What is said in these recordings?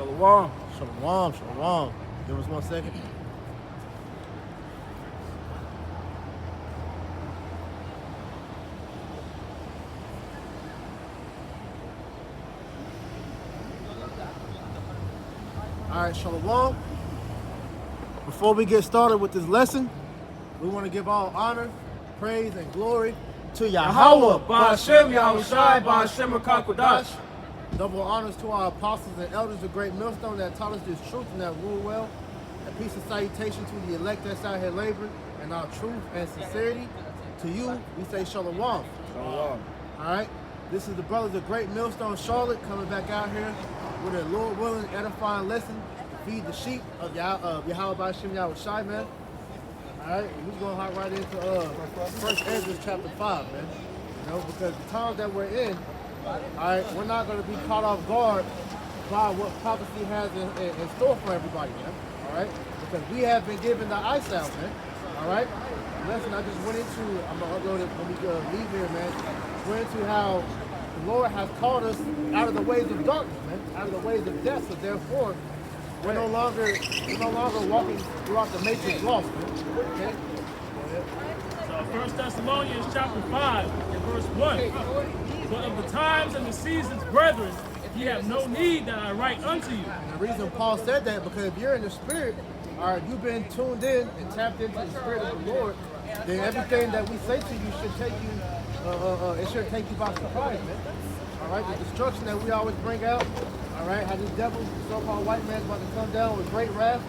Shalom. Shalom, shalom. Give us 1 second. All right, shalom. Before we get started with this lesson, we want to give all honor, praise, and glory to Yahweh, Ba'ashem Yahushai, Ba'ashem Rakakwadash. Double honors to our apostles and elders of Great Millstone that taught us this truth and that rule well. A peace and salutation to the elect that's out here laboring and our truth and sincerity. To you, we say shalom. Shalom. All right, this is the brothers of Great Millstone, Charlotte, coming back out here with a Lord willing, edifying lesson to feed the sheep of Yahweh Ba'ashem Yahushai, man. All right, we're going to hop right into First Ezra chapter 5, man. You know, because the times that we're in, all right, we're not going to be caught off guard by what prophecy has in store for everybody, man. All right, because we have been given the ice out, man. All right, lesson I just went into, I'm going to upload it when we leave here, man. Went into how the Lord has called us out of the ways of darkness, man, out of the ways of death. So therefore, we're no longer walking throughout the matrix lost, man. Okay. So 1 Thessalonians chapter 5 and verse 1. But of the times and the seasons, brethren, ye have no need that I write unto you. And the reason Paul said that, because if you're in the spirit, all right, you've been tuned in and tapped into the spirit of the Lord, then everything that we say to you should take you, it should take you by surprise, man. All right, the destruction that we always bring out, all right, how this devil, so-called white man, is about to come down with great wrath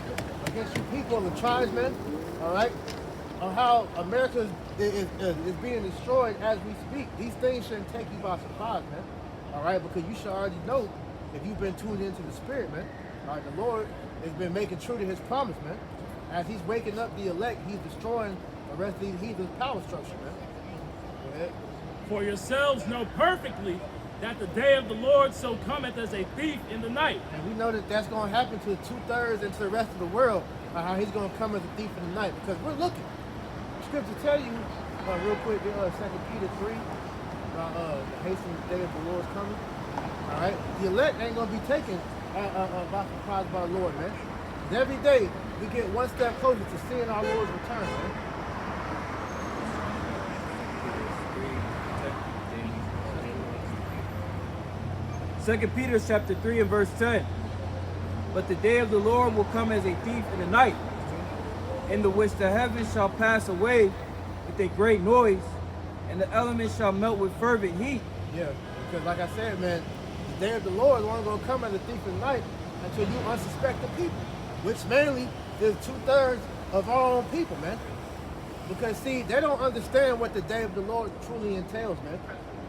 against you people and the tribes, man. All right, on how America is being destroyed as we speak. These things shouldn't take you by surprise, man. All right, because you should already know if you've been tuned into the spirit, man. All right, the Lord has been making true to his promise, man. As he's waking up the elect, he's destroying the rest of these heathen's power structure, man. Go ahead. For yourselves know perfectly that the day of the Lord so cometh as a thief in the night. And we know that that's going to happen to 2/3 and to the rest of the world, how he's going to come as a thief in the night, because we're looking. Scripture tell you, real quick, 2 Peter 3, about the hastening day of the Lord's coming. All right, the elect ain't gonna be taken by surprise by the Lord, man. And every day we get one step closer to seeing our Lord's return, man. Second Peter chapter 3 and verse 10. But the day of the Lord will come as a thief in the night, in the which the heavens shall pass away with a great noise, and the elements shall melt with fervent heat. Yeah, because like I said, man, the day of the Lord is only going to come as a thief in the night until you unsuspect the people, which mainly is 2/3 of our own people, man. Because see, they don't understand what the day of the Lord truly entails, man.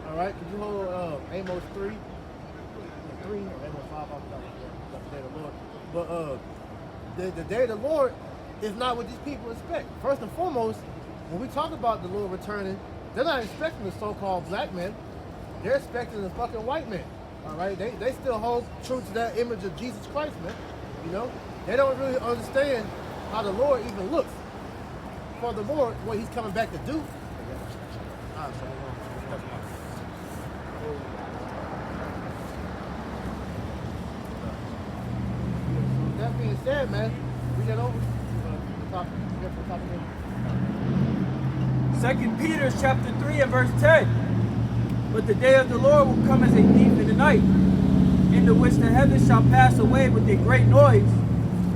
All right, could you hold Amos 3, or Amos 5, I forgot the day of the Lord. But the day of the Lord is not what these people expect. First and foremost, when we talk about the Lord returning, they're not expecting the so-called black man. They're expecting the fucking white man. All right, they still hold true to that image of Jesus Christ, man. You know, they don't really understand how the Lord even looks. Furthermore, what he's coming back to do. That being said, man, we get over. Second Peter chapter 3 and verse 10. But the day of the Lord will come as a thief in the night, in the which the heavens shall pass away with a great noise,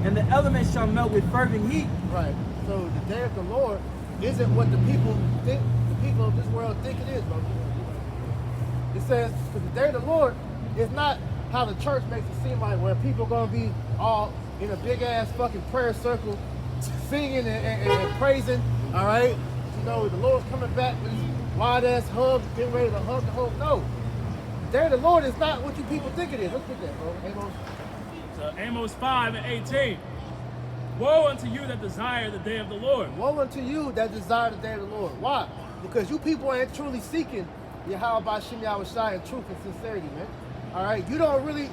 and the elements shall melt with fervent heat. Right. So the day of the Lord isn't what the people think, the people of this world think it is, bro. It says, because the day of the Lord is not how the church makes it seem like, where people are going to be all in a big ass fucking prayer circle, singing and praising, all right? You know, the Lord's coming back with his wide ass hugs, getting ready to hug the whole. No. The day of the Lord is not what you people think it is. Let's get that, bro. Amos. So Amos 5 and 18. Woe unto you that desire the day of the Lord. Woe unto you that desire the day of the Lord. Why? Because you people ain't truly seeking Yahweh Ba'ashem Yahushai in truth and sincerity, man. All right? You don't really,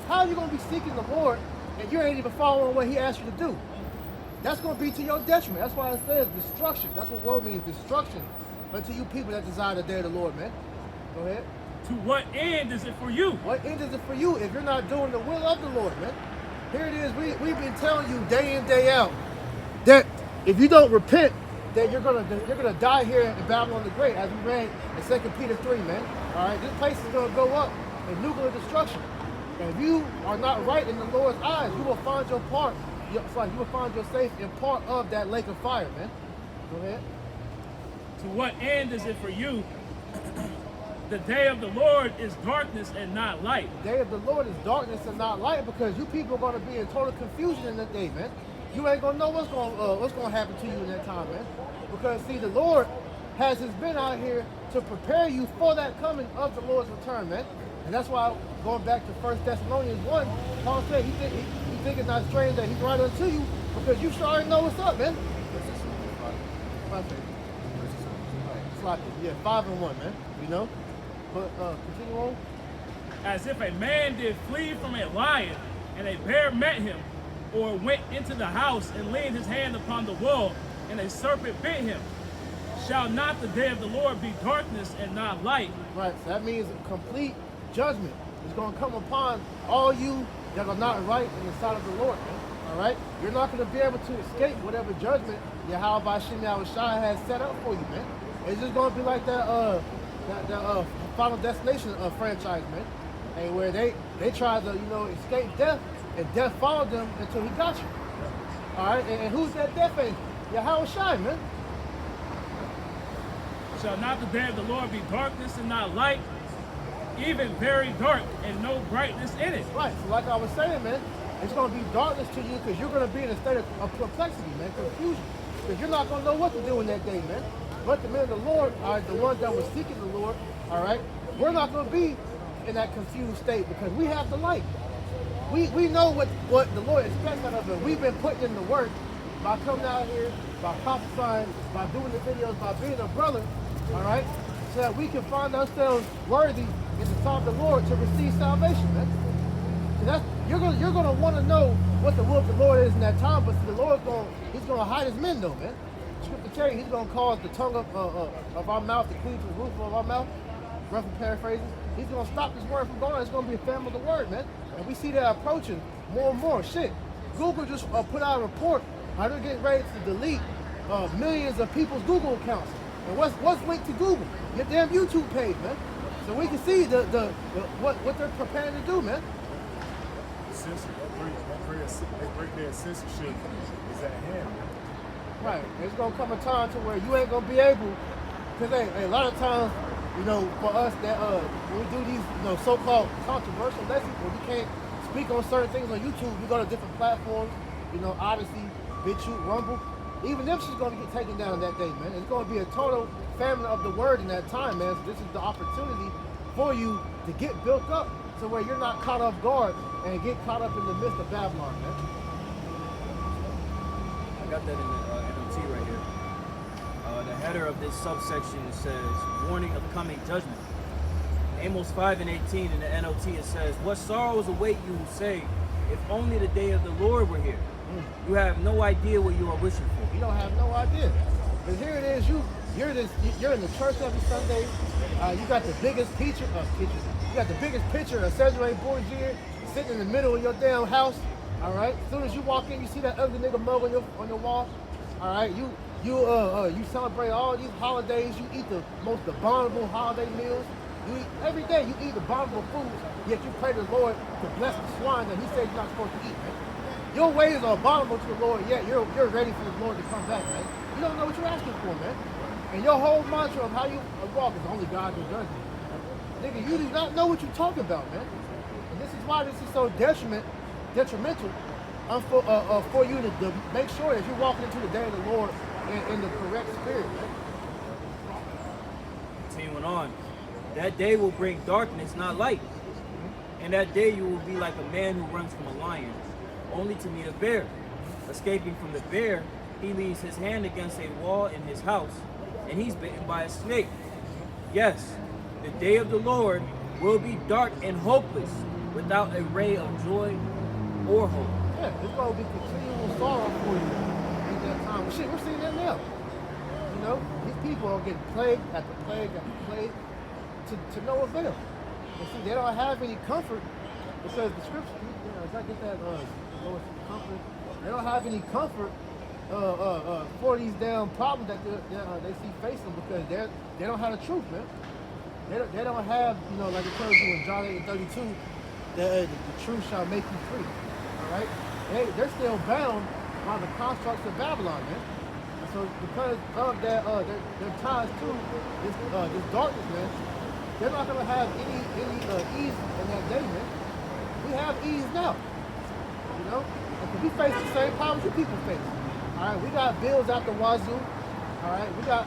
how are you going to be seeking the Lord and you ain't even following what he asked you to do? That's going to be to your detriment. That's why it says destruction. That's what woe means, destruction unto you people that desire the day of the Lord, man. Go ahead. To what end is it for you? What end is it for you if you're not doing the will of the Lord, man? Here it is. We've been telling you day in, day out that if you don't repent, that you're gonna die here in Babylon the Great, as we read in 2 Peter 3, man. All right, this place is gonna go up in nuclear destruction. And if you are not right in the Lord's eyes, you will find your part. You will find yourself in part of that lake of fire, man. Go ahead. To what end is it for you? The day of the Lord is darkness and not light. The day of the Lord is darkness and not light, because you people are going to be in total confusion in that day, man. You ain't gonna know what's gonna happen to you in that time, man. Because see, the Lord has been out here to prepare you for that coming of the Lord's return, man. And that's why, going back to 1 Thessalonians 1, Paul said he think it's not strange that he's right unto you, because you sure already know what's up, man. Sloppy. Yeah, 5 and 1, man. You know. But continue on. As if a man did flee from a lion, and a bear met him, or went into the house and laid his hand upon the wall, and a serpent bit him. Shall not the day of the Lord be darkness and not light? Right, so that means a complete judgment is going to come upon all you that are not right in the sight of the Lord, man. All right? You're not going to be able to escape whatever judgment Yahweh Shem Yahushua has set up for you, man. It's just going to be like that Final Destination franchise, man. And where they tried to, escape death, and death followed them until he got you. All right? And who's that death angel? Yahushua, man. Shall not the day of the Lord be darkness and not light? Even very dark and no brightness in it. Right, so like I was saying, man, it's going to be darkness to you, because you're going to be in a state of perplexity, man, confusion. Because you're not going to know what to do in that day, man. But the men of the Lord are the ones that were seeking the Lord, all right? We're not going to be in that confused state, because we have the light. We know what the Lord expects out of us. We've been putting in the work by coming out here, by prophesying, by doing the videos, by being a brother, all right? So that we can find ourselves worthy in the sight of the Lord to receive salvation, man. So you're gonna want to know what the will of the Lord is in that time, but see, the Lord's he's gonna hide his men though, man. Scripture tell you, he's gonna cause the tongue of our mouth to cleave to the roof of our mouth. Roughly paraphrasing, he's gonna stop this word from going. It's gonna be a famine of the word, man. And we see that approaching more and more. Shit, Google just put out a report how they're getting ready to delete millions of people's Google accounts. And what's linked to Google? Your damn YouTube page, man. So we can see what they're preparing to do, man. That great man censorship is at hand. Right. It's gonna come a time to where you ain't gonna be able, because a lot of times, for us that when we do these, so-called controversial lessons, where we can't speak on certain things on YouTube, we go to different platforms, Odyssey, BitChute, Rumble. Even them shit's gonna get taken down that day, man. It's gonna be a total famine of the word in that time, man. So this is the opportunity for you to get built up, so where you're not caught off guard and get caught up in the midst of Babylon, man. I got that in the NLT right here. The header of this subsection says, warning of coming judgment. Amos 5 and 18 in the NLT, it says, what sorrows await you who say, if only the day of the Lord were here. You have no idea what you are wishing for. You don't have no idea. But here it is, you're in the church every Sunday. You got the biggest picture. You got the biggest picture of Cesare Borgia sitting in the middle of your damn house. All right. As soon as you walk in, you see that ugly nigga mug on your wall. All right. You celebrate all these holidays. You eat the most abominable holiday meals. You eat every day. You eat abominable foods. Yet you pray to the Lord to bless the swine that He said you're not supposed to eat, man. Your ways are abominable to the Lord. Yet you're ready for the Lord to come back, man. You don't know what you're asking for, man. And your whole mantra of how you walk is only God will judge you. Nigga, you do not know what you're talking about, man. And this is why this is so detrimental for you to make sure that you're walking into the day of the Lord in the correct spirit, man. Continuing on. That day will bring darkness, not light. And that day you will be like a man who runs from a lion, only to meet a bear. Escaping from the bear, he leaves his hand against a wall in his house, and he's bitten by a snake. Yes, the day of the Lord will be dark and hopeless, without a ray of joy or hope. Yeah, it's going to be continual sorrow for you in that time. Shit, we're seeing that now. These people are getting plague after plague after plague to no avail. And see, they don't have any comfort because the scripture, if I get that the Lord sent the comforter. They don't have any comfort for these damn problems that they see facing because they don't have the truth, man. They don't have, like it tells you in John 8:32, that the truth shall make you free. All right? They're still bound by the constructs of Babylon, man. And so because of their ties to this darkness, man, they're not going to have any ease in that day, man. We have ease now, and we face the same problems you people face. All right, we got bills out the wazoo. All right, we got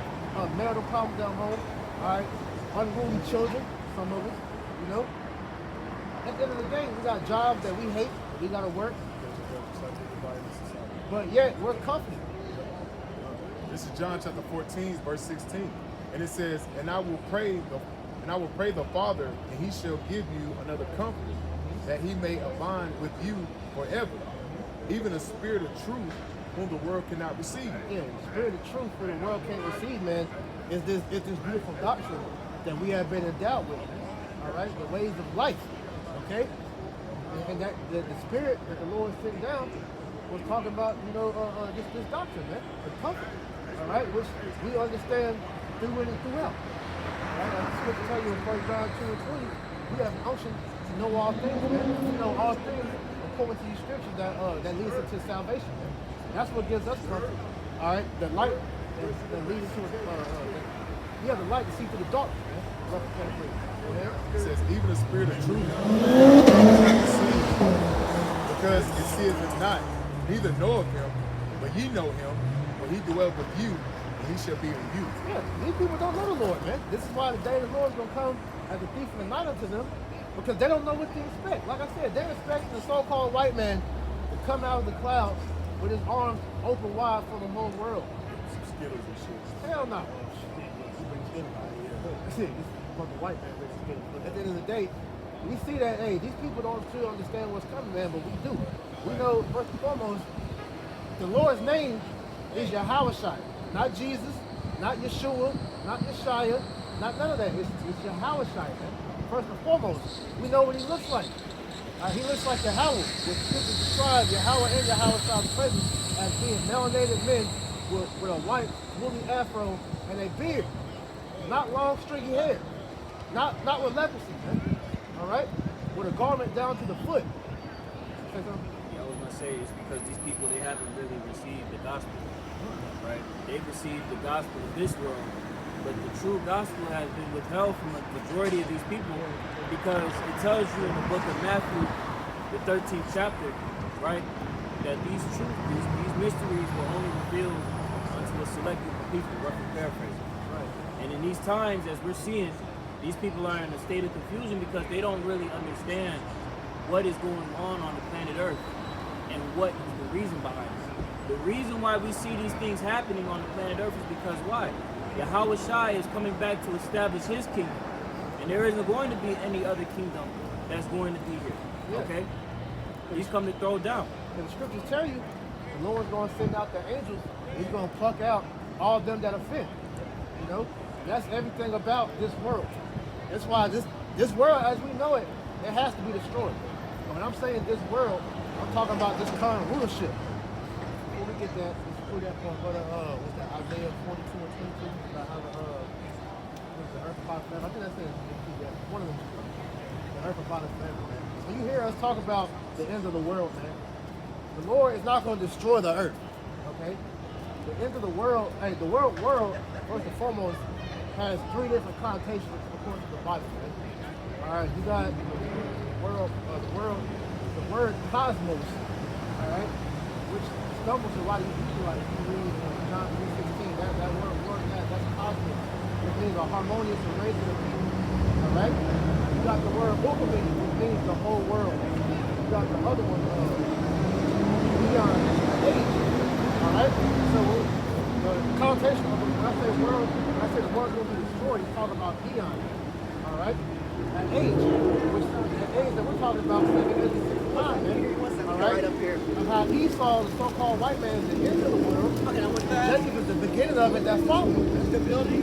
marital problems at home. All right, unruly children, some of us, At the end of the day, we got jobs that we hate, that we got to work. But yet, we're comforted. This is John chapter 14, verse 16. And it says, and I will pray the Father, and he shall give you another comforter, that he may abide with you forever. Even the spirit of truth, whom the world cannot receive. Yeah, the spirit of truth who the world can't receive, man, is this beautiful doctrine that we have been endowed with. All right, the ways of life. Okay? And that the spirit that the Lord sent down was talking about, this doctrine, man, the comfort. All right, which we understand through and throughout. All right, I'm just going to tell you in 1 John 2:20, we have an unction to know all things, man. We know all things according to these scriptures that leads us to salvation, man. That's what gives us comfort. All right, the light that leads us to we have the light to see through the darkness, man. It says, even the spirit of truth, because it seeth him not, neither knoweth him, but ye know him, for he dwelleth with you, and he shall be in you. Yeah, these people don't know the Lord, man. This is why the day of the Lord is going to come as a thief in the night unto them, because they don't know what to expect. Like I said, they're expecting the so-called white man to come out of the clouds with his arms open wide for the whole world. Some Skittles and shit. Hell no. This is from the white man. But at the end of the day, we see that, hey, these people don't truly understand what's coming, man, but we do. We know, first and foremost, the Lord's name is Yahushua, not Jesus, not Yeshua, not Yeshaya, not none of that. It's Yahushua, man. First and foremost, we know what he looks like. He looks like Yahweh, which scriptures describe Yahweh and Yahushua's presence as being melanated men with a white, woolly afro and a beard. Not long, stringy hair. Not with leprosy, man. All right? With a garment down to the foot. Say something? Yeah, I was going to say it's because these people, they haven't really received the gospel, right? They've received the gospel of this world, but the true gospel has been withheld from the majority of these people because it tells you in the book of Matthew, the 13th chapter, right, that these mysteries were only revealed unto a select group of people, roughly paraphrasing. Right. And in these times, as we're seeing, these people are in a state of confusion because they don't really understand what is going on the planet Earth and what is the reason behind it. The reason why we see these things happening on the planet Earth is because why? Yahweh Shai is coming back to establish his kingdom. And there isn't going to be any other kingdom that's going to be here. Yeah. Okay? He's come to throw down. And the scriptures tell you, the Lord's going to send out the angels, and he's going to pluck out all of them that offend. That's everything about this world. That's why this world, as we know it, it has to be destroyed. And when I'm saying this world, I'm talking about this current rulership. Before we get that, let's pull that point. What's that? Isaiah 42 and 22 about how the earth upon forever. I think that's one of them. The earth upon forever, man. When you hear us talk about the end of the world, man, the Lord is not going to destroy the earth. Okay? The end of the world, the world, first and foremost, has three different connotations according to the Bible. Man. All right, you got the word cosmos, all right, which stumbles a lot of you people. Like if you read John 3:16, that word, that's cosmos, which means a harmonious arrangement of people. All right, you got the word ukami, which means the whole world. You got the other one, beyond age. All right, so the connotation of when I say world, when I say the world's going to be destroyed, he's talking about eon. All right, that age, which that age that we're talking about, 765, man. All right, and how Esau, the so-called white man, is the end of the world. Jacob is the beginning of it. That's following. The building,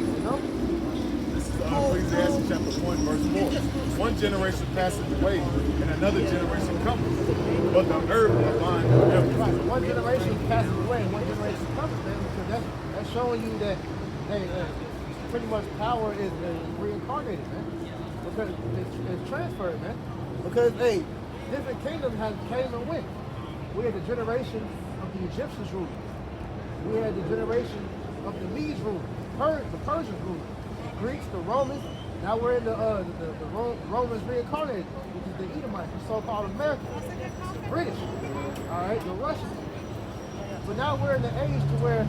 This is Ecclesiastes chapter 1, verse 4. One generation passeth away, and another generation cometh, but the earth abides forever. Right, so one generation passes away and one generation comes, man. Because that's showing you that pretty much power is reincarnated, man. Because it's transferred, man. Because different kingdoms came and went. We had the generation of the Egyptians ruling. We had the generation of the Medes ruling, the Persians ruling, the Greeks, the Romans. Now we're in the Romans reincarnated, which is the Edomites, the so-called Americans, the British, all right, the Russians. But now we're in the age to where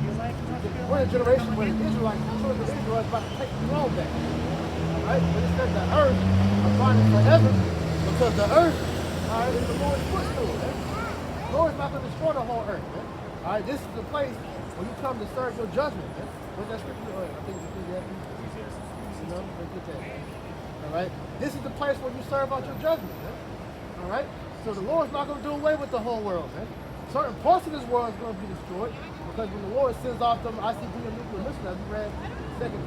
we're in a generation where the Israelites, the children of Israel, is about to take the throne back. All right, but it says the earth abiding forever, because the earth, all right, is the Lord's footstool. Man. The Lord's not going to destroy the whole earth. Man. All right, this is the place where you come to serve your judgment. Man. What's that scripture? I think it's Ecclesiastes. You know, let's get that. All right, this is the place where you serve out your judgment. Man. All right, so the Lord's not going to do away with the whole world. Man. Certain parts of this world is going to be destroyed because when the Lord sends off them ICP and nuclear missiles, as we read Second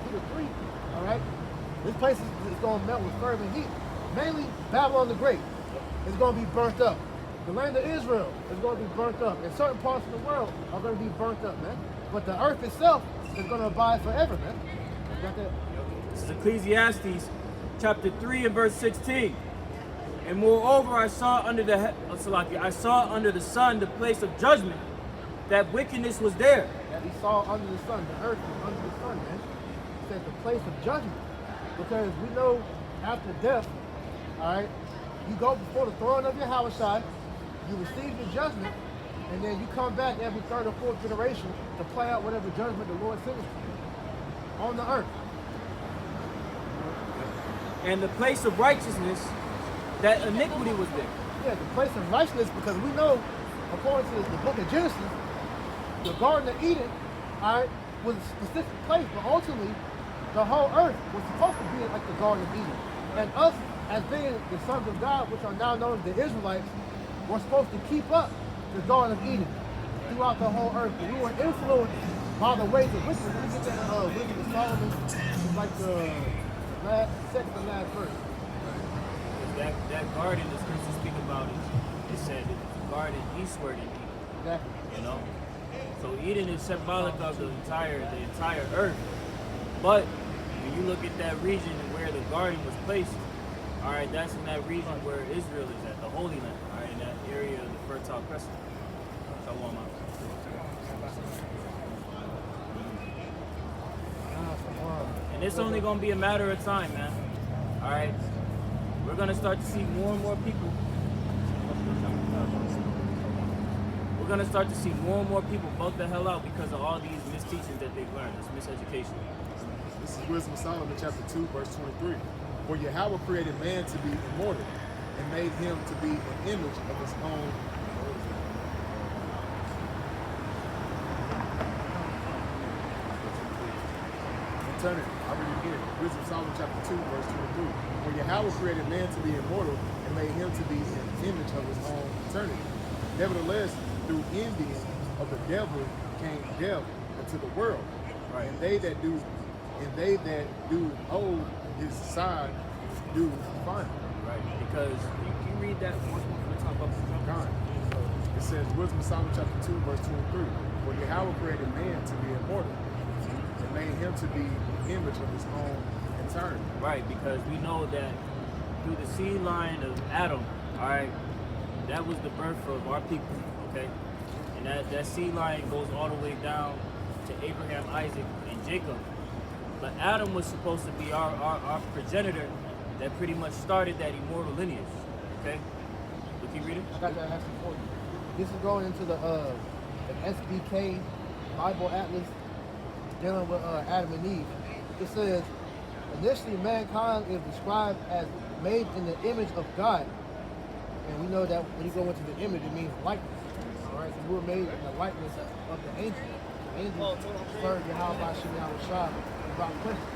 Peter 3. All right, this place is going to melt with fervent heat. Mainly Babylon the Great is going to be burnt up. The land of Israel is going to be burnt up, and certain parts of the world are going to be burnt up, man. But the earth itself is going to abide forever, man. You got that? This is Ecclesiastes chapter 3 and verse 16. And moreover, I saw under the sun the place of judgment, that wickedness was there. That he saw under the sun, the earth was under the sun, man. It says the place of judgment. Because we know after death, all right, you go before the throne of Yahushua, you receive your judgment, and then you come back every third or fourth generation to play out whatever judgment the Lord sends on the earth. And the place of righteousness, that iniquity was there. Yeah, the place of righteousness, because we know, according to the book of Genesis, the Garden of Eden, all right, was a specific place, but ultimately, the whole earth was supposed to be like the Garden of Eden. And us, as being the sons of God, which are now known as the Israelites, were supposed to keep up the Garden of Eden throughout the whole earth. But we were influenced by the ways of wickedness. When we get that Wisdom of Solomon, it's like the second to last verse. That garden the scriptures speak about it said it was a garden eastward in Eden. Exactly. You know? So Eden is symbolic of the entire earth. But when you look at that region and where the garden was placed, all right, that's in that region where Israel is at, the Holy Land, all right, in that area of the Fertile Crescent. Shalom. And it's only going to be a matter of time, man. All right? We're going to start to see more and more people. We're going to start to see more and more people bug the hell out because of all these misteachings that they've learned, this miseducation. This is Wisdom of Solomon, chapter 2, verse 23. For Yahweh created man to be immortal and made him to be an image of his own. Turn it. I'll read it again. Wisdom of Solomon, chapter 2, verse 23. For Yahweh created man to be immortal and made him to be an image of his own eternity. Nevertheless, through envying of the devil came death into the world. Right. And they that do hold his side do find it. Right. Because you read that once more from the top up to the top. It says, Wisdom of Solomon, chapter 2, verse 23. For Yahweh created man to be immortal and made him to be the image of his own eternity. Right, because we know that through the seed line of Adam, all right, that was the birth of our people, okay? And that seed line goes all the way down to Abraham, Isaac, and Jacob. But Adam was supposed to be our progenitor that pretty much started that immortal lineage, okay? So keep reading. I got that answer for you. This is going into the SBK Bible Atlas dealing with Adam and Eve. It says, initially mankind is described as made in the image of God. And we know that when you go into the image, it means likeness. All right, so we were made in the likeness of the angel. The angel served Yahweh Hashem Yahushua without question.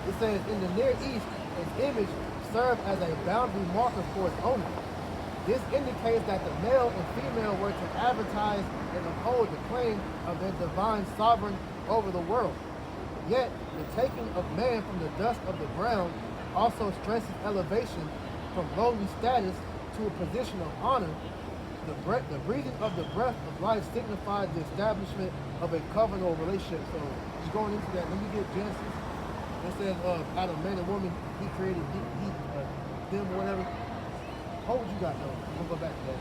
It says, in the Near East, its image served as a boundary marker for its owner. This indicates that the male and female were to advertise and uphold the claim of their divine sovereign over the world. Yet the taking of man from the dust of the ground also stresses elevation from lowly status to a position of honor. The breathing of the breath of life signifies the establishment of a covenantal relationship. So just going into that, let me get Genesis. It says out of man and woman, he created them or whatever. Hold what you got though. I'm gonna go back to that.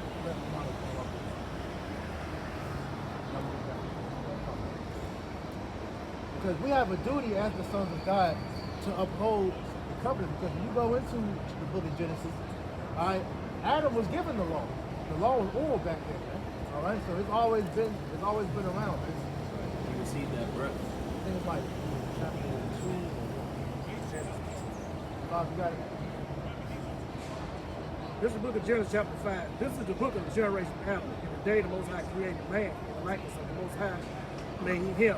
Because we have a duty as the sons of God to uphold the covenant. Because when you go into the book of Genesis, all right, Adam was given the law. The law was oral back then, man. All right, so it's always been around, man. You received that breath. I think it's like chapter 2 or Bob, you got it. This is the book of Genesis chapter 5. This is the book of the generation of Adam. In the day the Most High created man, in the likeness of the Most High made he him.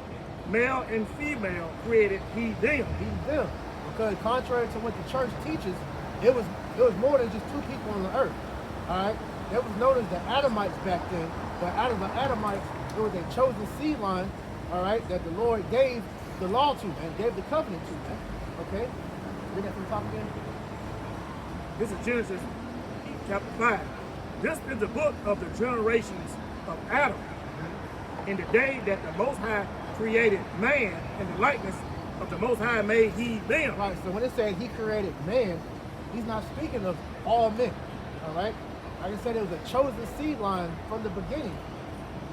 Male and female created he them. He them. Because contrary to what the church teaches, it was more than just two people on the earth. All right? That was known as the Adamites back then. But out of the Adamites, it was a chosen seed line, all right, that the Lord gave the law to, man, gave the covenant to, man. Okay? Read that from the top again. This is Genesis chapter 5. This is the book of the generations of Adam. In the day that the Most High created man, in the likeness of the Most High made he them. Right, so when it says he created man, he's not speaking of all men, all right? Like I said, it was a chosen seed line from the beginning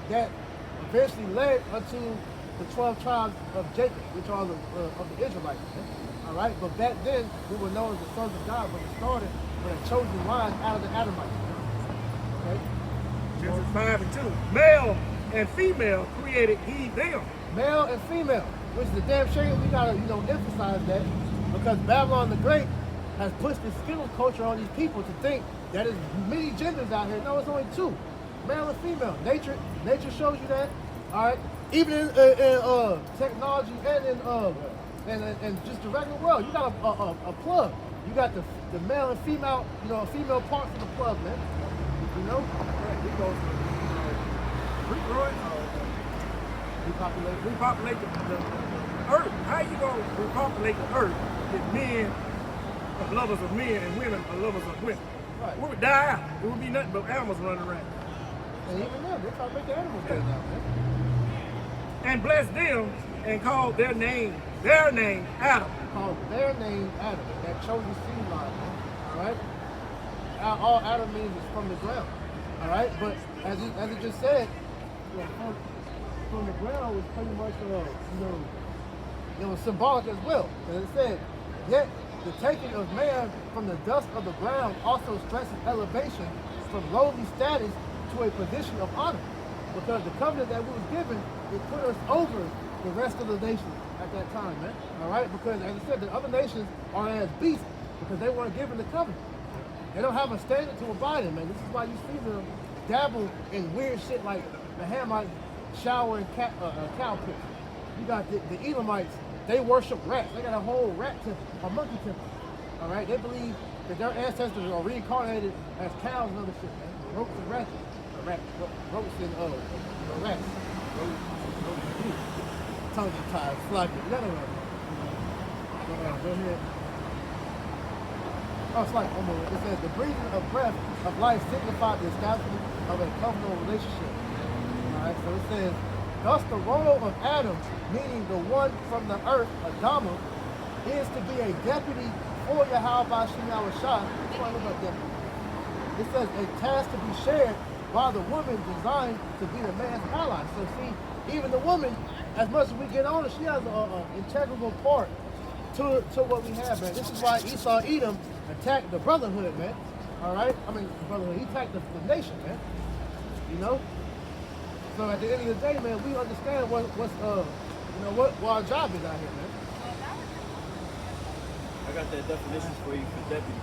that eventually led unto the 12 tribes of Jacob, which are of the Israelites. All right, but back then we were known as the sons of God, but it started with a chosen line out of the Adamites. Okay, Genesis 5 and 2. Male and female created he them. male and female, which is a damn shame. We gotta emphasize that because Babylon the Great has pushed this skittles culture on these people to think that there's many genders out here. No, it's only two, male and female. Nature shows you that. All right, even in technology and in just the regular world, you got a plug. You got the male and female, female parts of the plug, man. You know, We go repopulate the earth. How you gonna repopulate the earth if men are lovers of men and women are lovers of women? Right. We would die out. It would be nothing but animals running around. And even them, they try to make the animals dead now, man. And bless them and call their name Adam. Called their name Adam, that chosen seed line, all right? All Adam means is from the ground, all right? But as it just said, from the ground was pretty much, it was symbolic as well. As it said, yet the taking of man from the dust of the ground also stresses elevation from lowly status to a position of honor. Because the covenant that we was given, it put us over the rest of the nations at that time, man. All right? Because as I said, the other nations are as beasts because they weren't given the covenant. They don't have a standard to abide in, man. This is why you see them dabble in weird shit like the Hamites shower in cow piss. You got the Edomites, they worship rats. They got a whole rat temple, a monkey temple. All right? They believe that their ancestors are reincarnated as cows and other shit, man. Ropes and rats. Ropes and rats. Tongue tied, sloppy. No. Go ahead. Oh, it's like, it says, the breathing of breath of life signified the establishment of a covenantal relationship. All right, so it says, thus the role of Adam, meaning the one from the earth, Adama, is to be a deputy for Yahweh Shem Yahushua. Look about deputy. It says, a task to be shared by the woman designed to be the man's ally. So see, even the woman, as much as we get on her, she has an integral part to what we have, man. This is why Esau Edom attacked the brotherhood, man. All right? I mean, the brotherhood. He attacked the nation, man. You know? So at the end of the day, man, we understand what our job is out here, man. I got that definition for you for deputy.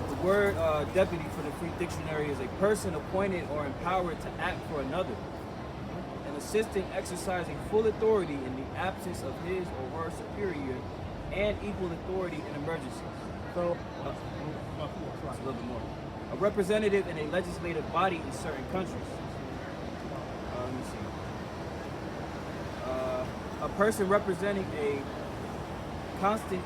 The word deputy for the Free Dictionary is a person appointed or empowered to act for another. An assistant exercising full authority in the absence of his or her superior and equal authority in emergencies. So, It's a little bit more. a representative in a legislative body in certain countries. Let me see. A person representing a constant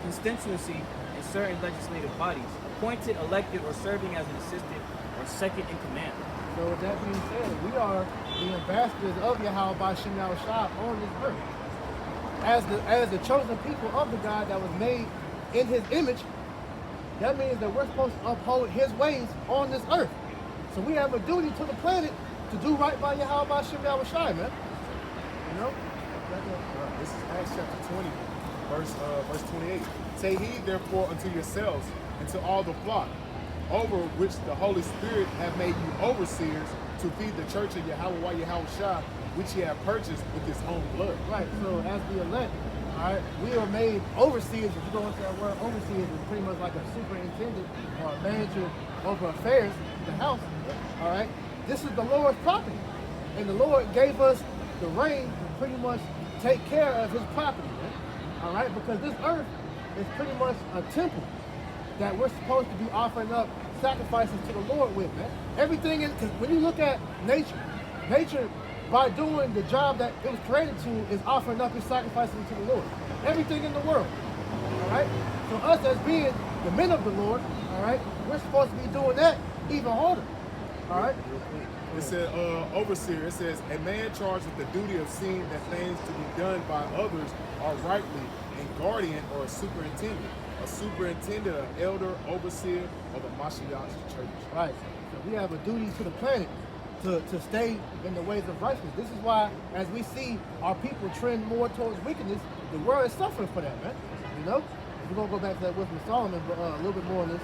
constituency in certain legislative bodies, appointed, elected, or serving as an assistant or second in command. So with that being said, we are the ambassadors of Yahweh Bashim Yahushua on this earth. As the chosen people of the God that was made in his image, that means that we're supposed to uphold his ways on this earth. So we have a duty to the planet to do right by Yahweh Bashim Yahushua, man. You know? This is Acts chapter 20, verse 28. Say heed therefore unto yourselves and to all the flock, over which the Holy Spirit have made you overseers to feed the church of Yahweh Yahushua, which he have purchased with his own blood. Right, so as the elect, all right, we are made overseers. If you go into that word overseers, it's pretty much like a superintendent or a manager over affairs in the house. All right, this is the Lord's property. And the Lord gave us the reign to pretty much take care of his property, man. All right, because this earth is pretty much a temple that we're supposed to be offering up sacrifices to the Lord with, man. Everything is, because when you look at nature, by doing the job that it was created to, is offering up its sacrifices to the Lord. Everything in the world, all right? So us as being the men of the Lord, all right, we're supposed to be doing that even harder, all right? It said, overseer, it says, a man charged with the duty of seeing that things to be done by others are rightly, and guardian or a superintendent. A superintendent, an elder, overseer of the Mashiach church. Right. So we have a duty to the planet to stay in the ways of righteousness. This is why, as we see our people trend more towards wickedness, the world is suffering for that, man. You know? We're going to go back to that wisdom of Solomon, but a little bit more on this.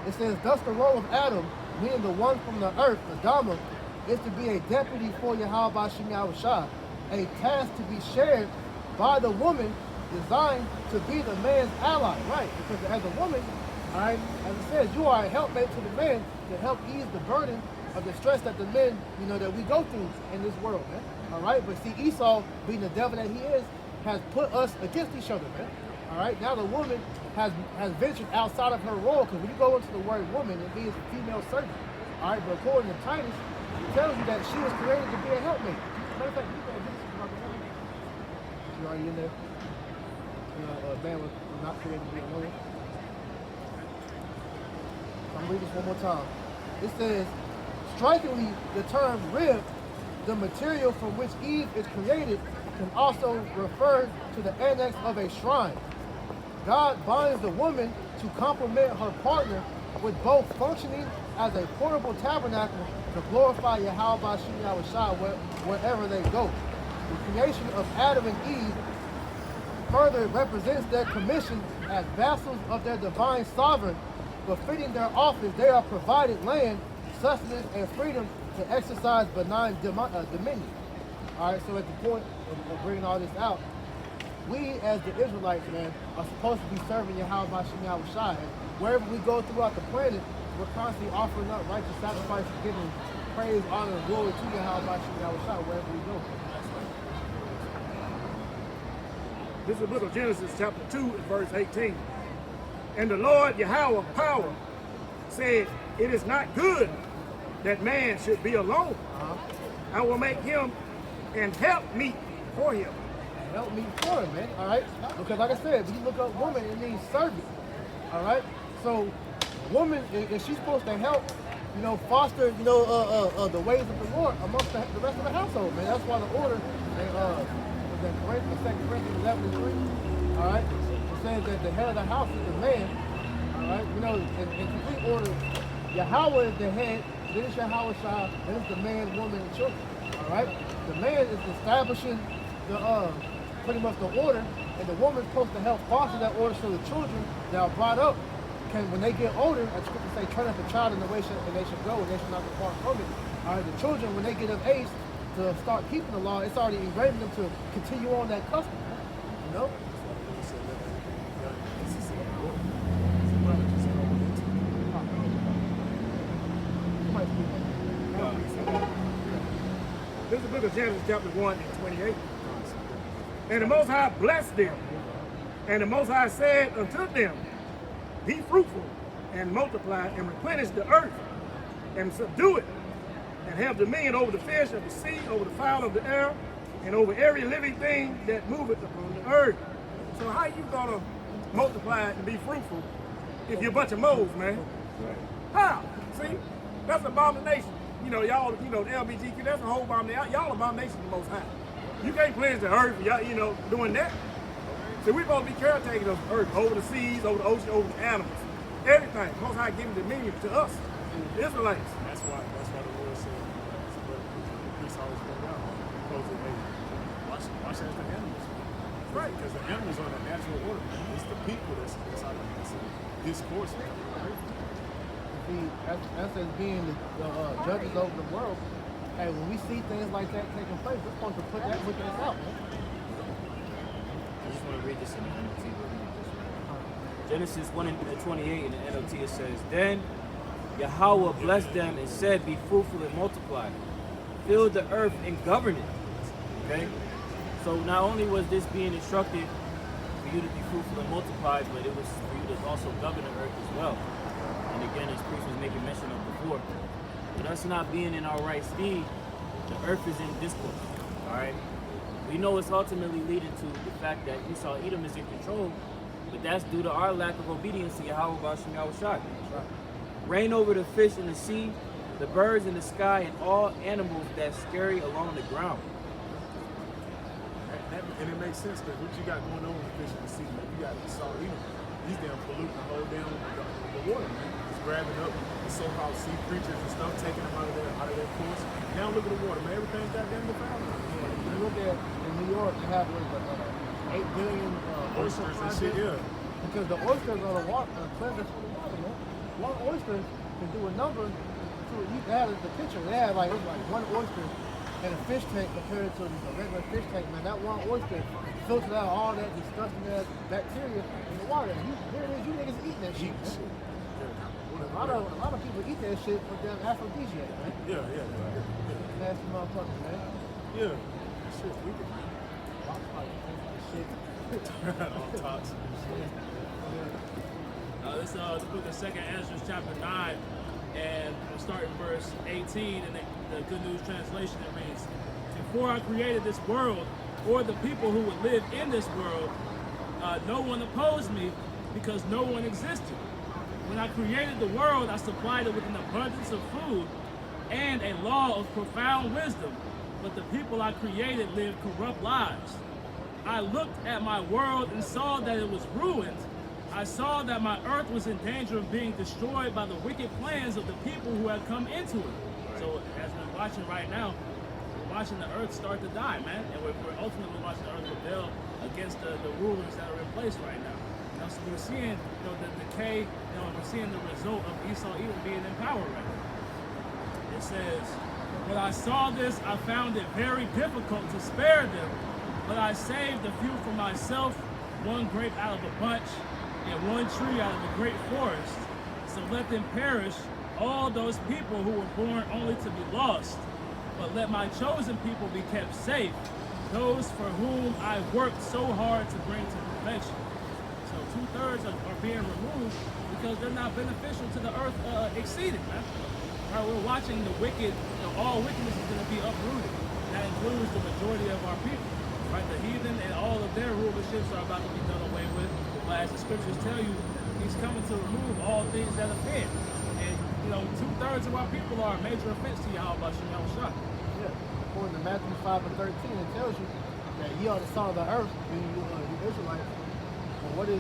It says, thus the role of Adam, meaning the one from the earth, Adama, is to be a deputy for Yahweh Bashim Yahushua, a task to be shared by the woman, designed to be the man's ally, right? Because as a woman, all right, as it says, you are a helpmate to the man to help ease the burden of the stress that the men, you know, that we go through in this world, man. All right, but see, Esau, being the devil that he is, has put us against each other, man. All right, now the woman has ventured outside of her role, because when you go into the word woman, it means female servant. All right, but according to Titus, it tells you that she was created to be a helpmate. Matter of fact, you already in there? A man was not created to be a woman. So I'm going to read this one more time. It says, strikingly, the term rib, the material from which Eve is created, can also refer to the annex of a shrine. God binds the woman to complement her partner with both functioning as a portable tabernacle to glorify Yahweh Bashim Yahushua wherever they go. The creation of Adam and Eve further represents their commission as vassals of their divine sovereign. Befitting their office, they are provided land, sustenance, and freedom to exercise benign dominion. All right, so at the point of bringing all this out, we as the Israelites, man, are supposed to be serving Yahweh Bashim Yahushua. And wherever we go throughout the planet, we're constantly offering up righteous sacrifices, giving praise, honor, and glory to Yahweh Bashim Yahushua wherever we go. This is the book of Genesis, chapter 2, and verse 18. And the Lord Yahweh power said, it is not good that man should be alone. I will make him and help me for him. Help me for him, man. All right, because like I said, when you look up woman, it means servant. All right, so woman, if she's supposed to help, you know, foster, you know, the ways of the Lord amongst the rest of the household, man. That's why the order, in 2 Corinthians 11 and 3, all right, it says that the head of the house is the man. All right, you know, in complete order, Yahweh is the head, then it's Yahweh Shah, then it's the man, woman, and children. All right, the man is establishing the pretty much the order, and the woman's supposed to help foster that order so the children that are brought up can, when they get older, as scripture say, train up a child in the way they should go, and they should not depart from it. All right, the children, when they get of age to start keeping the law, it's already ingrained in them to continue on that custom. You know? This is the book of Genesis, chapter 1 and 28. And the Most High blessed them. And the Most High said unto them, be fruitful and multiply and replenish the earth and subdue it and have dominion over the fish of the sea, over the fowl of the air, and over every living thing that moveth upon the earth. So how you gonna multiply and be fruitful if you're a bunch of moles, man? How? See? That's an abomination. Y'all, the LBGQ, that's a whole abomination. Y'all abomination the Most High. You can't cleanse the earth, y'all, doing that. So we're supposed to be caretaking of the earth, over the seas, over the ocean, over the animals. Everything. Most High giving dominion to us, the Israelites. That's why the Lord said, but the priests always go down. Because hey, watch as the animals. Right. Because the animals are the natural order. It's the people that's out of discourse. See, us as being the judges over the world, hey, when we see things like that taking place, we're supposed to put that wickedness out, man. I just want to read this in the NLT. Genesis 1:28 in the NLT, it says, Then Yahweh blessed them and said, Be fruitful and multiply. Fill the earth and govern it. Okay? So not only was this being instructed for you to be fruitful and multiply, but it was for you to also govern the earth as well. And again, as priest was making mention of before, with us not being in our right steed, the earth is in discourse. Alright? We know it's ultimately leading to the fact that Esau Edom is in control, but that's due to our lack of obedience to Yahweh B'Shem Yahushua. Reign over the fish in the sea, the birds in the sky, and all animals that scurry along the ground. And it makes sense because what you got going on with the fish in the sea, man, you got Esau Edom. He's damn polluting the whole damn the water, man. He's grabbing up the so-called sea creatures and stuff, taking them out of their course. Now look at the water, man. Everything's goddamn defiled. You look at in New York, you have 8 billion Oysters and shit, yeah. Because the oysters are the water, cleanse for the water, man. One oyster can do a number. You had the picture. They had it was like one oyster in a fish tank compared to a regular fish tank, man. That one oyster filtered out all that disgusting ass bacteria in the water. Here it is, you niggas eating that shit. A lot of people eat that shit for damn aphrodisiac, man. Yeah. Nasty motherfuckers, man. Yeah. Shit, we can Shit. all toxic shit. This is the book of 2nd Ezra, chapter 9, and we'll start in verse 18 in the Good News Translation. It reads, Before I created this world, or the people who would live in this world, no one opposed me because no one existed. When I created the world, I supplied it with an abundance of food and a law of profound wisdom, but the people I created lived corrupt lives. I looked at my world and saw that it was ruined. I saw that my earth was in danger of being destroyed by the wicked plans of the people who had come into it. So as we're watching right now, we're watching the earth start to die, man. And we're ultimately watching the earth rebel against the rulers that are in place right now. So we're seeing the decay, we're seeing the result of Esau Edom being in power right now. It says, When I saw this, I found it very difficult to spare them, but I saved a few for myself, one grape out of a bunch, and one tree out of a great forest. So let them perish, all those people who were born only to be lost. But let my chosen people be kept safe, those for whom I worked so hard to bring to perfection. So 2/3 are being removed because they're not beneficial to the earth exceeding, man. Right, we're watching the wicked, all wickedness is going to be uprooted. That includes the majority of our people. Right, the heathen and all of their rulerships are about to be done away with. But as the scriptures tell you, he's coming to remove all things that offend. And 2/3 of our people are a major offense to Yahweh B'Shem Yahushua. Yeah. According to Matthew 5:13, it tells you that ye are the salt of the earth, being you Israelites. But what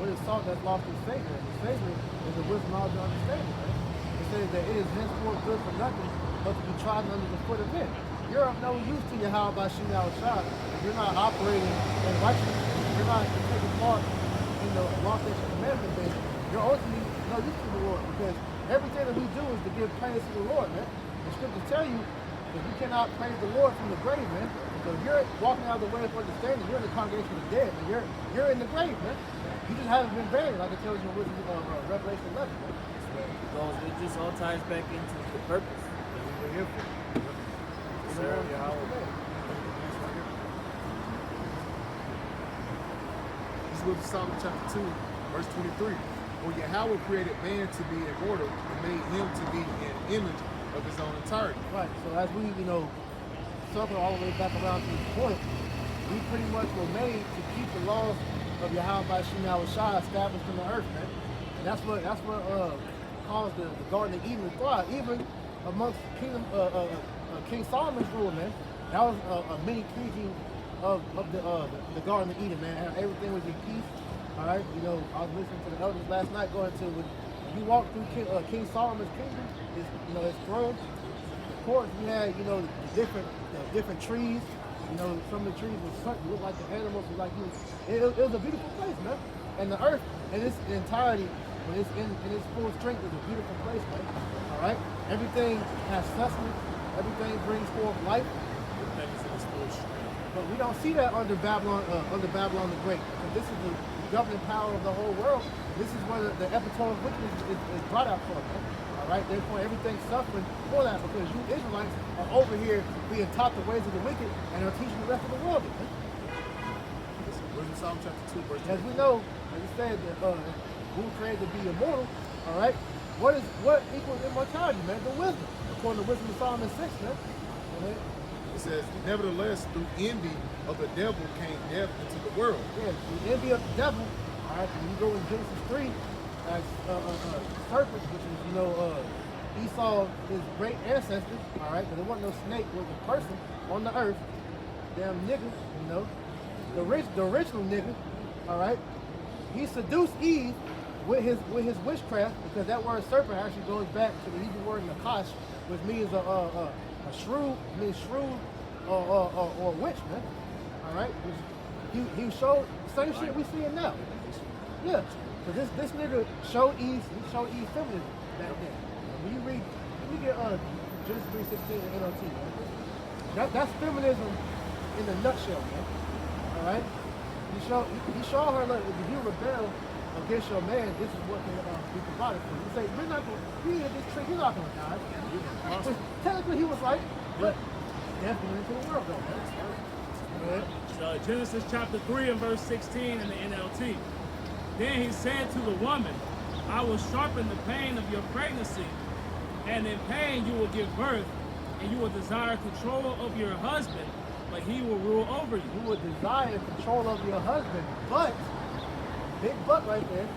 is salt that's lost its savor? And the savor is the wisdom, knowledge, and understanding. Right? It says that it is henceforth good for nothing but to be trodden under the foot of men. You're of no use to Yahweh B'Shem Yahushua if you're not operating in righteousness. If you're not taking part in the law, statutes, and commandments, then you're ultimately no use to the Lord, because everything that we do is to give praise to the Lord, man. The scriptures tell you that you cannot praise the Lord from the grave, man. So if you're walking out of the way of understanding, you're in the congregation of the dead, and you're in the grave, man. You just haven't been buried, like it tells you in Revelation 11, man. Because it just all ties back into the purpose that we were here for. Serve Yahweh. This is Book of Psalm chapter 2, verse 23. For Yahweh created man to be immortal and made him to be an image of his own entirety. Right. So as we, circle all the way back around to this point, we pretty much were made to keep the laws of Yahweh by Shema Shai established in the earth, man. And that's what caused the Garden of Eden to thrive, even amongst King Solomon's rule, man. That was a mini preview of the Garden of Eden, man. How everything was in peace. All right, I was listening to the elders last night, going to when you walk through King Solomon's kingdom, his throne. Of course, you had the different trees. Some of the trees were cut, looked like the animals, it was a beautiful place, man. And the earth in its entirety, when it's in its full strength, is a beautiful place, man. All right, everything has sustenance, everything brings forth life. But we don't see that under Babylon the Great. So this is the governing power of the whole world. This is where the epitome of wickedness is brought out from. Man. All right, therefore everything's suffering for that because you Israelites are over here being taught the ways of the wicked and are teaching the rest of the world. Man. Where's in Psalm chapter 2, verse 2? As we know, like you said, that we were created to be immortal. All right, what equals immortality, man? The wisdom, according to Wisdom of Solomon 6, man. All right? It says, nevertheless, through envy of the devil came death into the world. Yeah, the envy of the devil. All right, when you go in Genesis 3, as serpent, which is Esau, his great ancestor. All right, but there wasn't no snake, it was a person on the earth. Damn nigga, the original nigga. All right, he seduced Eve with his witchcraft, because that word serpent actually goes back to the Hebrew word nakash, which means a shrew, or witch, man. All right, he showed the same shit we seeing now. Yeah, so this nigga showed Eve feminism back then. When you read, let me get Genesis 3:16 and NLT, man. That's feminism in a nutshell, man. All right, he showed her, look, if you rebel against your man, this is what can be provided for you. You say, you're not gonna be in this tree, you're not gonna die. Which technically he was like, but death went into the world, though, man. So Genesis chapter 3 and verse 16 in the NLT. Then he said to the woman, I will sharpen the pain of your pregnancy, and in pain you will give birth, and you will desire control of your husband, but he will rule over you. You would desire control of your husband, but, big but right there,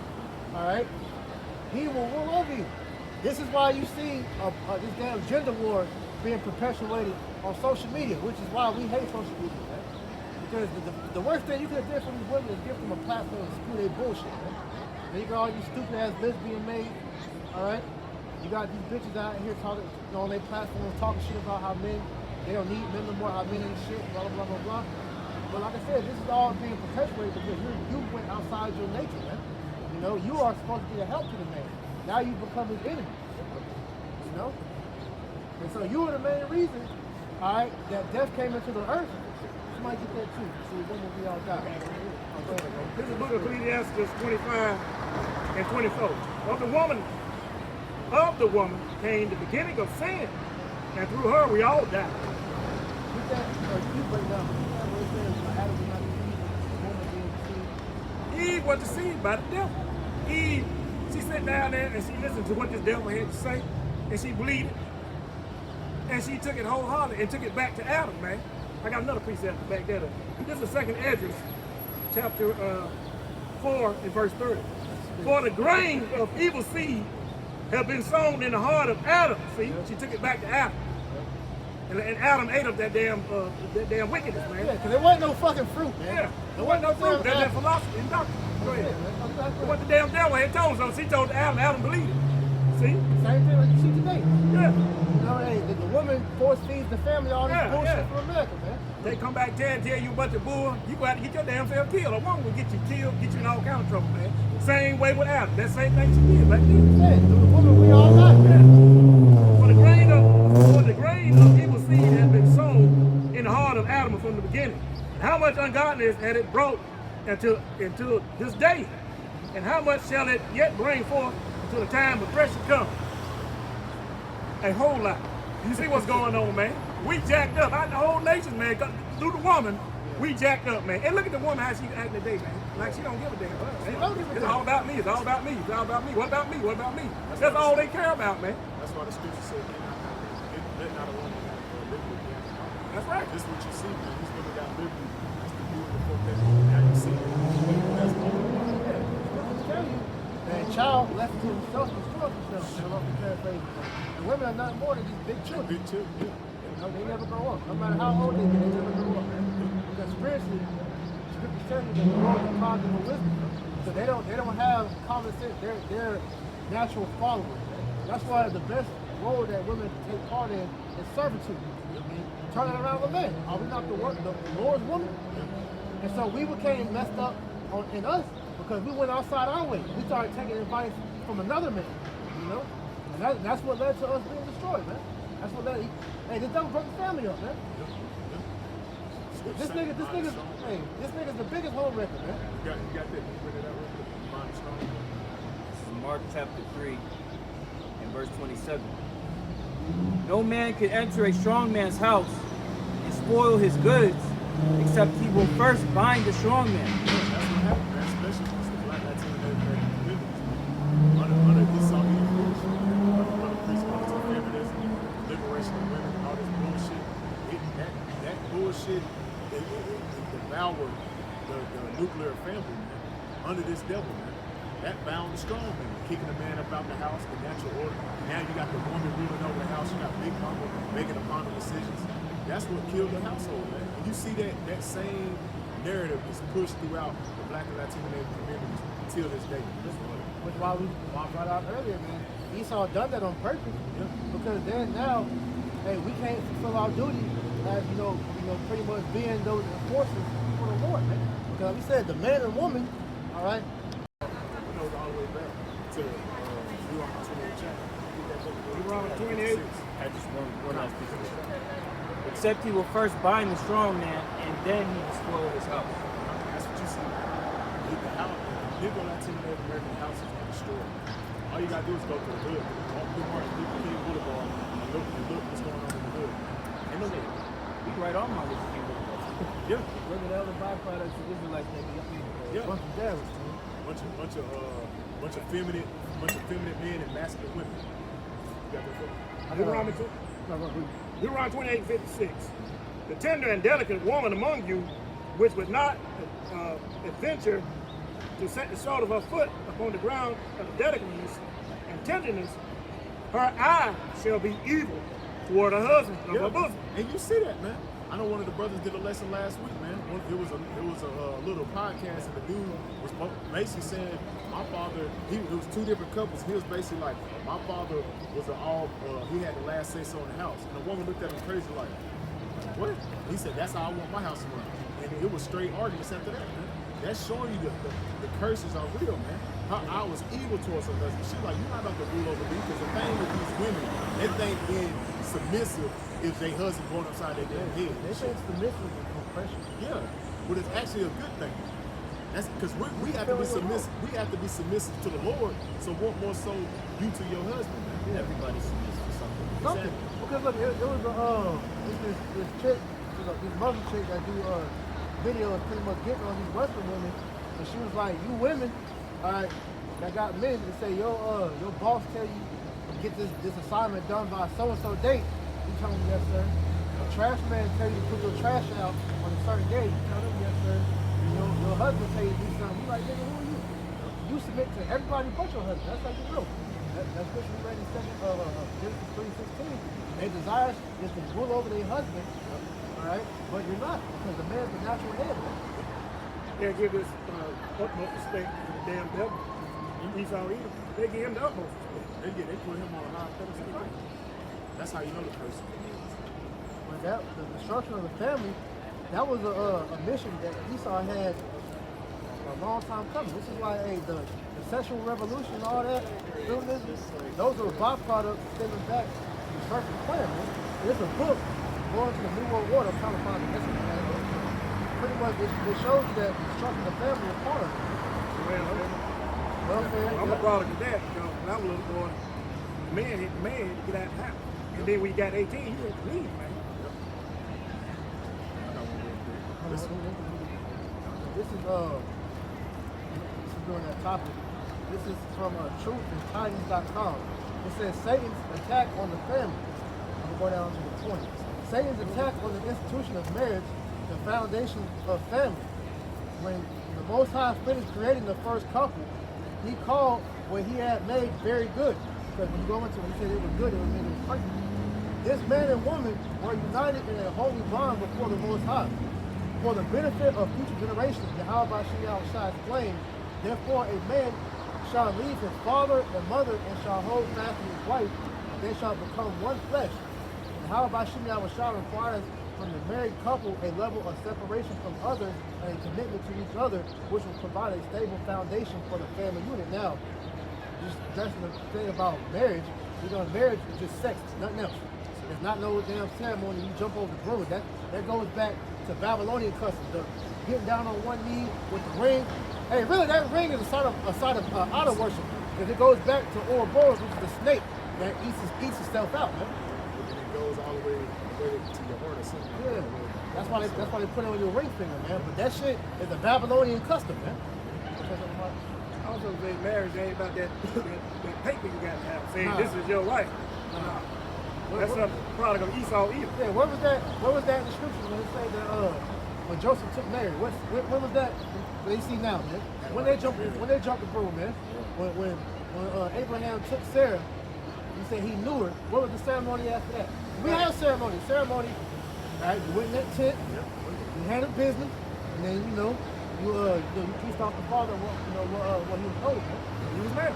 all right, he will rule over you. This is why you see this damn gender war being perpetuated on social media, which is why we hate social media, man. Because the worst thing you could have did for these women is give them a platform to spew their bullshit, man. And you got all these stupid ass lists being made, all right? You got these bitches out here talking, on their platforms talking shit about how they don't need men no more, how men ain't shit, blah, blah, blah, blah. But like I said, this is all being perpetuated because you went outside your nature, man. You are supposed to be a help to the man. Now you become his enemy, And so you are the main reason, all right, that death came into the earth. Somebody get that too. See, when will we all die? This is the book of Ecclesiastes 25 and 24. Of the woman came the beginning of sin, and through her we all died. Get that, you break down. Where it says, Adam did not deceive, the woman being deceived. Eve was deceived by the devil. Eve, she sat down there and she listened to what this devil had to say, and she believed it. And she took it wholeheartedly and took it back to Adam, man. I got another precept to back that up. This is 2nd Esdras, chapter 4 and verse 30. For the grain of evil seed have been sown in the heart of Adam. See, she took it back to Adam. And Adam ate up that damn wickedness, man. Yeah, because there wasn't no fucking fruit, man. Yeah, there wasn't no fruit. That's that philosophy and doctrine. Go ahead. What the damn devil had told us, she told Adam believed it. See? Same thing like you see today. Yeah. Hey, the woman force feeds the family all this bullshit from America, man. They come back there and tell you a bunch of bull, you go out and get your damn self killed. A woman will get you killed, get you in all kind of trouble, man. Same way with Adam. That same thing she did back then. Yeah, the woman we all got, man. For the grain of evil seed has been sown in the heart of Adam from the beginning. How much ungodliness had it brought into this day? And how much shall it yet bring forth until the time of pressure comes? A whole lot. You see what's going on, man? We jacked up. The whole nation, man, through the woman, We jacked up, man. And look at the woman, how she acting today, man. Like she don't give a damn. It's all about me. It's all about me. It's all about me. What about me? What about me? That's all they care about, man. That's why the scripture said, let not a woman live with him. That's right. This is what you see, man. These women got liberty. That's the view of the book that now you see. That's all. Tell you, man, child left to himself destroys himself. You know, paraphrase. And women are not more than these big children. Big children, yeah. You know, they never grow up. No matter how old they get, they never grow up, man. Because spiritually, scripture tells you that the Lord is positive of wisdom. So they don't have common sense. They're natural followers. That's why the best role that women take part in is servitude. Turn it around with men. Are we not the Lord's woman? And so we became messed up in us because we went outside our way. We started taking advice from another man, you know? And that's what led to us being destroyed, man. That's what led. Hey, this devil broke the family up, man. This nigga's the biggest home wrecker, man. You got that. You bring it out real quick. Mind strong. This is Mark chapter 3 and verse 27. No man can enter a strong man's house and spoil his goods, except he will first bind the strong man. That's what happened, man. Especially once the Black Latino American communities. Under this all these rules, under principles of feminism, liberation of women, all this bullshit. That bullshit it devoured the nuclear family, man. Under this devil, man. That bound the strong man, kicking the man up out the house, the natural order. Now you got the woman ruling over the house. You got Big Mama making the final decisions. That's what killed the household, man. And you see that same narrative is pushed throughout the Black and Latino communities till this day. Which why we brought out earlier, man. Esau done that on purpose. Yeah. Because then now, hey, we can't fulfill our duty as pretty much being those enforcers for the Lord, man. Because we said the man and woman, all right. It goes all the way back to Deuteronomy 28 chapter. Deuteronomy 28. I just one last piece of it. Except he will first bind the strong man, and then he will spoil his house. That's what you see. The house, the Negro Latino American house is destroyed. All you gotta do is go to the hood, walk through Martin Luther King Boulevard, and look what's going on in the hood. Ain't no nigga. We can write all my Luther King Boulevard. Yeah. Look at all the byproducts of Israelites that get me. Yeah. Bunch of devils, man. Bunch of feminine men and masculine women. You got that book? Deuteronomy 28:56. The tender and delicate woman among you, which would not adventure to set the sole of her foot upon the ground of delicateness and tenderness, her eye shall be evil toward her husband of her bosom. And you see that, man. I know one of the brothers did a lesson last week, man. It was a little podcast, and the dude was basically saying, my father, it was two different couples. He was basically like, my father was he had the last say so in the house. And the woman looked at him crazy like, what? He said, that's how I want my house to run. And it was straight arguments after that, man. That's showing you the curses are real, man. Her eye was evil towards her husband. She's like, you're not about to rule over me, because the thing with these women, they think being submissive is their husband going upside their damn head. They think submissive is oppression. Yeah, but it's actually a good thing. That's because we have to be submissive. We have to be submissive to the Lord. So what more so you to your husband, man? Yeah. Everybody's submissive to something. Something. Because look, it was this chick, this Muslim chick that do videos pretty much getting on these Western women, and she was like, you women, all right, that got men to say, your boss tell you get this assignment done by so and so date. You tell them yes, sir. A trash man tell you to put your trash out on a certain day. You tell them yes, sir. Your husband tell you to do something. You like, nigga, who are you? You submit to everybody but your husband. That's how you know. That's what we read in Genesis 3:16. Their desire is to rule over their husband, all right? But you're not, because the man's the natural head. They give this utmost respect to the damn devil. Esau Edom. They give him the utmost respect. They put him on a high pedestal. That's how you know the person. But the destruction of the family, that was a mission that Esau had a long time coming. This is why the sexual revolution and all that, feminism, those are byproducts stemming back to the serpent plan, man. There's a book going to the New World Order. I'm trying to find the message. Pretty much it shows you that the destruction of the family is part of it. Welfare. I'm a product of that, because when I was a little boy, the man hit the man to get out of the house. And then when you got 18, you had to leave, man. Yes, sir. This is during that topic. This is from truthandtidings.com. It says Satan's attack on the family. I'm gonna go down to the point. Satan's attack on the institution of marriage, the foundation of family. When the Most High finished creating the first couple, he called what he had made very good. Because when you go into it, he said it was good, it was perfect. This man and woman were united in a holy bond before the Most High. For the benefit of future generations, Yahweh shall explain, therefore a man shall leave his father and mother and shall hold fast to his wife, and they shall become one flesh. And Yahweh shall requires from the married couple a level of separation from others and a commitment to each other, which will provide a stable foundation for the family unit. Now, just addressing the thing about marriage, marriage is just sex, nothing else. There's not no damn ceremony, you jump over the broom. That goes back to Babylonian customs, the getting down on one knee with the ring. Hey, really, that ring is a sign of idol worship. Because it goes back to Ouroboros, which is the snake that eats itself out, man. And it goes all the way to your heart or something. Yeah, that's why they put it on your ring finger, man. But that shit is a Babylonian custom, man. I also say marriage ain't about that paper you got to have saying this is your wife. That's a product of Esau either. Yeah, where was that in the scriptures when it said that when Joseph took Mary? When was that? They see now, man. When they jumped the broom, man. When Abraham took Sarah, he said he knew her. What was the ceremony after that? We had a ceremony. Ceremony, right? You went in that tent, you had a business, and then you pieced off the father what he was told, man. He was married.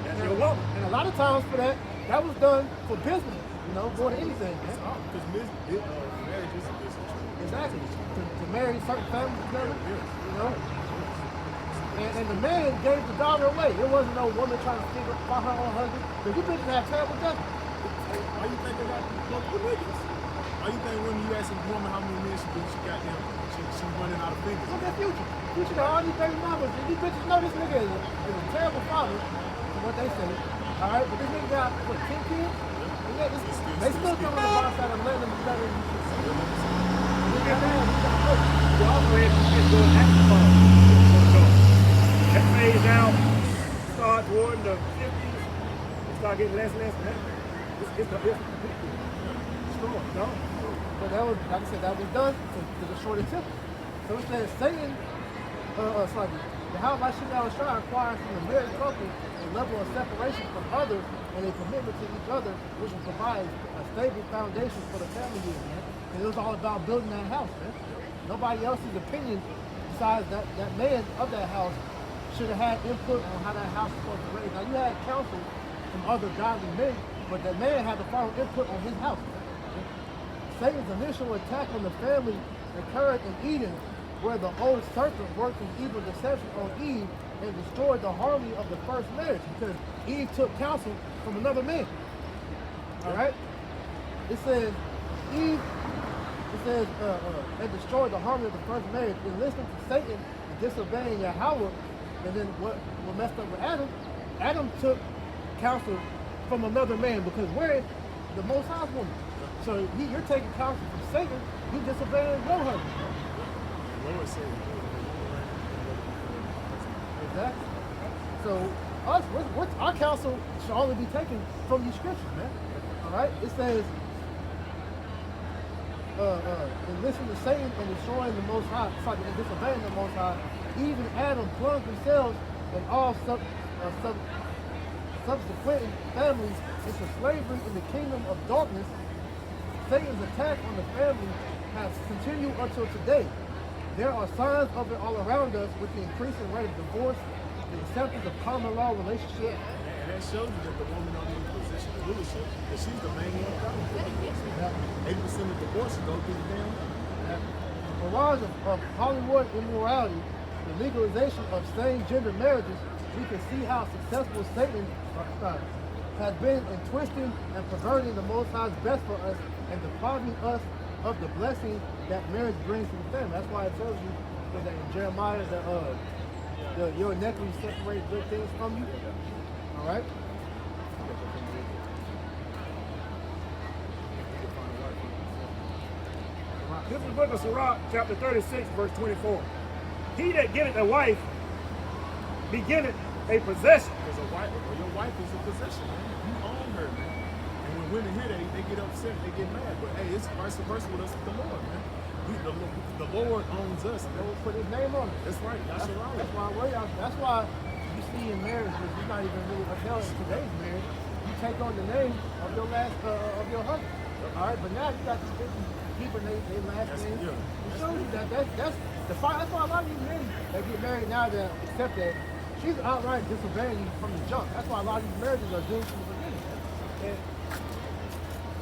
That's your woman. And a lot of times for that was done for business, more than anything, man. Because marriage is a business. Exactly. To marry certain families together, And the man gave the daughter away. It wasn't no woman trying to figure out her own husband. Because you bitches have terrible judgment. Why you think about the niggas? Why you think when you ask a woman how many men she got them, she's running out of fingers? Look at Future. Future got all these baby mamas. And these bitches know this nigga is a terrible father, from what they say. All right, but this nigga got, 10 kids? Yeah, they still coming to the box out and letting them better than shit. Look at that. You also have to get good action phone. That phase down, start toward the 50s, it start getting less and less. It's the destroy, no? But that was, like I said, that was done to destroy the temple. So it says Satan, Yahweh shall requires from the married couple a level of separation from others and a commitment to each other, which will provide a stable foundation for the family unit, man. And it was all about building that house, man. Nobody else's opinion besides that man of that house should have had input on how that house was supposed to raise. Now you had counsel from other godly men, but that man had the final input on his house. Satan's initial attack on the family occurred in Eden, where the old serpent worked his evil deception on Eve and destroyed the harmony of the first marriage because Eve took counsel from another man. All right? It says Eve, and destroyed the harmony of the first marriage in listening to Satan and disobeying Yahweh. And then what messed up with Adam? Adam took counsel from another man because we're the Most High's woman. So you're taking counsel from Satan, you disobeying your husband. Lord said, exactly. So our counsel should only be taken from these scriptures, man. All right. It says, and listen to Satan and destroying the Most High, and disobeying the Most High. Eve and Adam plunged themselves and all subsequent families into slavery in the kingdom of darkness. Satan's attack on the family has continued until today. There are signs of it all around us with the increasing rate of divorce, the acceptance of common law relationships. and that shows you that the woman on the position of leadership, that she's the main one accountable. 80% of divorces go through the damn woman. The rise of Hollywood immorality, the legalization of same-gender marriages, we can see how successful Satan has been in twisting and perverting the Most High's best for us and depriving us of the blessing that marriage brings to the family. That's why it tells you that in Jeremiah that your iniquity separates good things from you. All right. This is the book of Sirach, chapter 36, verse 24. He that getteth a wife beginneth a possession. Because your wife is a possession, man. You own her, man. And when women hear that, they get upset, they get mad. But hey, it's vice versa with us with the Lord, man. The Lord owns us. The Lord put his name on it. That's right. That's why you see in marriages, you're not even really upheld in today's marriage. You take on the name of your of your husband. All right, but now you got these different people, they last name. It shows you that's the fight. That's why a lot of these men that get married now that accept that she's outright disobeying you from the jump. That's why a lot of these marriages are doomed from the beginning. And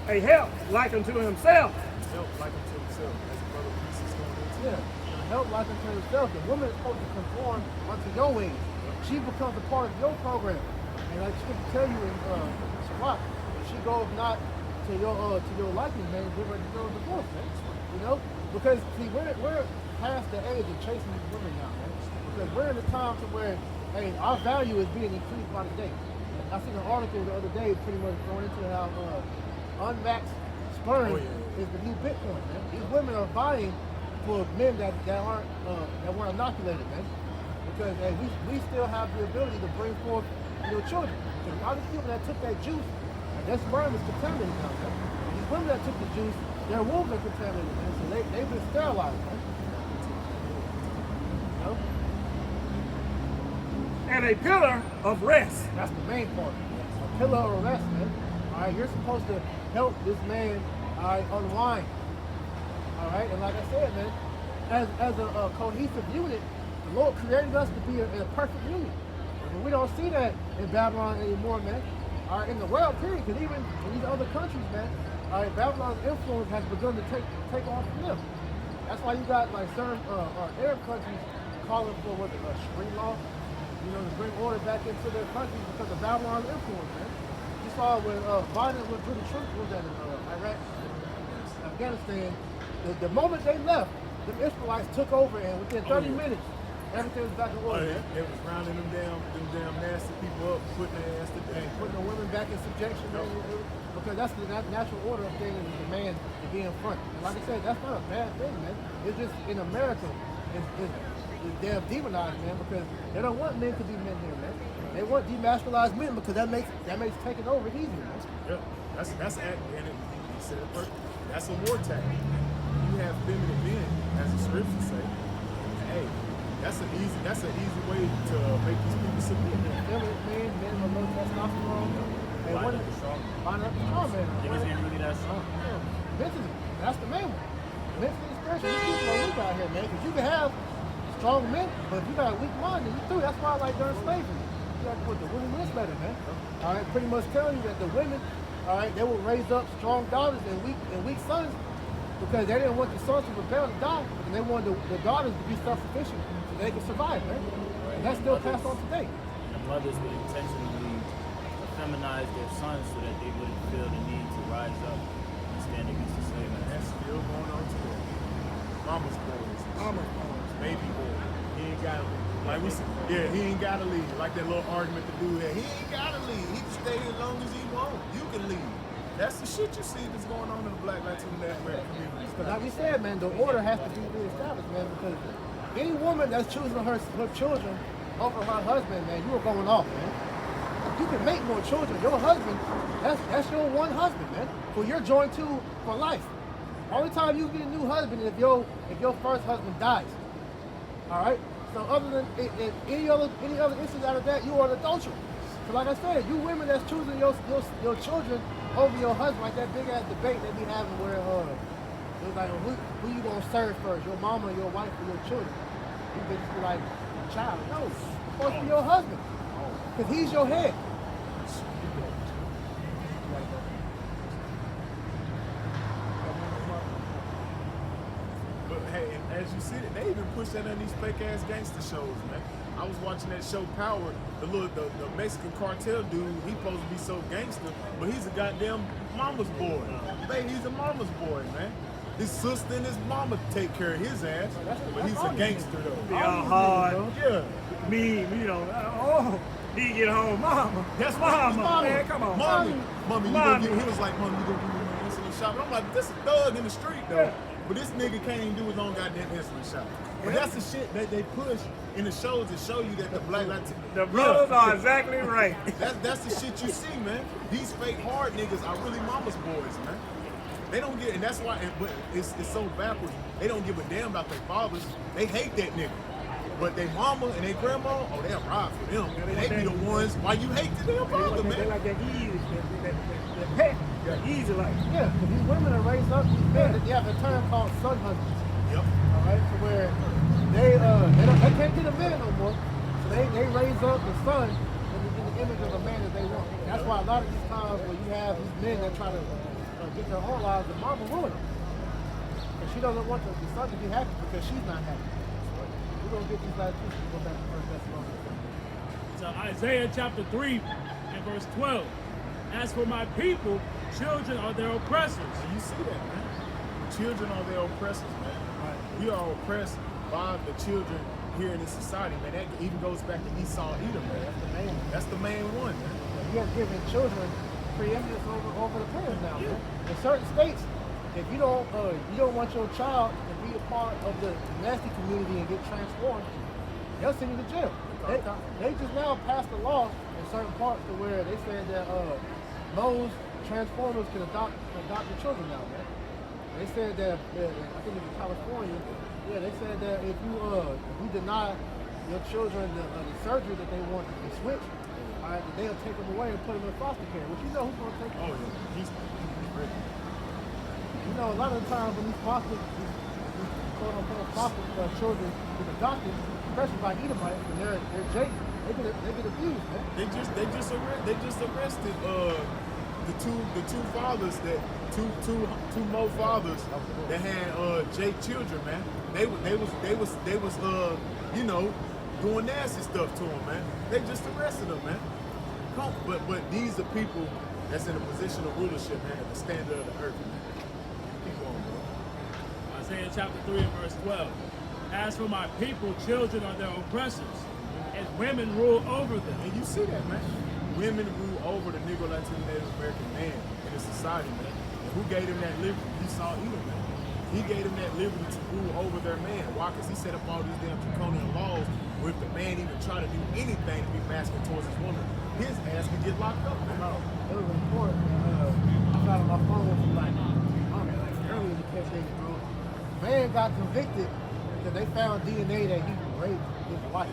A help like unto himself. Help like unto himself, as a brother Peace is going into. help like unto herself. The woman is supposed to conform unto your ways. She becomes a part of your program. And like Scripture tell you in Sirach, if she goes not to your liking, man, give her the divorce, man. You know? Because see, we're past the age of chasing these women now, man. Because we're in a time to where, hey, our value is being increased by the day. I seen an article the other day pretty much going into how unmatched sperm is the new Bitcoin, man. These women are vying for men that aren't that weren't inoculated, man. Because hey, we still have the ability to bring forth children. And a lot of people that took that juice, their sperm is contaminated now. Man. These women that took the juice, their wombs are contaminated, man. So they've been sterilized, man. You know? And a pillar of rest. That's the main part. A pillar of rest, man. All right, you're supposed to help this man, all right, unwind. All right, and like I said, man, as a cohesive unit, the Lord created us to be a perfect unit. And we don't see that in Babylon anymore, man. All right, in the world, period, because even in these other countries, man, all right, Babylon's influence has begun to take off from them. That's why you got like certain Arab countries calling for spring law, to bring order back into their countries because of Babylon's influence, man. You saw when Biden was with the troops was in Iraq, Afghanistan. The moment they left, the Israelites took over, and within 30 minutes, everything was back in order. They was rounding them damn nasty people up, putting their ass to death, putting the women back in subjection, man, because that's the natural order of things, is the man to be in front. And like I said, that's not a bad thing, man. It's just in America, it's damn demonized, man, because they don't want men to be men here, man. They want demasculized men because that makes taking over easy, man. Yeah, that's and he said it perfect. That's a war tactic. You have feminine men, as the scriptures say. Hey, that's an easy way to make these people submit. Feminine men with low testosterone. And Line up the strong. Line up the strong man. Niggas ain't really that strong. Mentally, that's the main one. Mentally and spiritually, these people are weak out here, man. Because you can have strong men, but if you got a weak mind, then you too. That's why, like during slavery, you got to put the women list better, man. All right, pretty much telling you that the women, all right, they will raise up strong daughters and weak sons because they didn't want the sons to rebel and die, and they wanted the daughters to be self-sufficient so they could survive, man. And that's still passed on today. The mothers would intentionally feminize their sons so that they wouldn't feel the need to rise up and stand against the slave master. That's still going on today. Mama's boys. Baby boy. He ain't gotta leave. Like we said, he ain't gotta leave. Like that little argument the dude had. He ain't gotta leave. He can stay as long as he wants. You can leave. That's the shit you see that's going on in the Black Latino American community. But like we said, man, the order has to be reestablished, man, because any woman that's choosing her children over her husband, man, you are going off, man. You can make more children. Your husband, that's your one husband, man, who you're joined to for life. Only time you get a new husband is if your first husband dies. All right. So other than any other instance out of that, you are an adulterer. So like I said, you women that's choosing your children over your husband, like that big ass debate they be having where it's like who you gonna serve first, your mama, your wife, or your children? You bitches be like, child, no, it's supposed to be your husband, cause he's your head. But hey, and as you see it, they even push that on these fake ass gangster shows, man. I was watching that show Power, the Mexican cartel dude, he supposed to be so gangster, but he's a goddamn mama's boy. Baby, he's a mama's boy, man. His sister and his mama take care of his ass, but he's a gangster though. Be all hard. Yeah. Me, he get home, mama. That's mama. Man, come on. Mommy, he was like, Mommy, you gonna give me my insulin shot? And I'm like, this is a thug in the street though. But this nigga can't even do his own goddamn insulin shot. But that's the shit that they push in the shows to show you that the black Latino. The brothers are exactly right. That's the shit you see, man. These fake hard niggas are really mama's boys, man. They don't get, and that's why. But it's so backwards. They don't give a damn about their fathers. They hate that nigga. But their mama and their grandma, oh, they'll ride for them. They be the ones why you hate the damn father, They man. like that easy, that pet, easy like. Yeah, because these women are raised up these men. They have a term called son hunters. Yep. All right, to where they can't get a man no more. So they raise up the son in the image of the man that they want. That's why a lot of these times where you have these men that try to get their own lives, the mama ruin them. And she doesn't want the son to be happy because she's not happy. We're going to get these last two to go back to 1 Thessalonians. So Isaiah chapter 3 and verse 12. As for my people, children are their oppressors. And you see that, man. Children are their oppressors, man. We are oppressed by the children here in this society, man. That even goes back to Esau, Edom, man. That's the main one, man. He has given children preeminence over the parents now, man. In certain states, if you don't want your child to be a part of the nasty community and get transformed, they'll send you to jail. They just now passed a law in certain parts to where they said that those transformers can adopt the children now, man. They said that I think it's in California. Yeah, they said that if you deny your children the surgery that they want to switch, all right, they'll take them away and put them in foster care. Which you know who's gonna take them? Oh yeah, he's ready. You know, a lot of the times when these quote-unquote foster children get adopted, especially by Edomites, and they're Jacob, they get abused, man. They just arrested the two fathers that two more fathers that had Jake children, man. They was you know, doing nasty stuff to them, man. They just arrested them, man. But these are people that's in a position of rulership, man, at the standard of the earth, man. Keep going, bro. Isaiah chapter 3 and verse 12. As for my people, children are their oppressors, and women rule over them. And you see that, man. Women rule over the Negro, Latino, Native American man in the society, man. And who gave them that liberty? Esau, Edom, man. He gave them that liberty to rule over their man. Why? Because he set up all these damn draconian laws where if the man even try to do anything to be masculine towards his woman, his ass could get locked up, man. It was a report. I got on my phone from like early in the campaign, bro. Man got convicted because they found DNA that he raped his wife.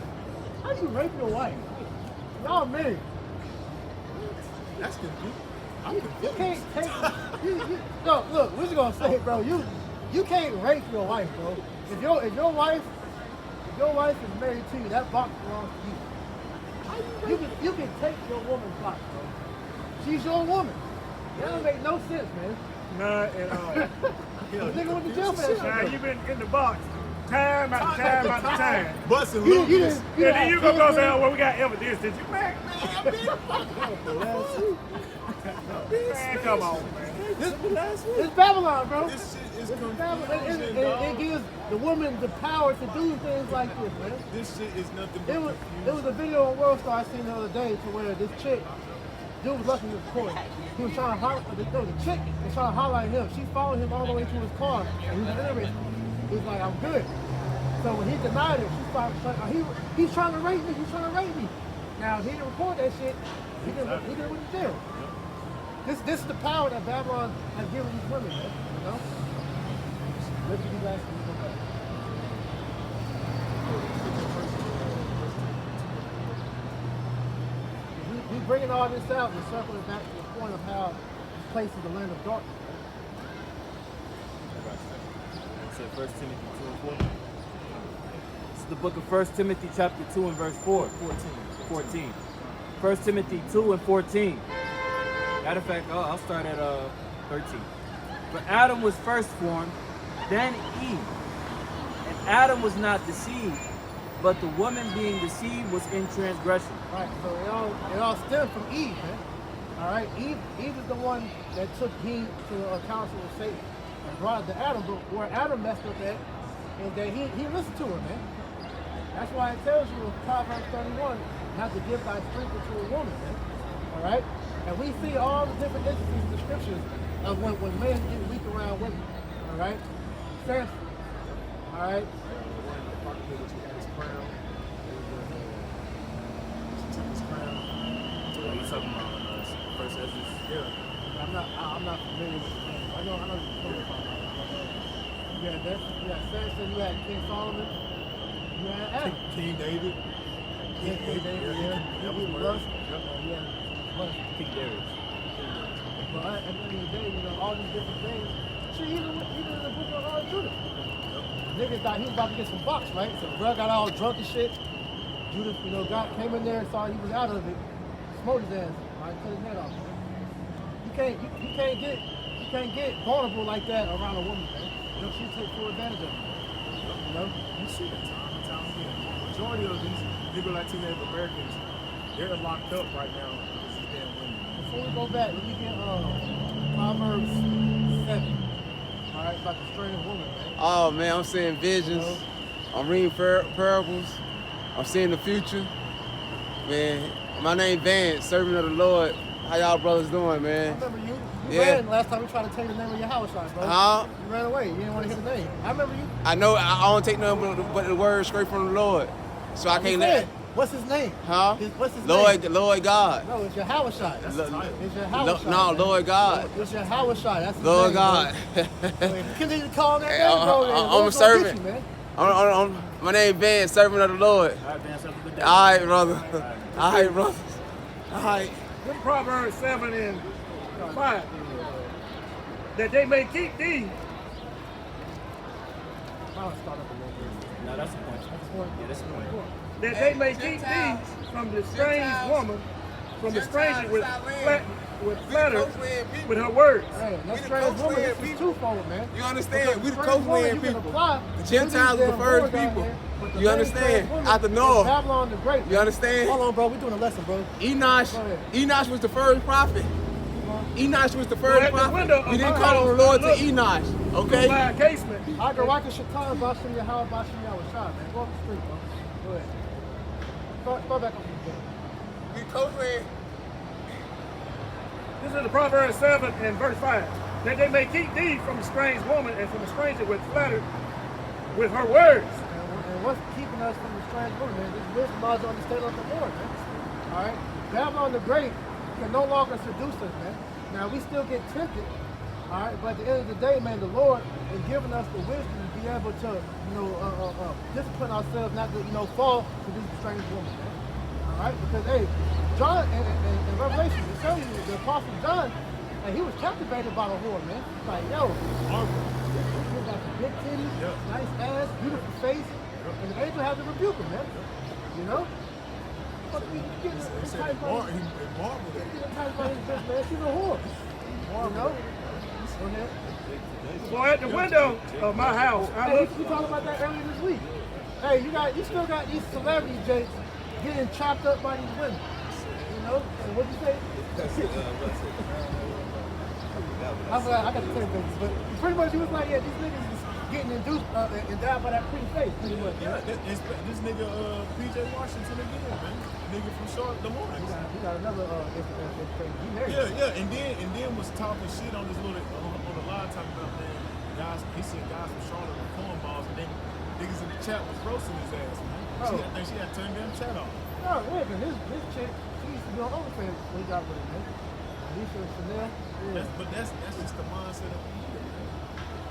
How do you rape your wife? Y'all married. That's confusing. I'm You confused. can't take. No, look, we're just gonna say, bro. You can't rape your wife, bro. If your wife is married to you, that box belongs to you. You can take your woman's box, bro. She's your woman. That don't make no sense, man. Not at all. The nigga went to jail for that shit. Now bro. you've been in the box time after time after time. Busting You Lucas. And then you gonna go say, oh, well, we got evidence. Did you, man? Man, come on, man. It's Babylon, bro. This shit is It's Babylon. confusion, It dog. gives the woman the power to do things like this, man. This shit is nothing but It was confusion. a video on World Star I seen the other day to where this chick, dude was lucky with court. He was trying to highlight, the chick was trying to highlight him. She followed him all the way to his car and he was interested. He was like, I'm good. So when he denied it, she started saying, he's trying to rape me, he's trying to rape me. Now he didn't report that shit. He didn't went to jail. This is the power that Babylon has given these women, man. You know? Look at these last things go back. We bringing all this out and circling back to the point of how this place is the land of darkness. Said 1 Timothy 2 and 4. This is the book of 1 Timothy chapter 2 and verse 4. 14. 1 Timothy 2 and 14. Matter of fact, I'll start at 13. But Adam was first formed, then Eve. And Adam was not deceived, but the woman being deceived was in transgression. Right, so it all stemmed from Eve, man. All right, Eve is the one that took heed to the counsel of Satan and brought it to Adam. But where Adam messed up at is that he listened to her, man. That's why it tells you in Proverbs 31 not to give thy strength to a woman, man. All right, and we see all the different instances in the scriptures of when men get weak around women. All right, Samson. All right. She had his crown. She took his crown. Are you talking about First Ezra? Yeah. I'm not familiar with the name. I know you're talking about. You had Samson, you had King Solomon, you had Adam. King David. King David, yeah. That was Russ. Yep. King Darius. But at the end of the day, you know, all these different things. Shit, even in the book of Judah. Niggas thought he was about to get some box, right? So bro got all drunk and shit. Judah, you know, came in there and saw he was out of it, smoked his ass, right, cut his head off. You can't get vulnerable like that around a woman, man. You know, she take full advantage of it. You know? You see that time and time again. Majority of these Negro Latino Americans, they're locked up right now because these damn women. Before we go back, let me get Proverbs 7. All right, about the strange woman, man. Oh man, I'm seeing visions. I'm reading parables. I'm seeing the future. Man, my name Vance, servant of the Lord. How y'all brothers doing, I man? remember you Yeah. ran last time we tried to tell you the name of your house shot, bro. Huh? You ran away. You didn't want to hear the name. I remember you. I know I don't take nothing but the word straight from the Lord. So I can't let. What's his name? Huh? What's his Lord, name? Lord God. No, it's your house shot. It's your house shot. No, man. Lord God. It's your house shot. That's his Lord name, God. bro. If you continue to call that Hey, name, bro, then I'm a Lord's gonna get servant. you, man. My name Vance, servant of the Lord. All right, Vance, have a good day. All right, brother. All right, brother. All right. Then Proverbs 7 and 5. That they may keep thee. I'll start up a little bit. No, that's the point. Yeah, that's the point. That they may keep thee from the strange woman, from the stranger with flatter with her words. Hey, that strange woman, this is twofold, man. You understand? We the Strange woman, coastland you can people. apply The to Gentiles these are the damn first whores out people. here, but the You main understand? strange woman Out the is north. Babylon the Great. You understand? Hold on, bro. We're doing a lesson, bro. Enosh Go ahead. Enosh was the first prophet. Enosh was the Well, first at the prophet. window We of didn't my call on the house, Lord to look. Enosh. By Okay? a casement. I can rock a Shatan, Bashim Yahweh, Bashim Yahweh Shah, man. Go up the street, bro. Go ahead. Go back up the street. We coastland. This is the Proverbs 7 and verse 5. That they may keep thee from the strange woman and from the stranger with flattered with her words. And what's keeping us from the strange woman, man? This wisdom knowledge understanding of the Lord, man. All right? Babylon the Great can no longer seduce us, man. Now, we still get tempted, all right? But at the end of the day, man, the Lord is giving us the wisdom to be able to, discipline ourselves not to, fall to this strange woman, man. All right? Because, hey, John, in Revelation, it tells you the Apostle John, and he was captivated by the whore, man. He's like, yo, this girl got some big titties, nice ass, beautiful face, and the angel had to rebuke him, man. You know? Fuck you getting He said tight he by his marveled at it. getting tight by his bitch, man. She's a whore. You know? Go ahead. For at the window of my house, I Hey, looked. we talked about that earlier this week. Hey, you still got these celebrity jakes getting chopped up by these women. You know? And what'd you say? I got the same things, but pretty much he was like, yeah, these niggas is getting induced endowed by that pretty face, pretty much. Yeah, this nigga PJ Washington again, man. Nigga from Charlotte, the Hornets. We got another Instagram. He married. Yeah, and then was talking shit on this little on the live talking about, man, guys. He said guys from Charlotte were cornballs, and then niggas in the chat was roasting his ass, man. Oh. I think she had turned damn chat off. No, wait, but this chick, she used to be on OnlyFans when he got with him, man. Alicia Chanel. Yeah. But that's just the mindset of the year, man.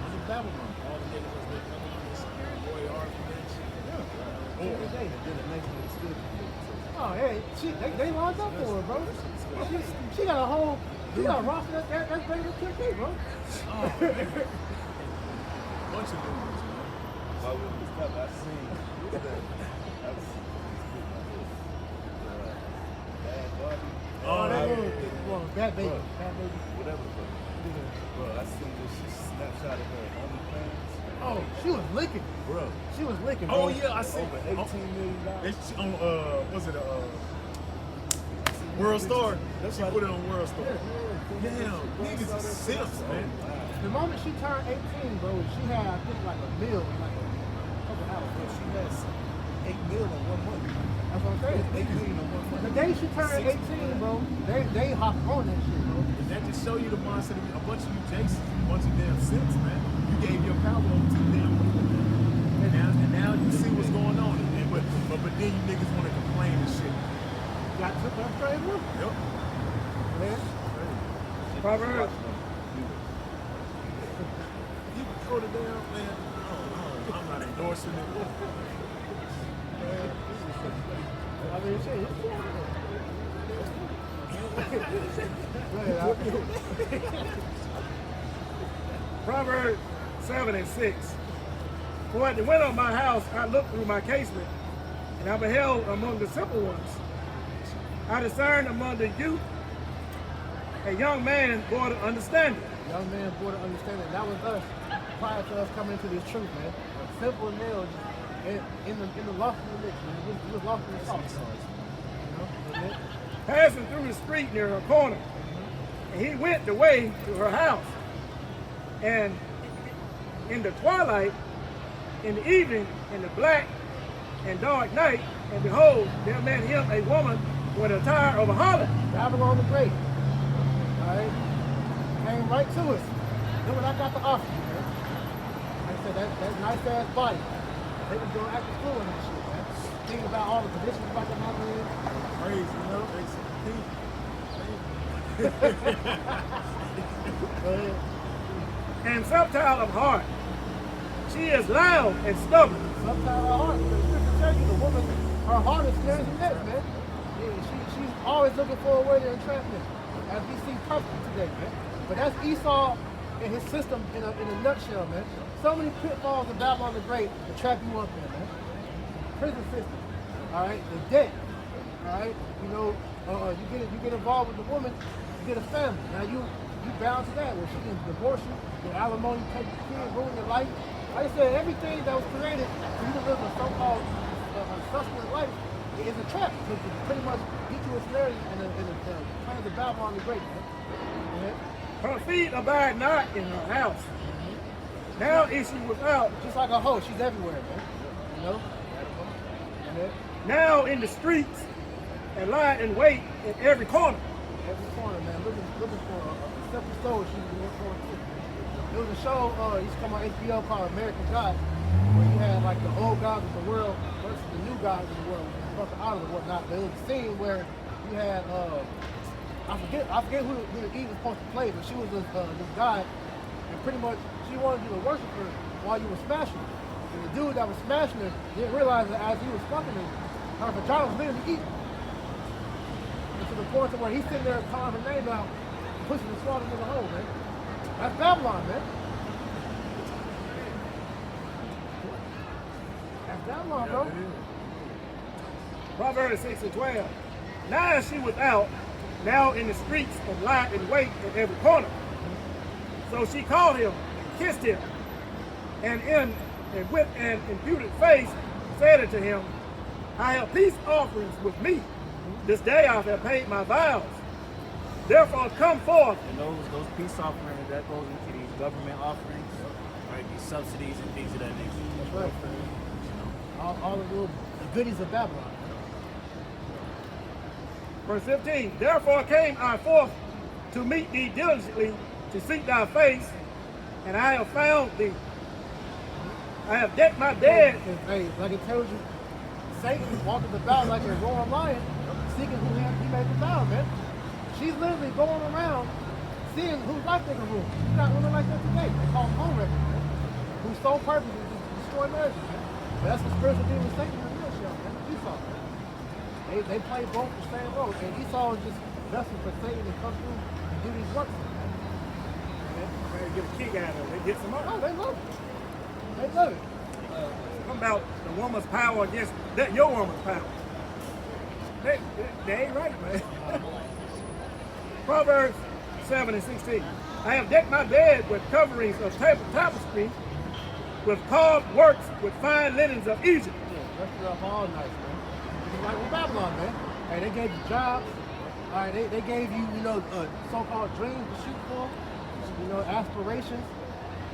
It's a Babylon. All the niggas was with coming on this boy art and that shit. Yeah. Then the next one stood. Oh, hey, they lined up for her, bro. She got a whole, she got a roster that's ready to kick it, bro. Oh, man. Bunch of dudes, man. While we was talking, I seen Bad Barbie. Oh, that yeah. was, well, Bad Baby. Bad Baby. Whatever the fuck. Bro, I seen this shit snapshot of her OnlyFans. Oh, she was licking. Bro, She was licking, bro. Oh yeah, I see. over $18 million. It's on was it World Star? She put it on World Star. Damn, niggas is simps, man. The moment she turned 18, bro, she had, I think, like a meal, like a couple hours. Bro, she has $8 million in 1 month. That's what I'm saying. $8 million in 1 month. The day she turned 18, bro, they hopped on that shit, bro. And that just show you the mindset of a bunch of you Jasons, a bunch of damn simps, man. You gave your power over to them. And now you see what's going on. But then you niggas want to complain and shit. Got took that straight one. Yep. Man. Proverbs. You can go to damn man. Oh, I'm not endorsing it. I mean, shit. Proverbs 7 and 6. For at the window of my house I looked through my casement, and I beheld among the simple ones. I discerned among the youth a young man born of understanding. Young man born of understanding. That was us prior to us coming into this truth, man. Simple and nailed in the lost in the mix, man. We was lost in the sauce. You know? Passing through the street near a corner, and he went the way to her house. And in the twilight, in the evening, in the black and dark night, and behold, there met him a woman with a attire of a harlot. Babylon the Great. Alright? Came right to us. Look what I got to offer you, man. Like I said, that nice ass body. They was doing active school and that shit, man. Thinking about all the conditions about to happen in. Crazy, you know? Go ahead. And subtile of heart. She is loud and stubborn. Sometimes her heart, the scripture tells you the woman, her heart is scared to death, man. Yeah, she's always looking for a way to entrap me, as we see perfect today, man. But that's Esau and his system in a nutshell, man. So many pitfalls of Babylon the Great to trap you up in, man. Prison system, all right, the debt, all right. You know, you get involved with the woman, you get a family. Now you bound to that. Where she can divorce you, your alimony, take your kid, ruin your life. Like I said, everything that was created for you to live a so-called sustenance life is a trap to pretty much get you ensnared in the plans of Babylon the Great, man. Her feet abide not in her house. Now is she without. Just like a hoe, she's everywhere, man. You know? Now in the streets, and lie in wait in every corner. Every corner, man. Looking for a simple soul she was looking for. There was a show, used to come on HBO called American God, where you had like the old gods of the world versus the new gods of the world, fucking out of and whatnot. There was a scene where you had, I forget who the Eve was supposed to play, but she was this guy, and pretty much she wanted you to worship her while you were smashing her. And the dude that was smashing her didn't realize that as he was fucking her, her vagina was literally eating. And to the point where he's sitting there calling her name out, pushing the sword into the hole, man. That's Babylon, man. That's Babylon, bro. Proverbs 6 and 12. Now is she without, now in the streets, and lie in wait in every corner. So she called him, kissed him, and with an imputed face said unto him, I have peace offerings with me. This day I have paid my vows. Therefore come forth. And those peace offerings, that goes into these government offerings, right? These subsidies and things of that nature. That's right. All the little goodies of Babylon. Verse 15. Therefore came I forth to meet thee diligently, to seek thy face, and I have found thee. I have decked my bed. Hey, like it tells you, Satan walking about like a roaring lion, seeking who he made the vow, man. She's literally going around seeing whose life they can rule. You got women like that today. They call them home wreckers, man. Whose sole purpose is to destroy marriages, man. But that's the spiritual demon of Satan in a nutshell, man. Esau, man. They play both the same role. And Esau is just vessel for Satan to come through and do these works. They get a kick out of it. They get some Oh, more. they love it. They love it. Come about the woman's power against your woman's power. They ain't right, man. Proverbs 7 and 16. I have decked my bed with coverings of tapestry, with carved works, with fine linens of Egypt. Yeah, dressed it up all nice, man. It's like with Babylon, man. Hey, they gave you jobs. All right, they gave you, so-called dreams to shoot for. Aspirations.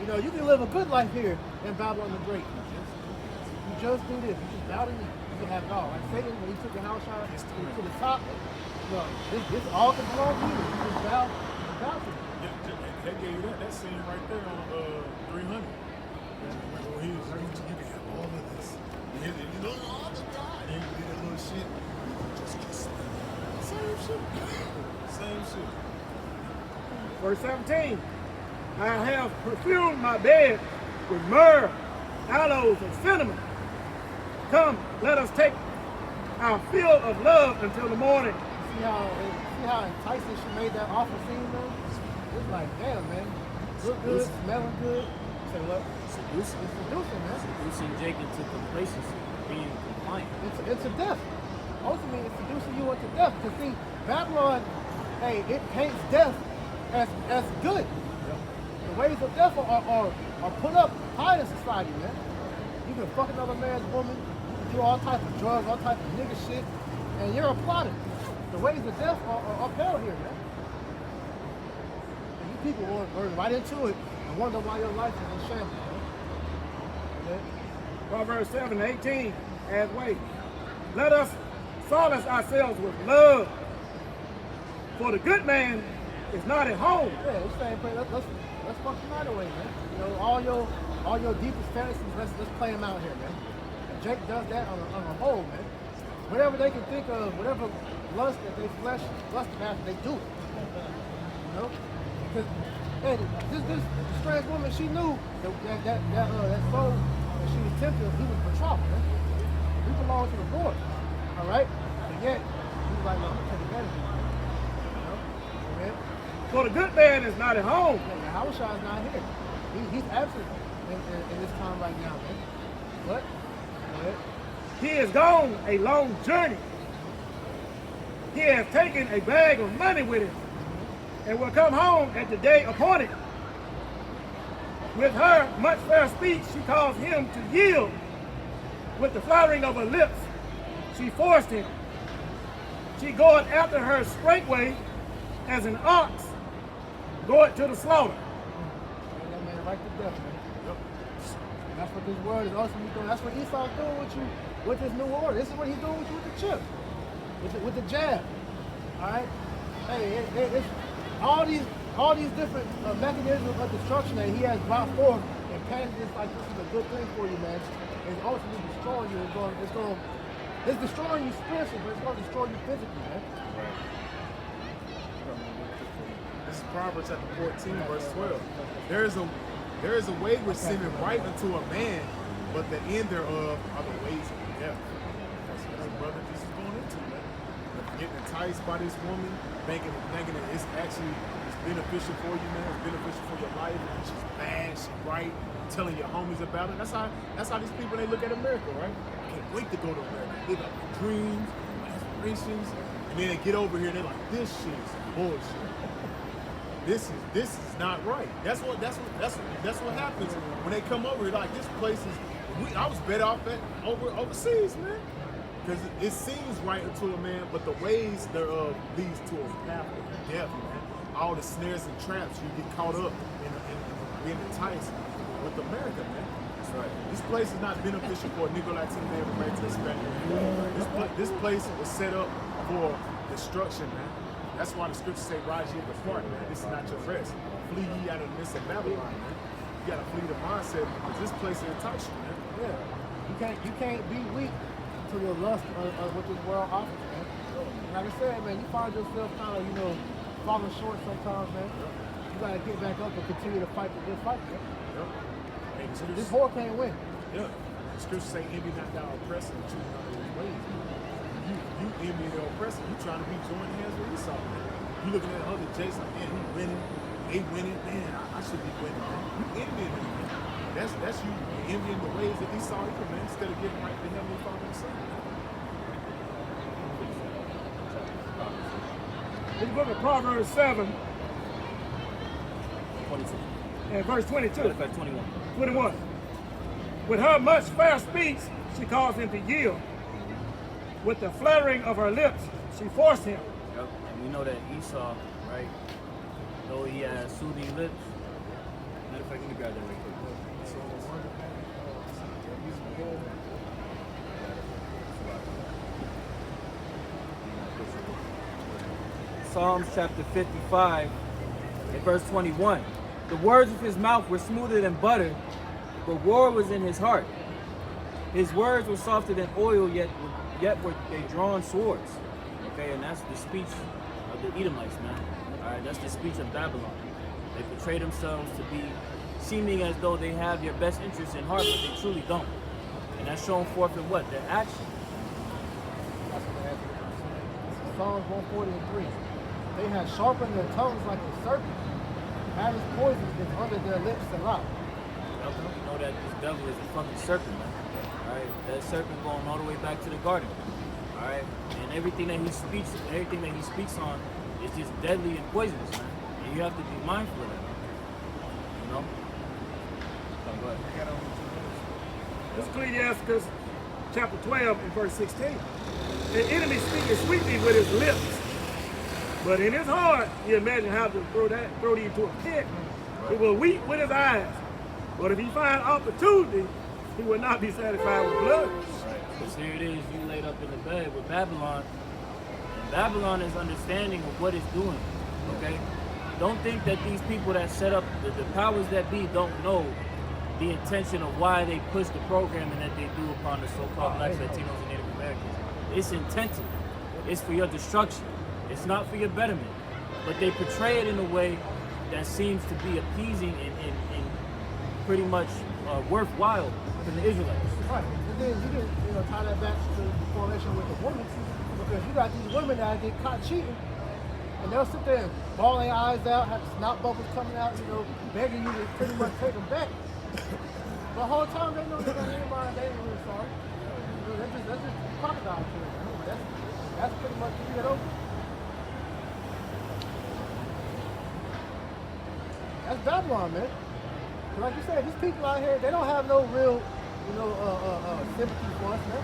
You can live a good life here in Babylon the Great. You just do this. You just bow to me. You can have it all. Like Satan, when he took the house shot to the top, this all can belong to you. You just bow to me. They gave you that scene right there on 300. When he was like, you can have all of this. And you know, all the time. And he did that little shit. Just kiss me. Same shit. Same shit. Verse 17. I have perfumed my bed with myrrh, aloes, and cinnamon. Come, let us take our fill of love until the morning. See how enticing she made that awful scene, man? It's like, damn, man. Look good, smelling good. Say what? Seducing. It's seducing, man. Seducing Jake into complacency, being compliant. It's a death. Ultimately, it's seducing you into death. Because see, Babylon, hey, it paints death as good. The ways of death are put up high in society, man. You can fuck another man's woman, you can do all types of drugs, all types of nigga shit, and you're applauded. The ways of death are upheld here, man. And you people run right into it and wonder why your life is in shambles, man. Okay? Proverbs 7:18, as wait. Let us solace ourselves with love. For the good man is not at home. Yeah, it's saying, let's fuck the night away, man. You know, all your deepest fantasies, let's play them out here, man. And Jake does that on a whole, man. Whatever they can think of, whatever lust that they lust after, they do it. You know, because hey, this strange woman, she knew that soul that she was tempted, he was betrothed, man. He belonged to the Lord, all right. And yet he was like, no, I'm gonna take advantage of you. You know, amen. For the good man is not at home. Yeah, Hawashai is not here. He's absent in this time right now, man. What? He is gone a long journey. He has taken a bag of money with him and will come home at the day appointed. With her much fair speech, she caused him to yield. With the flattering of her lips, she forced him. She goeth after her straightway as an ox goeth to the slaughter. That man right to death, man. Yep. And that's what this word is ultimately doing. That's what Esau's doing with you with this new order. This is what he's doing with you with the chip, with the jab. All right. Hey, it's all these different mechanisms of destruction that he has brought forth and painted this like this is a good thing for you, man. It's ultimately destroying you. It's destroying you spiritually, but it's going to destroy you physically, man. This is Proverbs chapter 14, verse 12. There is a way which seemeth right unto a man, but the end thereof are the ways of death. That's what brother just is going into, man. Getting enticed by this woman, thinking that it's beneficial for you, man. It's beneficial for your life. She's bad, she's right. Telling your homies about it. That's how these people, they look at America, right? I can't wait to go to America. Live out my dreams, my aspirations, and then they get over here and they're like, this shit is bullshit. This is not right. That's what happens when they come over here. Like, this place is. I was better off overseas, man. Because it seems right unto a man, but the ways thereof leads to a path of death, man. All the snares and traps, you get caught up in being enticed with America, man. That's right. This place is not beneficial for a Negro, Latino, man, American, Hispanic. This place was set up for destruction, man. That's why the scriptures say, rise ye depart, man. This is not your rest. Flee ye out of the midst of Babylon, man. You gotta flee the mindset because this place will entice you, man. Yeah. You can't be weak to the lust of what this world offers, man. Like I said, man, you find yourself kind of, falling short sometimes, man. You gotta get back up and continue to fight the good fight, man. Yep. This war can't win. Yeah. The scriptures say, envy not thou oppressor, and choose not his ways. You envy the oppressor. You trying to be joining hands with Esau, man. You looking at other Jakes like, man, he winning, they winning, man, I should be winning, man. You envying them, man. That's you envying the ways that Esau is, man, instead of getting right to Heavenly Father and Son. This book of Proverbs 7 22. and verse 22. 21. 21. With her much fair speech, she caused him to yield. With the flattering of her lips, she forced him. Yep. And we know that Esau, right, though he has soothing lips, matter of fact, let me grab that right quick. Psalms chapter 55 and verse 21. The words of his mouth were smoother than butter, but war was in his heart. His words were softer than oil, yet were they drawn swords. Okay, and that's the speech of the Edomites, man. All right, that's the speech of Babylon. They portray themselves to be seeming as though they have your best interests in heart, but they truly don't. And that's shown forth in what? Their action. That's what they have. This is Psalms 140:3. They have sharpened their tongues like a serpent. Having poison is under their lips and loud. You know that this devil is a fucking serpent, man. All right, that serpent going all the way back to the garden. All right, and everything that he speaks on is just deadly and poisonous, man. And you have to be mindful of that. You know. So go ahead. This is Ecclesiastes chapter 12 and verse 16. The enemy speaketh sweetly with his lips, but in his heart he imagine how to throw thee into a pit. He will weep with his eyes, but if he find opportunity, he will not be satisfied with blood. Right. Because here it is, you laid up in the bed with Babylon, and Babylon is understanding of what it's doing. Okay? Don't think that these people that set up the powers that be don't know the intention of why they push the programming that they do upon the so-called Blacks, Latinos, and Native Americans. It's intentional. It's for your destruction. It's not for your betterment. But they portray it in a way that seems to be appeasing and pretty much worthwhile to the Israelites. Right. And then you can tie that back to the correlation with the women, because you got these women that get caught cheating, and they'll sit there and bawl their eyes out, have snot bubbles coming out, begging you to pretty much take them back. The whole time they know they're going to anybody, they ain't really sorry. That's just crocodile killing. That's pretty much you get over. That's Babylon, man. Like you said, these people out here, they don't have no real, sympathy for us, man.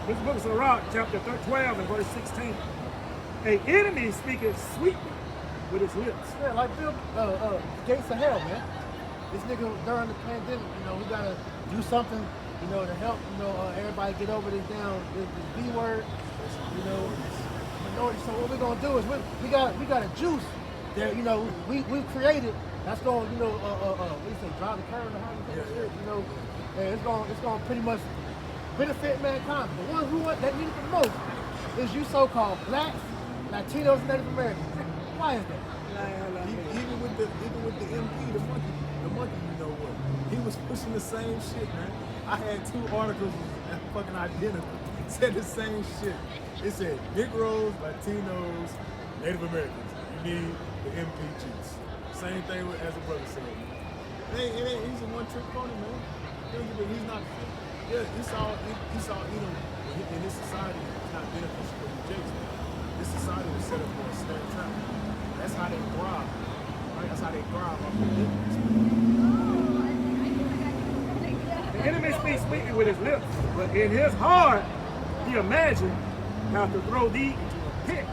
This book is Sirach, chapter 12 and verse 16. A enemy speaketh sweetly with his lips. Yeah, like Bill Gates of Hell, man. This nigga during the pandemic, we gotta do something, to help, everybody get over this B word, minority. So what we're gonna do is we got a juice that we created that's gonna what do you say, drive the current or how you say it, and it's gonna pretty much benefit mankind. The ones that need it the most is you so-called blacks, Latinos, and Native Americans. Why is that? Even with the MP, the monkey, he was pushing the same shit, man. I had 2 articles that fucking identical. Said the same shit. It said Negroes, Latinos, Native Americans. You need the MP juice. Same thing as a brother said. He's a one-trick pony, man. He's not. Yeah, he saw in this society. It's not beneficial for the Jakes, man. This society was set up for a snare trap. That's how they thrive. Right? That's how they thrive off the ignorance. The enemy speaks sweetly with his lips, but in his heart he imagined how to throw thee into a pit.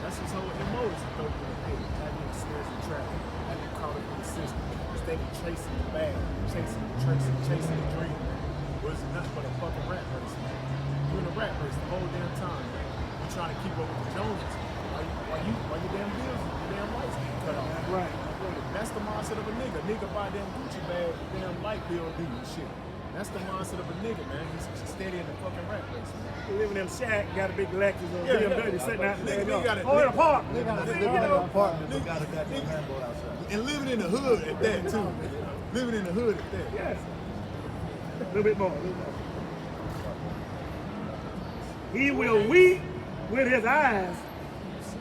That's his whole MO, is to throw you in a pit, have you in snares and trap, have you caught up in the system, instead of chasing the bag, chasing the dream. Was nothing but a fucking rat race, man. You're in a rat race the whole damn time, man. You're trying to keep up with the Joneses. While your damn bills, your damn lights get cut off. Right. That's the mindset of a nigga. Nigga buy damn Gucci bag, damn light bill due and shit. That's the mindset of a nigga, man. He's steady in the fucking rat race, man. You live in them shack, got a big Lexus or BMW sitting out there. Nigga got in a park. Nigga got a goddamn Lambo outside. And living in the hood at that, too. Living in the hood at that. Yes. A little bit more. He will weep with his eyes,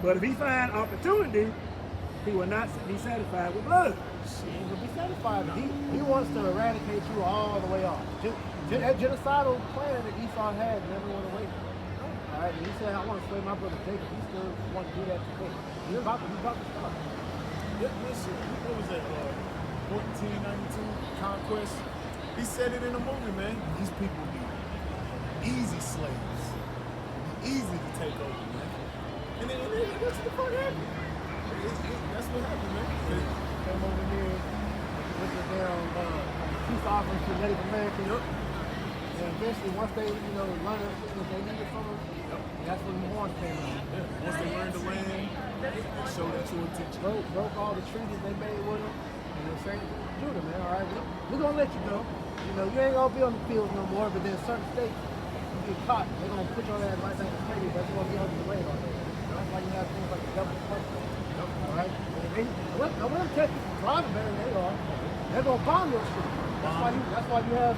but if he find opportunity, he will not be satisfied with blood. He ain't gonna be satisfied. He wants to eradicate you all the way off. That genocidal plan that Esau had never went away. All right, and he said, "I want to slay my brother Jacob." He still want to do that today. He's about to stop. Listen, what was that? 1492 Conquest. He said it in the movie, man. These people be easy slaves. Easy to take over, man. And then that's what the fuck happened. That's what happened, man. Came over here with the damn peace offerings to Native Americans. Yep. And eventually, once they, learn what they needed from them, that's when the horns came out. Yeah. Once they learn the land, and show that you're a teacher. Broke all the treaties they made with them, and they say, Judah, man, all right, we're gonna let you go. You ain't gonna be on the field no more, but then certain states, you get caught, they're gonna put your ass right back to slavery, but you're gonna be under the radar. That's why you have things like the double question. All right? Now, when them Texas driving better than they are, they're gonna bomb your shit. That's why you have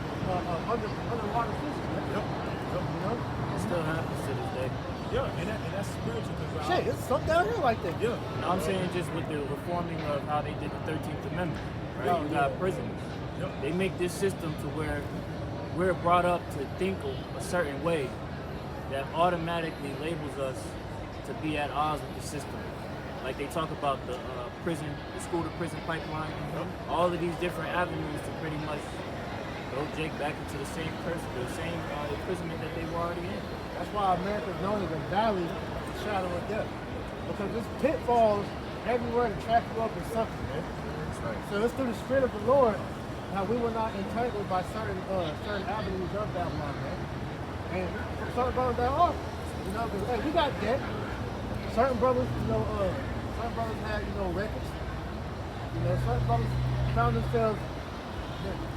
underwater systems. Yep. It still happens to this day. Yeah, and that's spiritual. Shit, it's something down here like that. Yeah. No, I'm saying just with the reforming of how they did the 13th Amendment, right? Oh, You yeah. got prisoners. Yep. They make this system to where we're brought up to think a certain way that automatically labels us to be at odds with the system. Like they talk about the prison, the school to prison pipeline, all of these different avenues to pretty much throw Jake back into the same imprisonment that they were already in. That's why America is known as a valley of the shadow of death. Because there's pitfalls everywhere to trap you up in something, man. So it's through the Spirit of the Lord how we were not entangled by certain avenues of Babylon, man. And certain brothers that are, because hey, we got debt. Certain brothers, certain brothers had, records. Certain brothers found themselves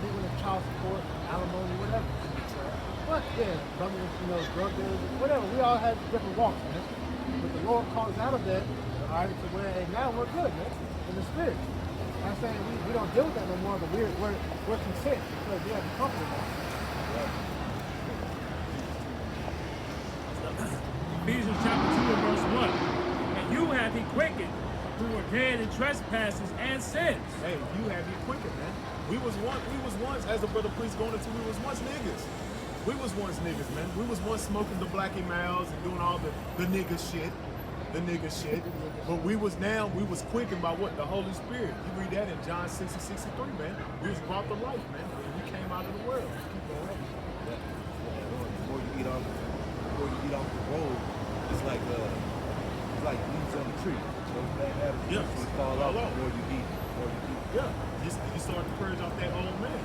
living in child support, alimony, whatever. But yeah, brothers, drug dealers, whatever. We all had different walks, man. But the Lord calls us out of that, all right, to where hey, now we're good, man, in the spirit. I'm saying we don't deal with that no more, but we're content because we have the comfort of that. Ephesians chapter 2 and verse 1. And you have he quickened who were dead in trespasses and sins. Hey, you have me quicker, man. We was once, as the brother priest going into, we was once niggas. We was once niggas, man. We was once smoking the Blackie Miles and doing all the nigga shit. But we was quickened by what? The Holy Spirit. You read that in John 6 and 63, man. We was brought to life, man. We came out of the world. Keep going. Before you eat off the road, it's like leaves on the tree. Those bad habits Yeah. you fall off the more you eat. Yeah. You start to purge off that old man.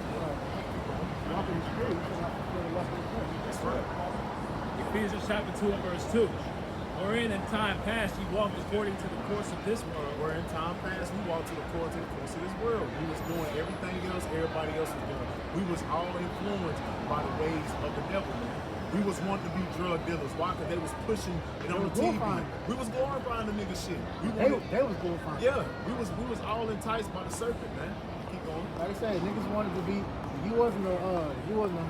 Walk in the spirit, you should not fulfill the lust of the flesh. That's right. Ephesians chapter 2 and verse 2. Wherein in time past ye walked according to the course of this world. Where in time past we walked according to the course of this world. We was doing everything else everybody else was doing. We was all influenced by the ways of the devil, man. We was wanting to be drug dealers. Why? Because they was pushing it on the TV. We was glorifying the nigga shit. They was going fine. Yeah, we was all enticed by the serpent, man. Keep going. Like I said, niggas wanted to be. You wasn't a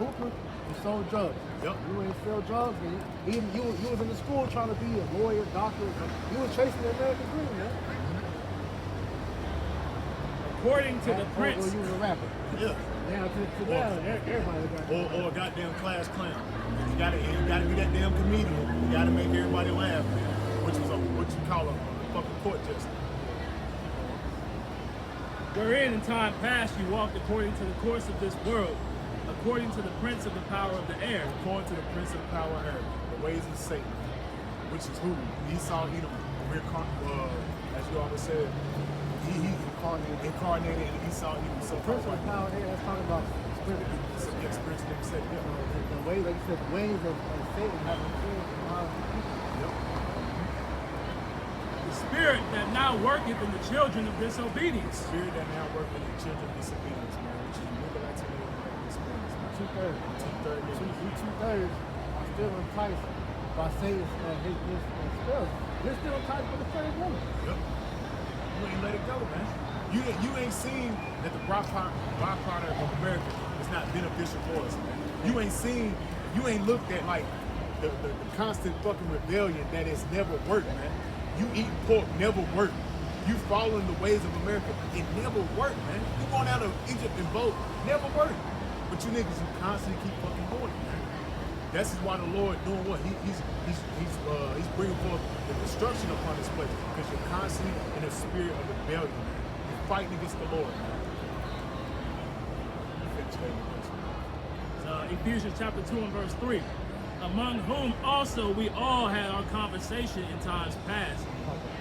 hooper. You sold drugs. Yep. You ain't sell drugs. And even you was in the school trying to be a lawyer, doctor. You was chasing the American dream, man. According to the Or prince. you was a rapper. Yeah. Now to now, everybody got. Or a goddamn class clown. You gotta be that damn comedian. You gotta make everybody laugh, man. Which was what you call a fucking court justice. Wherein in time past you walked according to the course of this world, according to the prince of the power of the air. According to the prince of power of air, the ways of Satan, which is who? Esau, Edom, as you always said, he incarnated in Esau, Edom. So Prince of power here, that's talking about spirit. yeah, spiritual name Satan. Yeah. The way, like you said, the ways of Satan have influenced the minds of people. The spirit that now worketh in the children of disobedience. Spirit that now work in the children of disobedience, man, which is manipulating this experience. Two-thirds. Two-thirds. Are still enticed by Satan's his spells. They're still enticed by the same woman. Yep. You ain't let it go, man. You ain't seen that the byproduct of America is not beneficial for us, man. You ain't looked at like the constant fucking rebellion that has never worked, man. You eating pork never worked. You following the ways of America, it never worked, man. You going out of Egypt and vote, never worked. But you niggas, you constantly keep fucking doing it, man. That's why the Lord doing what? He's bringing forth the destruction upon this place because you're constantly in a spirit of rebellion, man. You're fighting against the Lord, man. Ephesians chapter 2 and verse 3. Among whom also we all had our conversation in times past,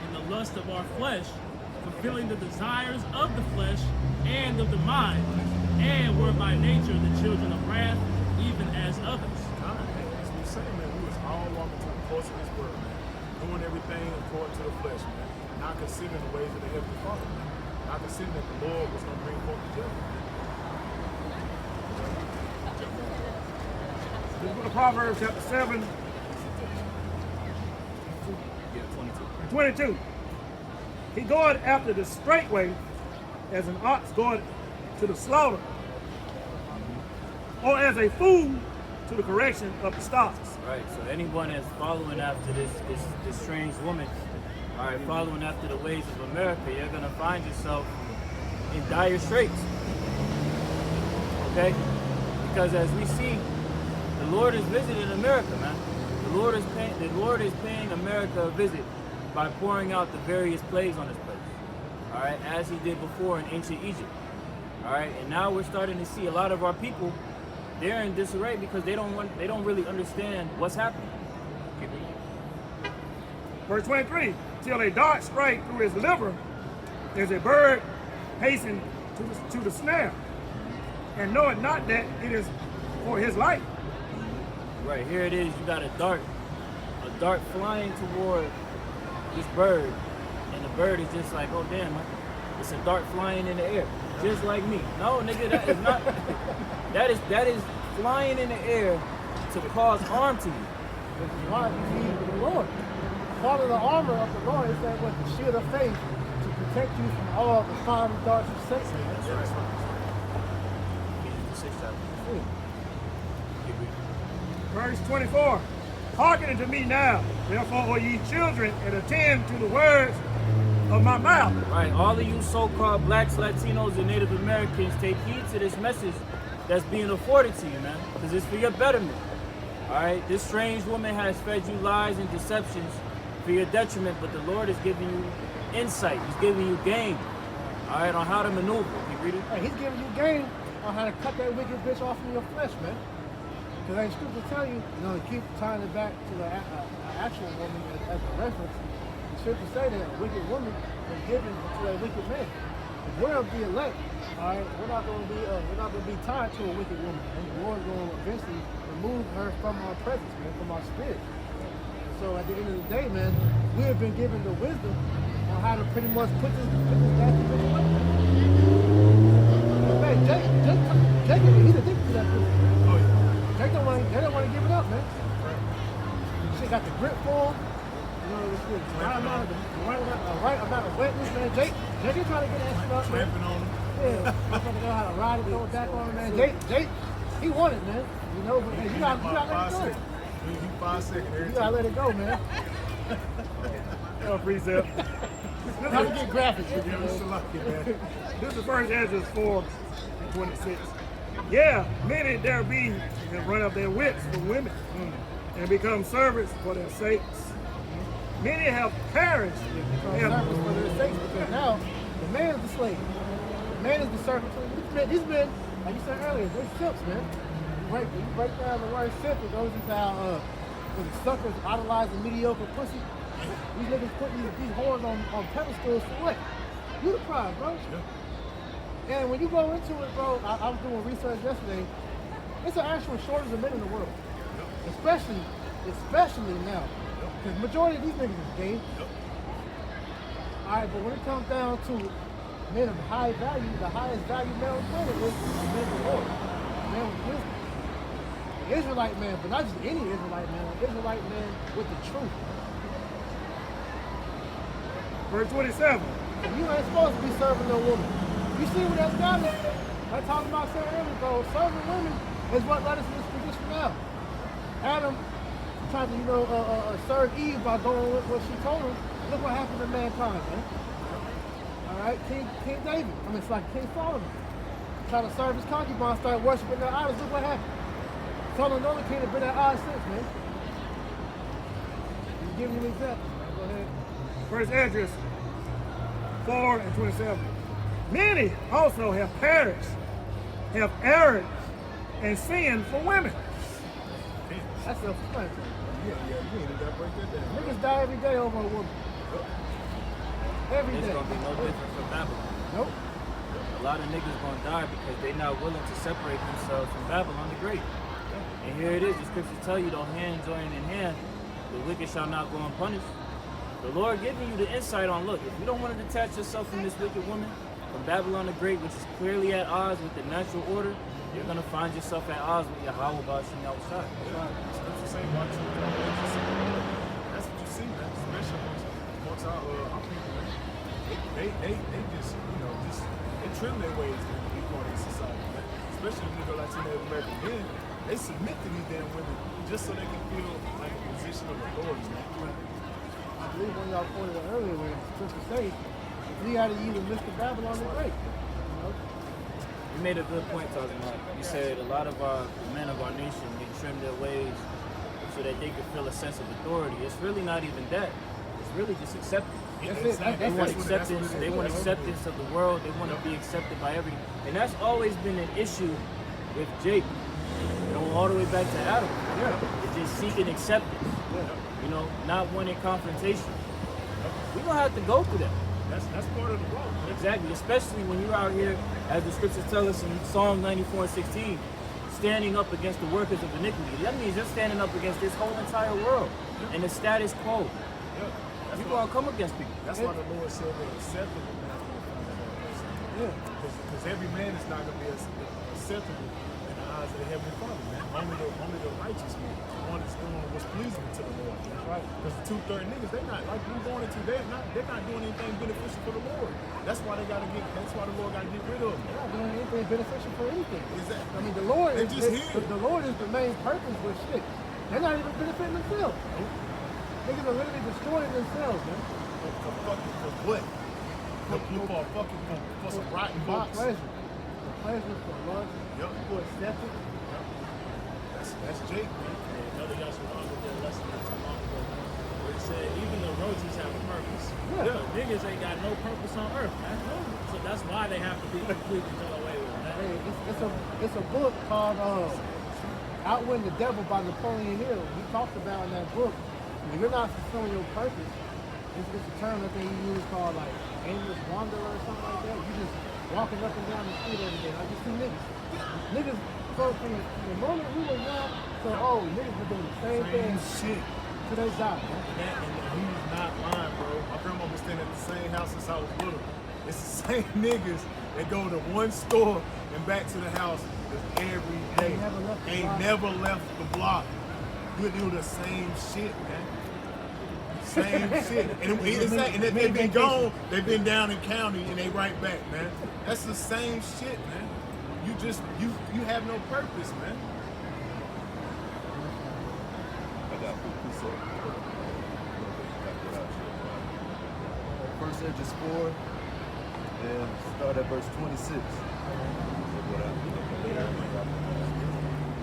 in the lust of our flesh, fulfilling the desires of the flesh and of the mind, and were by nature the children of wrath, even as lust of this world, man. Doing everything according to the flesh, man. Not considering the ways of the Heavenly Father, man. Not considering that the Lord was going to bring forth the judgment, man. This book of Proverbs, chapter 7, Yeah, 22. 22. He goeth after the straight way as an ox goeth to the slaughter, or as a fool to the correction of the stocks. Right, so anyone that's following after this strange woman, all right, following after the ways of America, you're gonna find yourself in dire straits. Okay? Because as we see, the Lord is visiting America, man. The Lord is paying America a visit by pouring out the various plagues on this place. All right, as he did before in ancient Egypt. All right, and now we're starting to see a lot of our people, they're in disarray because they don't really understand what's happening. Keep it. Verse 23, till a dart strike through his liver, as a bird hasten to the snare, and knoweth not that it is for his life. Right, here it is, you got a dart flying toward this bird, and the bird is just like, oh damn, it's a dart flying in the air, just like me. No, nigga, that is not, that is flying in the air to cause harm to you. Why? See, the Lord. Part of the armor of the Lord is that with the shield of faith to protect you from all the fiery darts of Satan. That's right. Ephesians 6 chapter. Keep reading. Verse 24, hearken unto me now, therefore, O ye children, and attend to the words of my mouth. Right, all of you so-called blacks, Latinos, and Native Americans, take heed to this message that's being afforded to you, man, because it's for your betterment. All right, this strange woman has fed you lies and deceptions for your detriment, but the Lord is giving you insight. He's giving you game, all right, on how to maneuver. Keep reading. Hey, he's giving you game on how to cut that wicked bitch off from your flesh, man. Because ain't scripture tell you, to keep tying it back to the actual woman as a reference. The scripture say that a wicked woman was given to a wicked man. If we're of the elect, all right, we're not going to be tied to a wicked woman. And the Lord's going to eventually remove her from our presence, man, from our spirit. So at the end of the day, man, we have been given the wisdom on how to pretty much put this nasty bitch away. Man, Jake, he's addicted to that pussy. Oh, yeah. They don't want to give it up, man. Shit got the grip for him. The right amount of wetness, man. Jake is trying to get that shit up, man. Clamping on him. Yeah, I'm trying to know how to ride it, throw it back on him, man. Jake, he won it, man. But hey, you gotta let it go. You 5 seconds every You gotta let it go, man. Precept. How to get graphics, Yeah, Mr. Lucky, man. This is 1 Ezra 4:26. Yeah, many there be that run up their wits for women and become servants for their sakes. Many have perished. Servants for their sakes, because now the man is the slave. The man is the servant. These men, like you said earlier, they're simps, man. You break down the word simp, it goes into how the suckers idolizing mediocre pussy. These niggas putting these whores on pedestals for what? You the prize, bro. Yeah. And when you go into it, bro, I was doing research yesterday. It's an actual shortage of men in the world. Especially now. Because majority of these niggas is gay. Alright, but when it comes down to men of high value, the highest value male on the planet is a man of the Lord. A man with wisdom. An Israelite man, but not just any Israelite man, an Israelite man with the truth. Verse 27. You ain't supposed to be serving no woman. You see what that's got us? I talked about saying earlier, bro. Serving women is what led us to this position now. Adam tried to, serve Eve by going with what she told him. Look what happened to mankind, man. All right, King David. It's like King Solomon. Trying to serve his concubine, start worshiping their idols. Look what happened. Told another king to been at odds since, man. I'm giving you an example. Go ahead. 1 Ezra 4:27. Many also have perished, have erred, and sinned for women. That's self-explanatory. Yeah, you ain't even got to break that down. Niggas die every day over a woman. Every It's day. gonna be no different from Babylon. Nope. A lot of niggas gonna die because they're not willing to separate themselves from Babylon the Great. And here it is, the scriptures tell you, though hand joined in hand, the wicked shall not go unpunished. The Lord giving you the insight on, look, if you don't want to detach yourself from this wicked woman, from Babylon the Great, which is clearly at odds with the natural order, you're going to find yourself at odds with Yahweh Bashim outside. Scripture say, watch your That's what you see, man. Especially amongst our people, man. They just, they trim their ways to be part of the society, man. Especially when you go like to Native American men, they submit to these damn women just so they can feel like a position of authority, man. I believe when y'all pointed out earlier, when Scripture say, we had to either Mr. Babylon the Great. You made a good point, talking about. You said a lot of our men of our nation, they trim their ways so that they could feel a sense of authority. It's really not even that. It's really just acceptance. They want acceptance. They want acceptance of the world. They want to be accepted by everything. And that's always been an issue with Jacob. All the way back to Adam. It's just seeking acceptance. Not wanting confrontation. We're going to have to go through that. That's part of the walk. Exactly, especially when you're out here, as the scriptures tell us in Psalm 94:16, standing up against the workers of iniquity. That means you're standing up against this whole entire world and the status quo. You're going to come against people. That's why the Lord said they're acceptable. Because every man is not going to be acceptable in the eyes of the Heavenly Father, man. Only the righteous man, the one that's doing what's pleasing to the Lord. Right. Because the 2/3 niggas, they're not like we going into. They're not doing anything beneficial for the Lord. That's why they gotta get. That's why the Lord gotta get rid of them. They're not doing anything beneficial for anything. Exactly. I mean, the Lord They're is just here. the Lord is the main purpose, but shit, they're not even benefiting themselves. Niggas are literally destroying themselves, man. For what? For some rotten box. Pleasure. For pleasure, for lust, for acceptance. That's Jake, man. Another Yahshua with their lesson not too long ago, where he said even the roaches have a purpose. Niggas ain't got no purpose on earth, man. So that's why they have to be completely done away with, man. Hey, it's a book called Outwitting the Devil by Napoleon Hill. He talks about in that book, when you're not fulfilling your purpose, it's a term that they use called like aimless wanderer or something like that. You just walking up and down the street every day. Like you see niggas. So from the moment we were young to old, niggas were doing the same thing shit to their job, man. And he's not lying, bro. My grandma was staying at the same house since I was little. It's the same niggas that go to one store and back to the house every day. Ain't never left the block. You do the same shit, man. Same shit. And they've been gone, they've been down in county and they right back, man. That's the same shit, man. You have no purpose, man. I got a First Edges 4 and start at verse 26.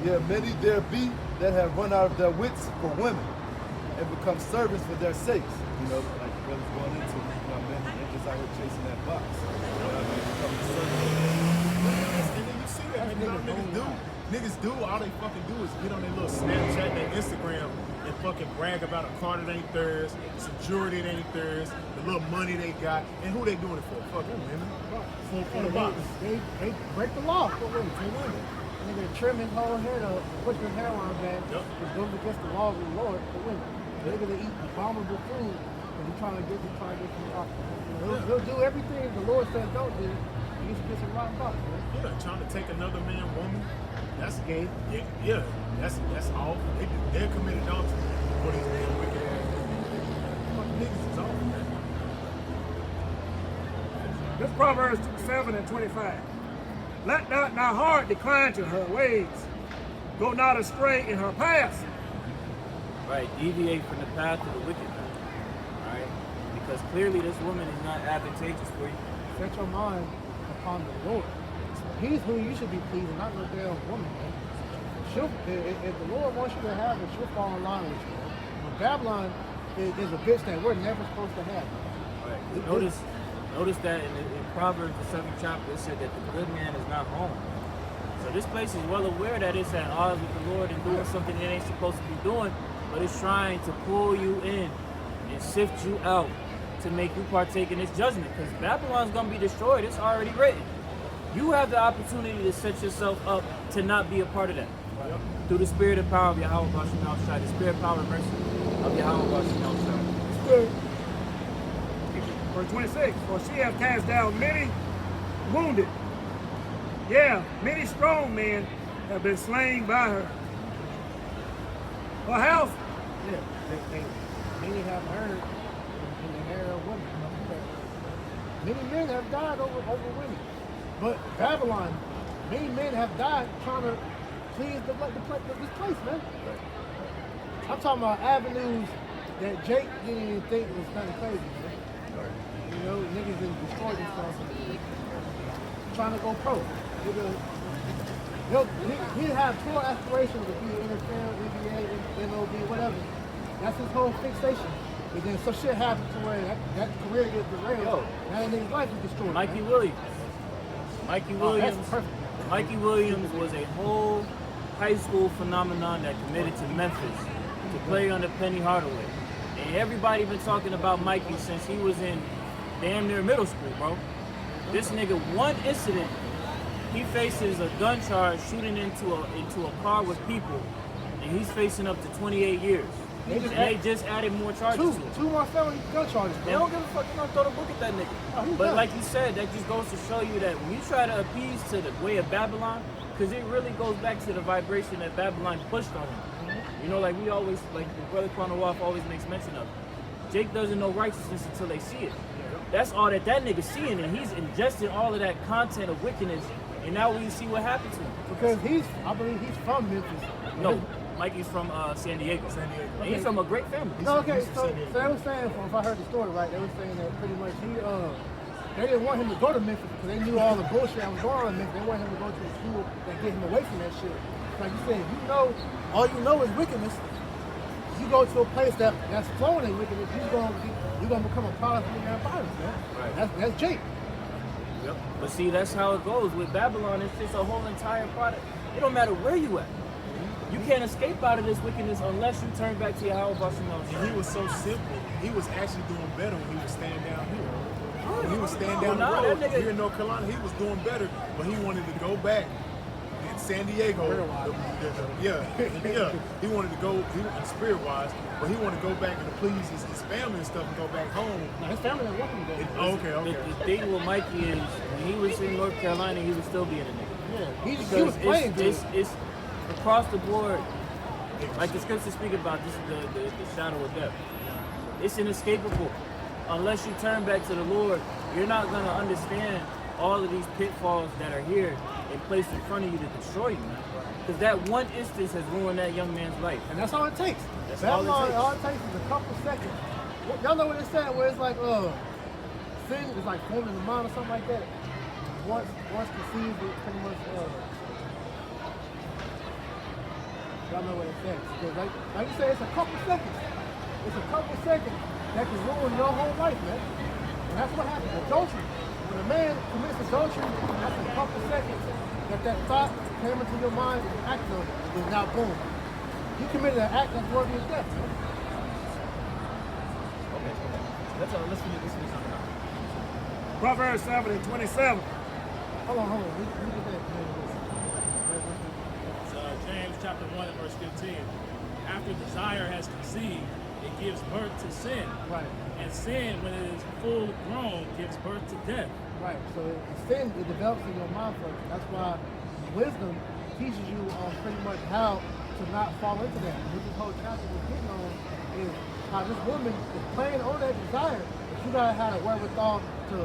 Yeah, many there be that have run out of their wits for women and become servants for their sakes. Like brothers going into, men, they're just out here chasing that box. Becoming servants. And then you see that, niggas do, all they fucking do is get on their little Snapchat, their Instagram, and fucking brag about a car that ain't theirs, some jewelry that ain't theirs, the little money they got, and who they doing it for? Fucking women. For the box. They break the law for women, for women. Nigga trim his whole head up, put his hair on his back, which goes against the laws of the Lord for women. Nigga to eat abominable food, and he's trying to get some off. He'll do everything the Lord says don't do. He just get some rotten box, man. Yeah, trying to take another man, woman. That's gay. Yeah, that's all. They're committed adultery for these damn wicked ass. Fucking niggas is off, man. This Proverbs 7:25. Let not thy heart decline to her ways. Go not astray in her paths. Right, deviate from the path of the wicked man. Right? Because clearly this woman is not advantageous for you. Set your mind upon the Lord. He's who you should be pleasing, not no damn woman, man. If the Lord wants you to have her, she'll fall in line with you. But Babylon is a bitch that we're never supposed to have. Right. Notice that in Proverbs, the 7th chapter, it said that the good man is not home. So this place is well aware that it's at odds with the Lord and doing something it ain't supposed to be doing, but it's trying to pull you in and sift you out to make you partake in its judgment. Because Babylon's going to be destroyed. It's already written. You have the opportunity to set yourself up to not be a part of that. Through the spirit and power of Yahweh, the spirit, power, and mercy. of Yahweh Shalom. Verse 26, for she hath cast down many wounded. Yeah, many strong men have been slain by her. Her house, Yeah, many have heard in the hair of women. Many men have died over women. But Babylon, many men have died trying to please this place, man. I'm talking about avenues that Jake didn't even think was kind of crazy, man. You know, niggas didn't destroy themselves trying to go pro. He had pure aspirations to be an NFL, NBA, MLB, whatever. That's his whole fixation. But then some shit happened to where that career gets derailed. Yo. Now that nigga's life is destroyed. Mikey man. Williams. Mikey Williams. That's perfect. Mikey Williams was a whole high school phenomenon that committed to Memphis to play under Penny Hardaway. And everybody been talking about Mikey since he was in damn near middle school, bro. This nigga, one incident, he faces a gun charge shooting into a car with people, and he's facing up to 28 years. They just added more charges to him. Two more felony gun charges, bro. They don't give a fuck. They don't throw the book at that nigga. Oh, But like you said, that just goes to show you that when you try to appease to the way of Babylon, because it really goes back to the vibration that Babylon pushed on him. You know, like we always, like the brother Chronowolf always makes mention of. Jake doesn't know righteousness until they see it. That's all that nigga's seeing, and he's ingesting all of that content of wickedness. And now we see what happened to him. Because I believe he's from Memphis. No, Mikey's from San Diego. And he's from a great family. No, okay, so they were saying, if I heard the story right, they were saying that pretty much they didn't want him to go to Memphis because they knew all the bullshit that was going on in Memphis. They wanted him to go to a school that get him away from that shit. Like you said, all you know is wickedness. You go to a place that's flowing in wickedness, you're gonna become a product of your environment, man. Right. That's Jake. Yep. But see, that's how it goes. With Babylon, it's just a whole entire product. It don't matter where you at. You can't escape out of this wickedness unless you turn back to Yahweh Bashem. And he was so simple. He was actually doing better when he was staying down here. When he was staying down the road here in North Carolina, he was doing better, but he wanted to go back in San Diego. He wanted to go, spirit-wise, but he wanted to go back and to please his family and stuff and go back home. No, his family didn't want him to go. Okay. The thing with Mikey is, when he was in North Carolina, he was still being a nigga. Yeah, he was playing good. It's across the board, like the scriptures speak about, this is the shadow of death. It's inescapable. Unless you turn back to the Lord, you're not going to understand all of these pitfalls that are here and placed in front of you to destroy you. Because that one instance has ruined that young man's life. And that's all it takes. That's all all it takes is a couple seconds. Y'all know what it said, where it's like, sin is like formed in the mind or something like that. Once conceived, it pretty much, y'all know what it says. Because like you said, it's a couple seconds. It's a couple seconds that can ruin your whole life, man. And that's what happens. Adultery. When a man commits adultery, that's a couple seconds that thought came into your mind and you act on it. And now, boom. You committed an act that's worthy of death, man. Okay. Let's finish this. Proverbs 7:27. Hold on. We get that. James chapter 1 and verse 15. After desire has conceived, it gives birth to sin. Right. And sin, when it is full grown, gives birth to death. Right. So sin, it develops in your mind first. That's why wisdom teaches you pretty much how to not fall into that. What this whole chapter was getting on is how this woman is playing on that desire, but you gotta have the wherewithal to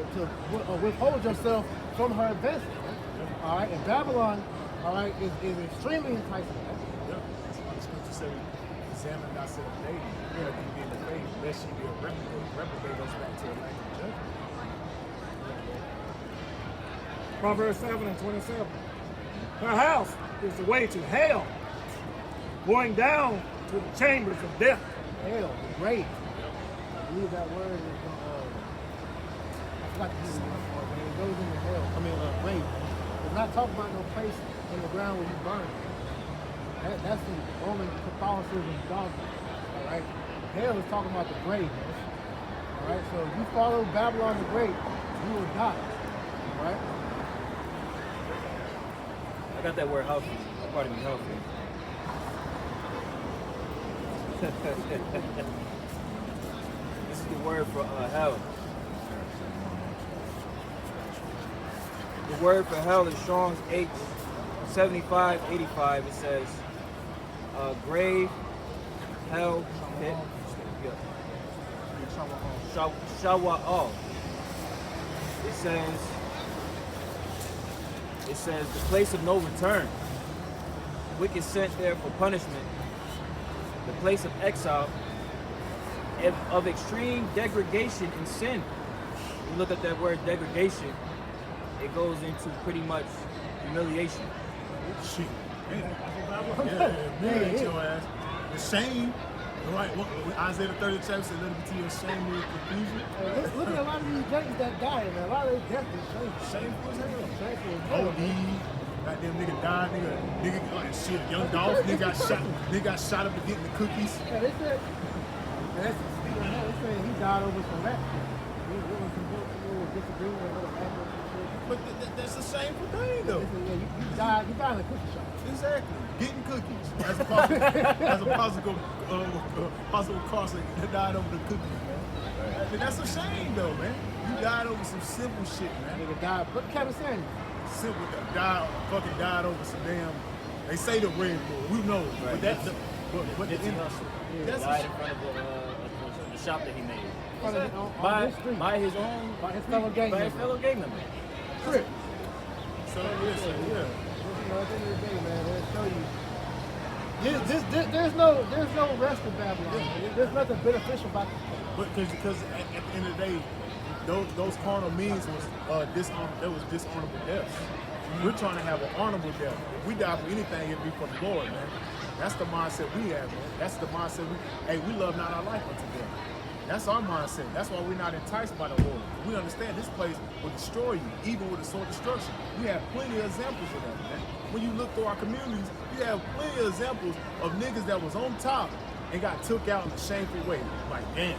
withhold yourself from her advancement. All right. And Babylon, all right, is extremely enticing. Yeah. That's why the scripture said, examine thyself daily. Yeah, you be in the faith, lest you be a reprobate goes back to a lack of judgment. Proverbs 7:27. Her house is the way to hell, going down to the chambers of death. Hell, the grave. I believe that word is I forgot to use it before, but it goes into hell. Grave. It's not talking about no place in the ground where you burn. That's the Roman Catholicism dogma. All right. Hell is talking about the grave, man. All right. So if you follow Babylon the Great, you will die. All right. I got that word healthy. Pardon me, healthy. This is the word for hell. The word for hell is Strong's H7585. It says grave, hell, pit. Shawa'al. It says the place of no return. Wicked sent there for punishment. The place of exile, of extreme degradation and sin. You look at that word degradation, it goes into pretty much humiliation. Shit. Yeah, humiliate your ass. The shame. Right, Isaiah the 30th chapter said, let it be to your shame and your confusion. Look at a lot of these Jay's that died, man. A lot of these deaths is shameful. Shameful as hell. Shameful as hell. OD, goddamn nigga died, nigga like shit, young Dolph, nigga got shot up to getting the cookies. Yeah, they said, and that's speaking of that, they saying he died over some rap. He was some little disagreement with little rappers and shit. But that's a shameful thing though. They said, yeah, you died in a cookie shop. Exactly. Getting cookies. As a possible cause that died over the cookies, man. I mean, that's a shame though, man. You died over some simple shit, man. Nigga died. But Kevin Sanders. Simple fucking died over some damn. They say the Red Bull. We know, Right. but that's the Nipsey Hussle that's died in front of the shop that he made. On his street. By his own, By his fellow gang by his member. fellow gang member. Crip. so yeah. You know, at the end of the day, man, they'll show you. There's no rest in Babylon. There's nothing beneficial about this. But because at the end of the day, those carnal means was dishonorable deaths. We're trying to have an honorable death. If we die for anything, it'd be for the Lord, man. That's the mindset we have, man. That's the mindset we love not our life unto death. That's our mindset. That's why we're not enticed by the Lord. We understand this place will destroy you, even with a sword destruction. We have plenty of examples of that, man. When you look through our communities, you have plenty of examples of niggas that was on top and got took out in a shameful way. Like, damn,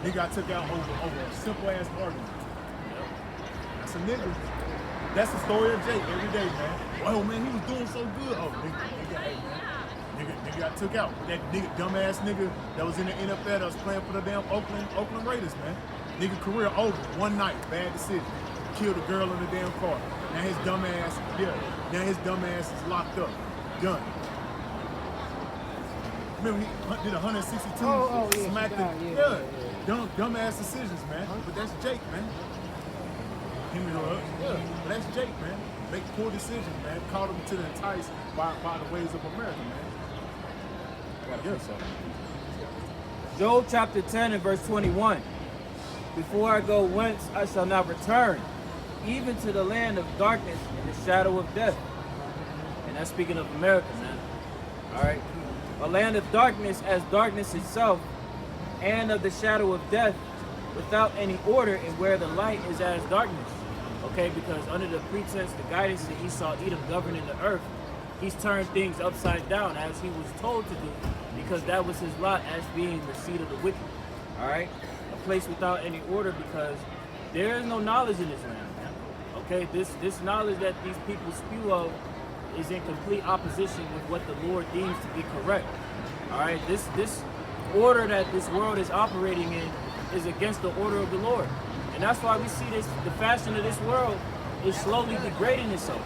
they got took out over a simple ass argument. That's a nigga. That's the story of Jake every day, man. Oh man, he was doing so good. Oh, nigga got took out. That nigga, dumbass nigga that was in the NFL that was playing for the damn Oakland Raiders, man. Nigga career over. One night, bad decision. Killed a girl in the damn car. Now his dumb ass is locked up. Done. Remember he did 162 smacked it. Dumbass decisions, man. But that's Jake, man. But that's Jake, man. Make poor decisions, man. Caught him to the entice by the ways of America, man. Job chapter 10 and verse 21. Before I go whence I shall not return, even to the land of darkness and the shadow of death. And that's speaking of America, man. All right. A land of darkness as darkness itself, and of the shadow of death, without any order, and where the light is as darkness. Okay, because under the pretense, the guidance that Esau Edom governing the earth, he's turned things upside down as he was told to do, because that was his lot as being the seed of the wicked. All right, a place without any order, because there is no knowledge in this land. Okay, this knowledge that these people spew of is in complete opposition with what the Lord deems to be correct. All right, this order that this world is operating in is against the order of the Lord. And that's why we see the fashion of this world is slowly degrading itself.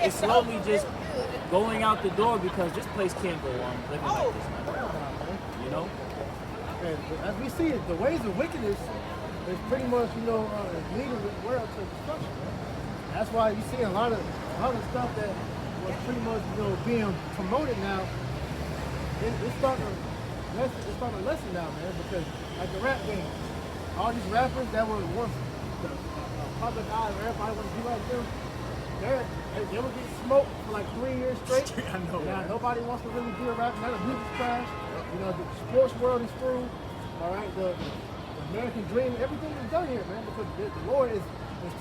It's slowly just going out the door, because this place can't go on living like this, man. You know? And as we see it, the ways of wickedness is pretty much, leading the world to destruction. Man. That's why you see a lot of stuff that was pretty much, being promoted now. It's starting to lessen now, man, because like the rap game. All these rappers that were once the public eye, everybody wanted to be like them, they were getting smoked for like 3 years straight. I know. Now nobody wants to really do a rap. Now the music's trash. The sports world is through. All right, the American dream, everything is done here, man, because the Lord is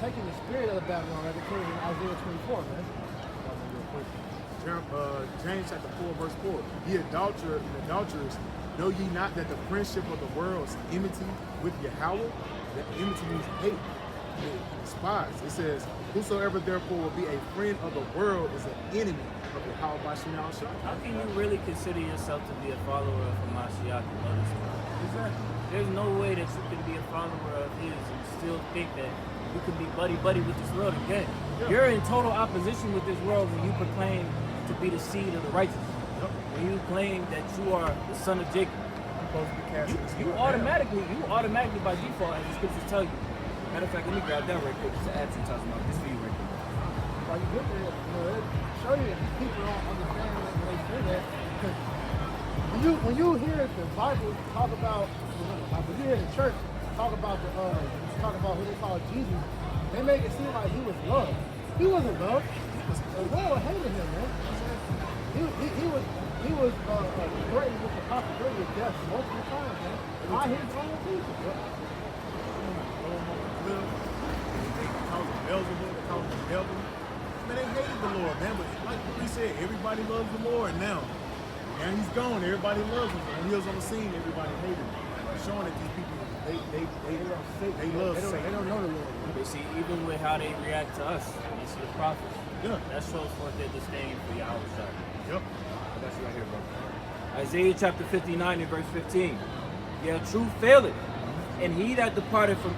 taking the spirit of the Babylon, like it came in Isaiah 24, man. James chapter 4, verse 4. Ye adulterer and adulterers, know ye not that the friendship of the world is enmity with Yahweh? That enmity means hate. despised. It says, whosoever therefore will be a friend of the world is an enemy of the How How can you really consider yourself to be a follower of Hamashiach and love this world? Exactly. There's no way that you can be a follower of his and still think that you can be buddy-buddy with this world again. Yeah. You're in total opposition with this world when you proclaim to be the seed of the righteous. Yep. When you claim that you are the son of Jacob. Supposed to be casting this You world automatically by default, as the scriptures tell you. Matter of fact, let me grab that right quick just to add to talking about this for you right quick. While you get there, it show you that these people don't understand when they say that. Because when you hear the Bible talk about, when you hear the church talk about who they call Jesus, they make it seem like he was loved. He wasn't loved. The world hated him, man. He was threatened with the possibility of death multiple times, man. By his own people. They call him Beelzebub, they call him the devil. Man, they hated the Lord, man. But like we said, everybody loves the Lord now. Now he's gone, everybody loves him. When he was on the scene, everybody hated him. Showing that these people, they love Satan. They don't know the Lord. But see, even with how they react to us, and to the prophets, Yeah. that shows forth their disdain for Yahweh. Yep. That's right here, bro. Isaiah chapter 59 and verse 15. Yeah, truth faileth, and he that departed from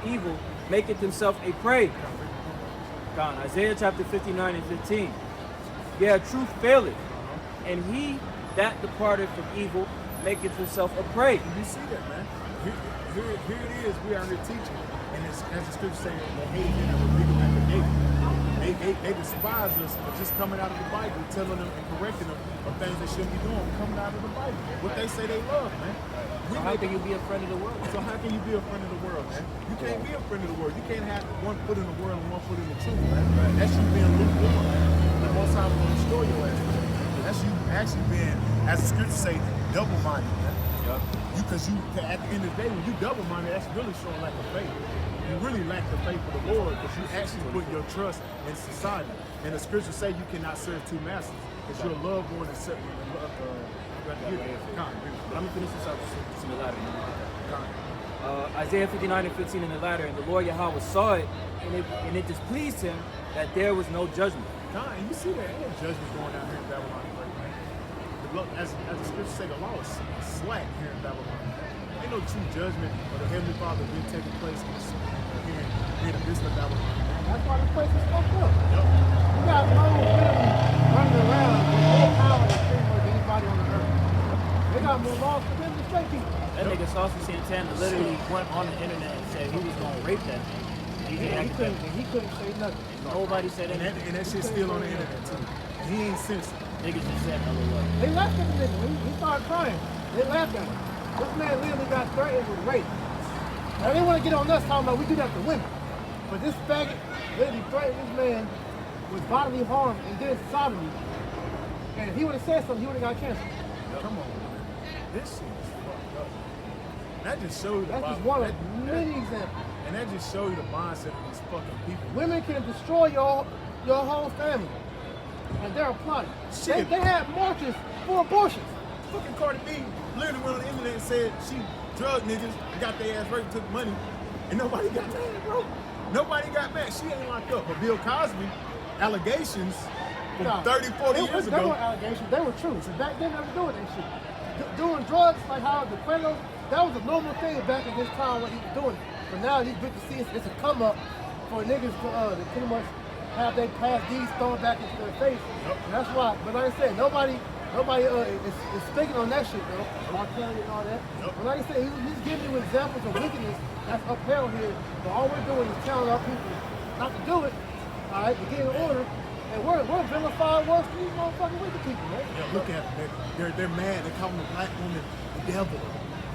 evil maketh himself a prey. Gone. Isaiah chapter 59 and 15. Yeah, truth faileth, and he that departed from evil maketh himself a prey. You see that, man? Here it is. We are here teaching, and it's, as the scripture saying, they hate him and were bigger at the gate. They despise us for just coming out of the Bible, telling them and correcting them of things they shouldn't be doing, coming out of the Bible. What they say they love, man. So how can you be a friend of the world? So how can you be a friend of the world, man? You can't be a friend of the world. You can't have one foot in the world and one foot in the truth, man. That's you being lukewarm, man. The most high will destroy your ass, man. That's you actually being, as the scriptures say, double-minded, man. Because at the end of the day, when you double-minded, that's really showing lack of faith. You really lack the faith of the Lord because you actually put your trust in society. And the scriptures say you cannot serve two masters because you'll love more than separate. But I'm going to finish this out in the latter. Isaiah 59 and 15 in the latter. And the Lord Yahweh saw it, and it displeased him that there was no judgment. And you see that ain't no judgment going down here in Babylon, man. As the scriptures say, the law is slack here in Babylon. Ain't no true judgment of the Heavenly Father been taking place here in the midst of Babylon. That's why this place is fucked up. You got no enemy running around with more power than pretty much anybody on the earth. They got more laws for them to straight people. That nigga Saucy Santana literally went on the internet and said he was gonna rape that thing. He couldn't say nothing. Nobody said anything. And that shit's still on the internet too. And he ain't censored. Niggas just said LOL. They laughed at the nigga. He started crying. They laughed at him. This man literally got threatened with rape. Now they want to get on us talking about we do that to women. But this faggot literally threatened this man with bodily harm and did sodomy. And if he would have said something, he would have got canceled. Come on, man. This shit is fucked up. That just shows you That's just one of many examples. And that just shows you the mindset of these fucking people. Women can destroy your whole family. And they're plotting. Shit. They had marches for abortions. Fucking Cardi B literally went on the internet and said she drugged niggas and got their ass raped, took money, and nobody got mad, bro. Nobody got mad. She ain't locked up. But Bill Cosby, allegations from 30, 40 years They ago. were allegations. They were true. So back then, they were doing that shit. Doing drugs, like how the Quelo, that was a normal thing back in his time when he was doing it. But now these bitches see it's a come up for niggas to pretty much have their past deeds thrown back into their face. And that's why. But like I said, nobody is speaking on that shit, though. R. Kelly and all that. But like I said, he's giving you examples of wickedness that's upheld here. But all we're doing is telling our people not to do it, all right, to get in order. And we're vilifying worse than these motherfucking wicked people, man. Yeah, look at them. They're mad. They're calling the black woman the devil.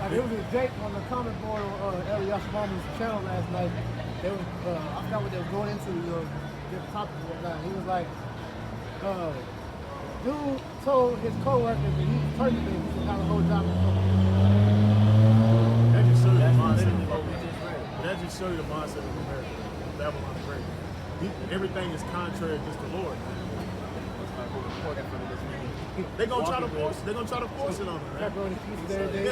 Like, there was a Jake on the comment board on Elias Mama's channel last night. They was, I forgot what they were going into, different topics and whatnot. He was like, dude told his co-workers that he was turning things to kind of whole job. That just shows you the mindset. Literally what we just read. That just shows you the mindset of America. Babylon the Great. Everything is contrary against the Lord. Let's not go report in front of this nigga. They gonna try to force it. They gonna try to force it on them, man. Pepperoni pieces every day.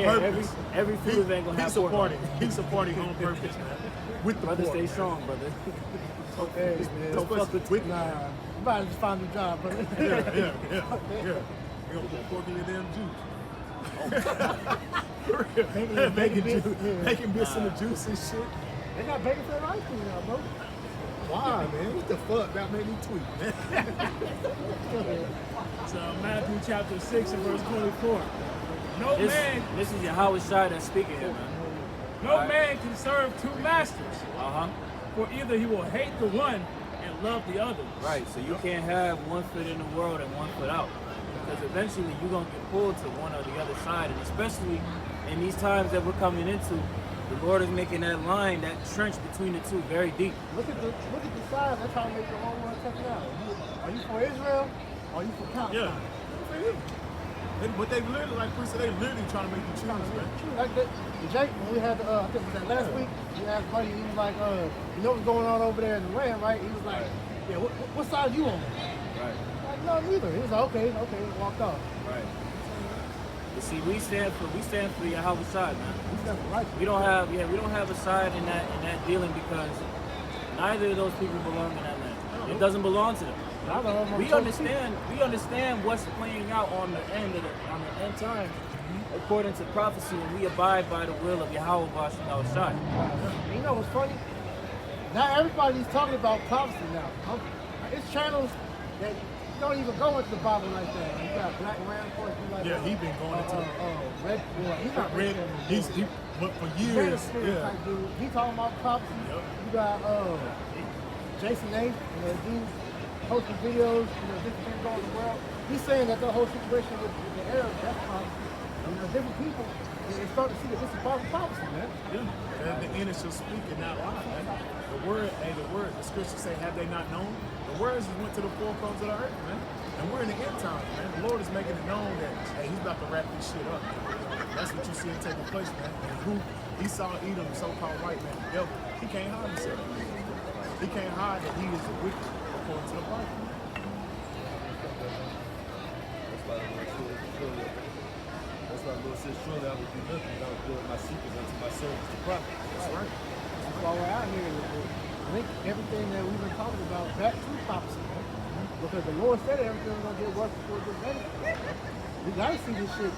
Yeah, on purpose. Every food ain't gonna have Pizza pork on party. it. Pizza party on purpose, man. With the Brother, pork. stay strong, brother. Okay, man. Don't fuck with Nah, you about to just find a job, brother. Yeah. You gonna put pork in your damn juice. Making juice, making bits in the juice and shit. They got bacon flavored ice cream now, bro. Why, man? What the fuck? That made me tweet, man. So Matthew chapter 6 and verse 24. No man, This is Yahweh Shai that's speaking here, man. no man can serve two masters, Uh-huh. for either he will hate the one and love the other. Right, so you can't have one foot in the world and one foot out. Because eventually you're going to get pulled to one or the other side. And especially in these times that we're coming into, the Lord is making that line, that trench between the two very deep. Look at the size. They're trying to make the whole world check it out. Are you for Israel? Or are you for Palestine? Yeah. But they literally, like Chris said, they literally trying to make you choose, man. Like the Jake, when we had the, I think it was that last week, we asked Buddy, he was like, you know what's going on over there in the land, right? He was like, yeah, what side you on? Right. Like, no, neither. He was like, okay, walked off. Right. But see, we stand for Yahweh Shai, man. He said, right. We don't have a side in that dealing because neither of those people belong in that land. It doesn't belong to them. We understand what's playing out on the end time, according to prophecy, and we abide by the will of Yahweh Bashem Shai. You know what's funny? Now everybody's talking about prophecy now. It's channels that don't even go into the Bible like that. You got Black Ram, of course. Yeah, he been going into Red. Well, he's not Red. He but for years. Yeah. Type dude. He talking about prophecy. Yep. You got Jason A. Dude posting videos. Different things going in the world. He's saying that the whole situation with the Arabs, that's prophecy. Different people, they start to see that this is Bible prophecy, man. Yeah. And the end is just speaking, not lying, man. The word, the scriptures say, have they not known? The words just went to the four corners of the earth, man. And we're in the end times, man. The Lord is making it known that, hey, he's about to wrap this shit up. That's what you see taking place, man. And who Esau, Edom, so-called white man, the devil, he can't hide himself. He can't hide that he is the wicked according to the Bible. That's why the Lord says, surely I will do nothing without doing my secrets unto my servants the prophet. That's right. That's why we're out here. I think everything that we've been talking about back to prophecy, man. Because the Lord said everything's going to get worse before it gets better. We got to see this shit.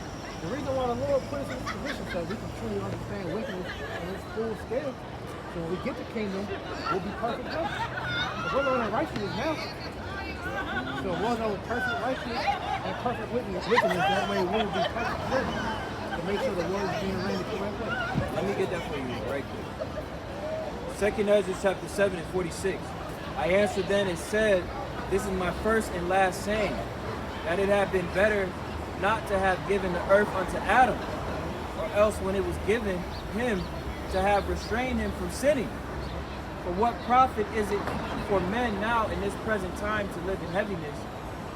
The reason why the Lord put us in this position so we can truly understand wickedness in its full scale. So when we get the kingdom, we'll be perfect justice. But we're learning righteousness now. So we'll know perfect righteousness and perfect wickedness. That way we will be perfect justice to make sure the Lord is being ran the correct way. Let me get that for you right quick. 2nd Ezra chapter 7 and 46. I answered then and said, this is my first and last saying, that it had been better not to have given the earth unto Adam, or else when it was given him to have restrained him from sinning. For what profit is it for men now in this present time to live in heaviness,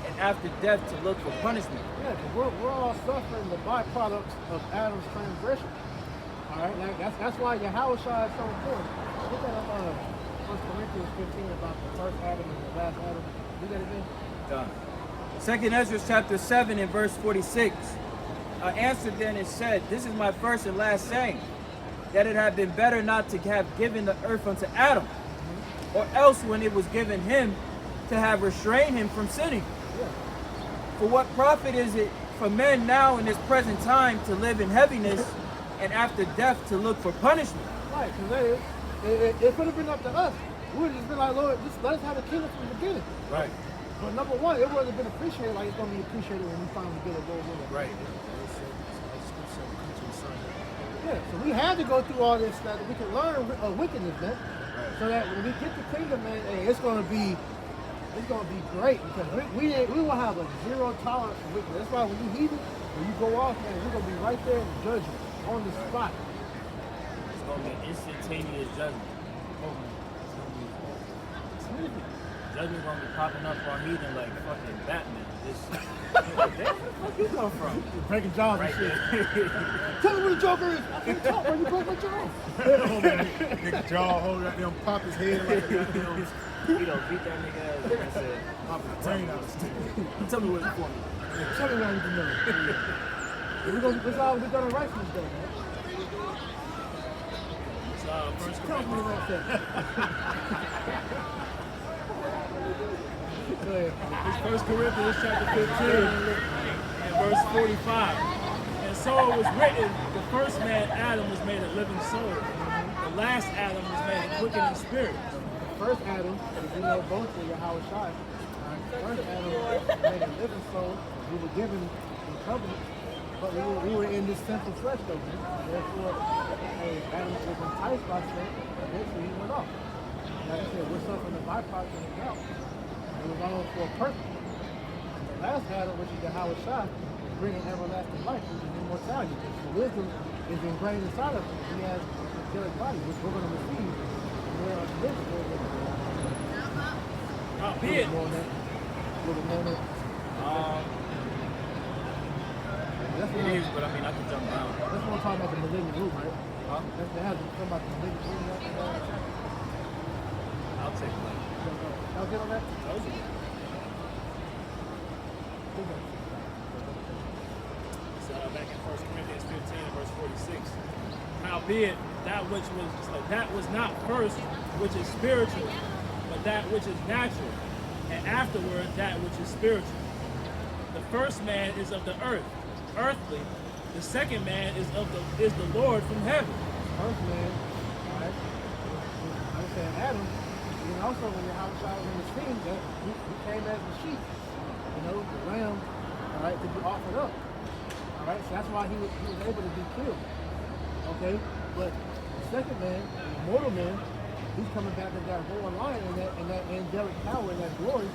and after death to look for punishment? Yeah, because we're all suffering the byproducts of Adam's transgression. All right, like that's why Yahweh Shai is so important. Look at 1 Corinthians 15 about the first Adam and the last Adam. Look at it again. Done. 2nd Ezra chapter 7 and verse 46. I answered then and said, this is my first and last saying, that it had been better not to have given the earth unto Adam, or else when it was given him to have restrained him from sinning. Yeah. For what profit is it for men now in this present time to live in heaviness, and after death to look for punishment? Right, because it could have been up to us. We would have just been like, Lord, just let us have a kingdom from the beginning. Right. But number one, it wouldn't have been appreciated like it's going to be appreciated when we finally get a Lord with it. Right. Yeah, so we had to go through all this stuff that we can learn wickedness, man. So that when we get the kingdom, man, hey, it's gonna be great because we will have a zero tolerance for wickedness. That's why when you heathen, when you go off, man, we're gonna be right there in judgment on the spot. It's going to be instantaneous judgment. Judgment going to be popping up on heathen like fucking Batman. Where the fuck you come from? Breaking jaws and shit. Tell me where the Joker is. I can't talk when you break my jaw. Nigga jaw hold up, them pop his head like a goddamn beat that nigga ass and said, Brain out of stick. tell me what's for me. Tell me what I need to know. We're gonna write this day, man. First Tell me Corinthians. what I said. Go ahead. It's 1 Corinthians chapter 15 and verse 45. And so it was written, the first man, Adam, was made a living soul. The last Adam was made a quickening spirit. First Adam, as you know, both of Yahweh Shai. First Adam made a living soul. We were given the covenant, but we were in this sinful flesh, though. Therefore, Adam was enticed by sin. Eventually, he went off. Like I said, we're suffering the byproduct of the doubt. It was all for a purpose. And the last Adam, which is Yahweh Shai, is bringing everlasting life, which is immortality. The wisdom is ingrained inside of him. He has a angelic body, which we're going to receive. We're on this. Be it. It is, but I mean, I can jump down. That's what I'm talking about, the malignant root, right? Huh? They have talking about the malignant root in that chapter. I'll take it. Y'all get on that? So back in 1 Corinthians 15 and verse 46. Howbeit, that was not first which is spiritual, but that which is natural, and afterward that which is spiritual. The first man is of the earth, earthly. The second man is the Lord from heaven. First man, right? I said Adam, and also when the house was in the scene, that he came as the sheep, the lamb, all right, to be offered up. All right, so that's why he was able to be killed. Okay, but the second man, the mortal man, he's coming back as that roaring lion in that angelic power and that glory.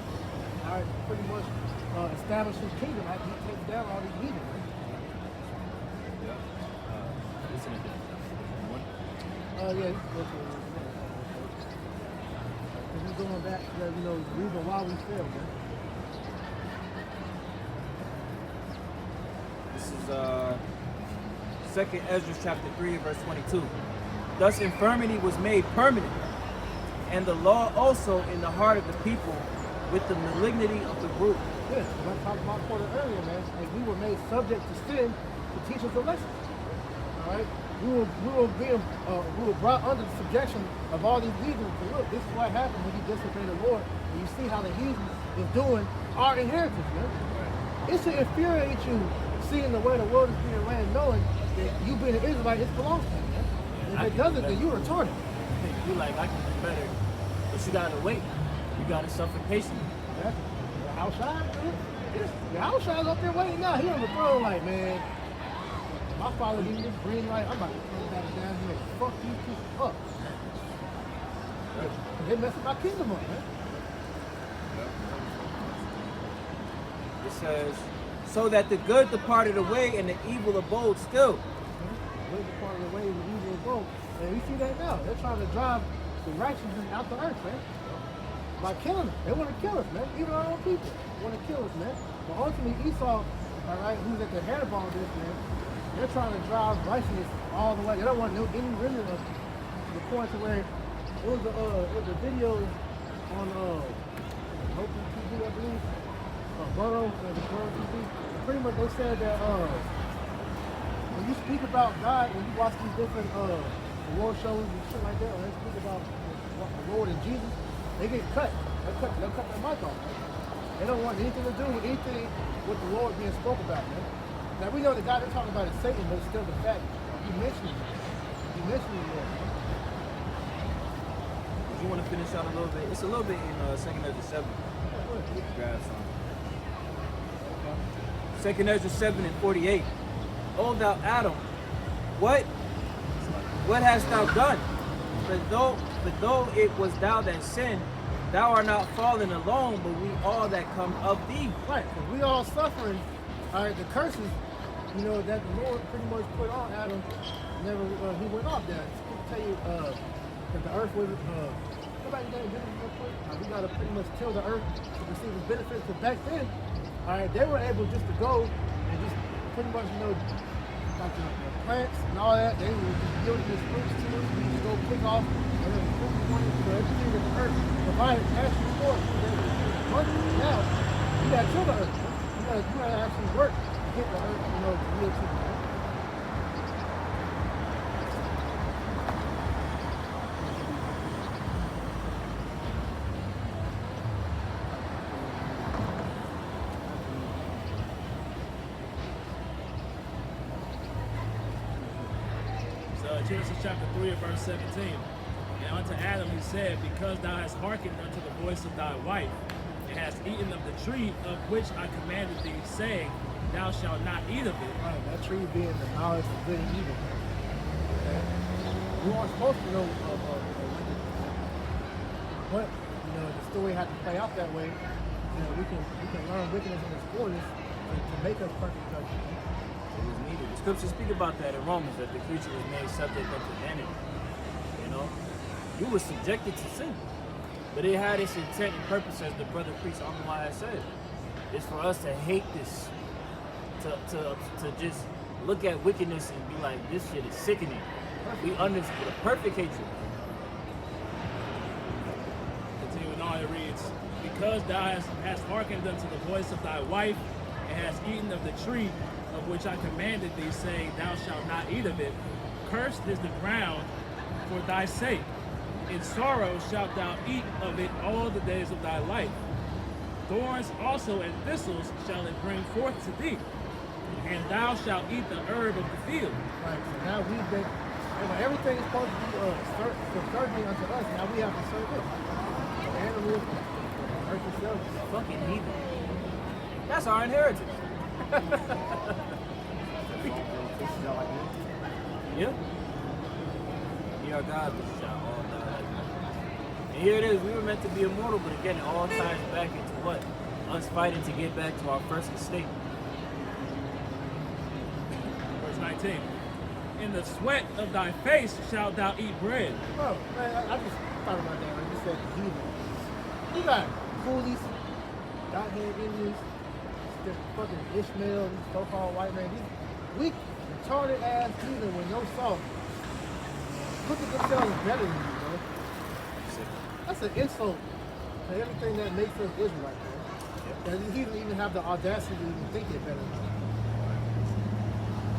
All right, pretty much establish his kingdom. Like he takes down all these heathen. Right? Yeah. He's going back to the reason why we failed, man. This is 2nd Ezra chapter 3 verse 22. Thus infirmity was made permanent, and the law also in the heart of the people with the malignity of the group. Yes, I talked about quarter earlier, man. Like we were made subject to sin to teach us a lesson. All right, we were brought under the subjection of all these heathens. So look, this is what happens when you disobey the Lord, and you see how the heathen is doing our inheritance, man. It should infuriate you seeing the way the world is being ran, knowing that you being an Israelite, it belongs to you, man. And if it doesn't, then you're retarded. You like, I can do better, but you gotta wait. You gotta suffer patiently. Yeah. The house shine, man. The house shine's up there waiting now. He on the throne like, man, my father gave me this green light. I'm about to come back down here and fuck these people up. They messing my kingdom up, man. It says, so that the good departed away and the evil abode still. Good part of the way the evil go. And we see that now. They're trying to drive the righteousness out the earth, man. By killing them. They want to kill us, man. Even our own people want to kill us, man. But ultimately, Esau, all right, who's at the head of all this, man, they're trying to drive righteousness all the way. They don't want any remnant of the point to where it was a video on Roku TV, I believe, Burrow, the Burrow TV. Pretty much they said that when you speak about God, when you watch these different award shows and shit like that, or they speak about the Lord and Jesus, they get cut. They'll cut their mic off. They don't want anything to do with anything with the Lord being spoke about, man. Now we know the God they're talking about is Satan, but it's still the fact he mentioned him. He mentioned the Lord, man. If you want to finish out a little bit, it's a little bit in 2nd Ezra 7. Grab some. 2nd Ezra 7 and 48. O thou Adam, what hast thou done? But though it was thou that sinned, thou art not fallen alone, but we all that come of thee. Right, because we all suffering, all right, the curses, that the Lord pretty much put on Adam. Never, he went off there. I tell you, that the earth was, somebody got real quick. We got to pretty much till the earth to receive the benefits. But back then, all right, they were able just to go and just pretty much, like the plants and all that, they were just yielding this fruits to us. We just go pick off and then So everything that the earth provided actually for now you gotta kill the earth. You gotta actually work to get the earth, to yield to you. Genesis chapter 3 and verse 17. And unto Adam he said, because thou hast hearkened unto the voice of thy wife, and hast eaten of the tree of which I commanded thee, saying, thou shalt not eat of it. Right, that tree being the knowledge of good and evil. We weren't supposed to know of but the story had to play out that way. We can learn wickedness in its fullness to make us perfect judgment. It was needed. The scriptures speak about that in Romans, that the creature was made subject unto vanity. You were subjected to sin. But it had its intent and purpose, as the brother priest Amalai said. It's for us to hate this. To just look at wickedness and be like, this shit is sickening. We understand the perfect hatred. Continuing on, it reads, because thou hast hearkened unto the voice of thy wife, and hast eaten of the tree of which I commanded thee, saying, thou shalt not eat of it, cursed is the ground for thy sake. In sorrow shalt thou eat of it all the days of thy life. Thorns also and thistles shall it bring forth to thee, and thou shalt eat the herb of the field. Right, so now we've been, everything is supposed to be subservient unto us, now we have to serve it. The animals, the earth itself. Fucking heathen. That's our inheritance. Yeah. We are God, we shall all die like that. And here it is, we were meant to be immortal, but again, it all ties back into what? Us fighting to get back to our first estate. Verse 19. In the sweat of thy face shalt thou eat bread. Oh, man, I just thought about that when you said the heathen. You got coolies, dot-head Indians, this fucking Ishmael, these so-called white men, these weak, retarded ass heathen with no soul. Look at themselves better than you, bro. That's an insult to everything that makes us Israelites, man. And he doesn't even have the audacity to even think it better than us.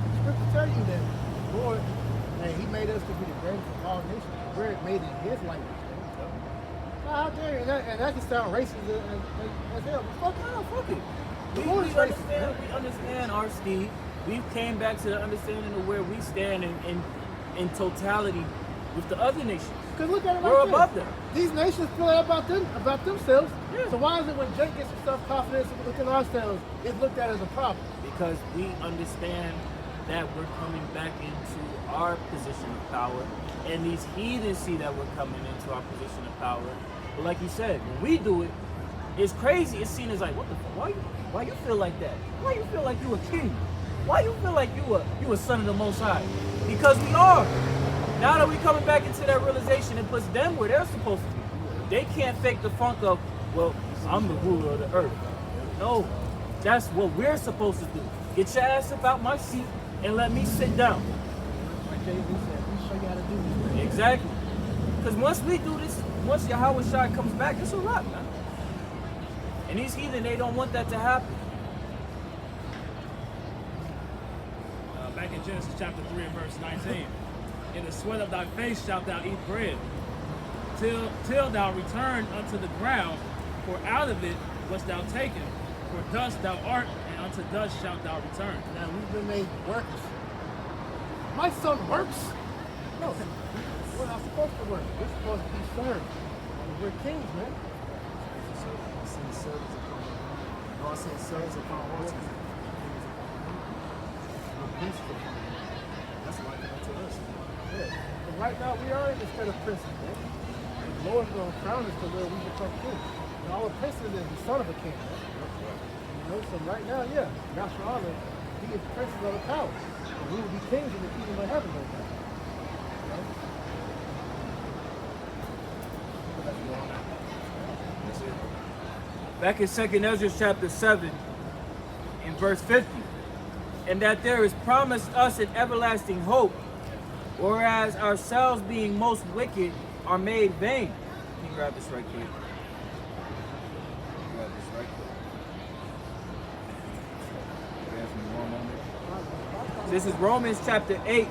The scripture tell you that Lord, he made us to be the greatest of all nations. We're made in his likeness. How dare you? And that can sound racist as hell. But fuck it. We understand our Steve. We came back to the understanding of where we stand in totality with the other nations. Because look at it We're like above this. them. These nations feel about themselves. Yeah. So why is it when Jake gets some self-confidence within ourselves, it's looked at as a problem? Because we understand that we're coming back into our position of power, and these heathens see that we're coming into our position of power. But like you said, when we do it, it's crazy. It's seen as like, what the fuck? Why you feel like that? Why you feel like you a king? Why you feel like you a son of the Most High? Because we are. Now that we coming back into that realization, it puts them where they're supposed to be. They can't fake the funk of, well, I'm the ruler of the earth. No, that's what we're supposed to do. Get your ass up out my seat and let me sit down. Like Jay-Z said, we show you how to do this. Exactly. Because once we do this, once Yahweh Shai comes back, it's a wrap, man. And these heathen, they don't want that to happen. Back in Genesis chapter 3 and verse 19. In the sweat of thy face shalt thou eat bread, till thou return unto the ground, for out of it wast thou taken. For dust thou art, and unto dust shalt thou return. Now we've been made workers. My son works. No, we're not supposed to work. We're supposed to be served. We're kings, man. God sent servants upon horses. That's like unto us. Yeah. But right now we are in the state of prison, man. And the Lord's going to crown us to where we become kings. And our prince is the son of a king, man. So right now, yeah, Yahshua, he is prince of the power. And we will be kings in the kingdom of heaven right now. Back in 2 Ezra chapter 7, in verse 50, and that there is promised us an everlasting hope, whereas ourselves being most wicked are made vain. Can you grab this right quick? Grab this right quick. Grab me one moment. This is Romans chapter 8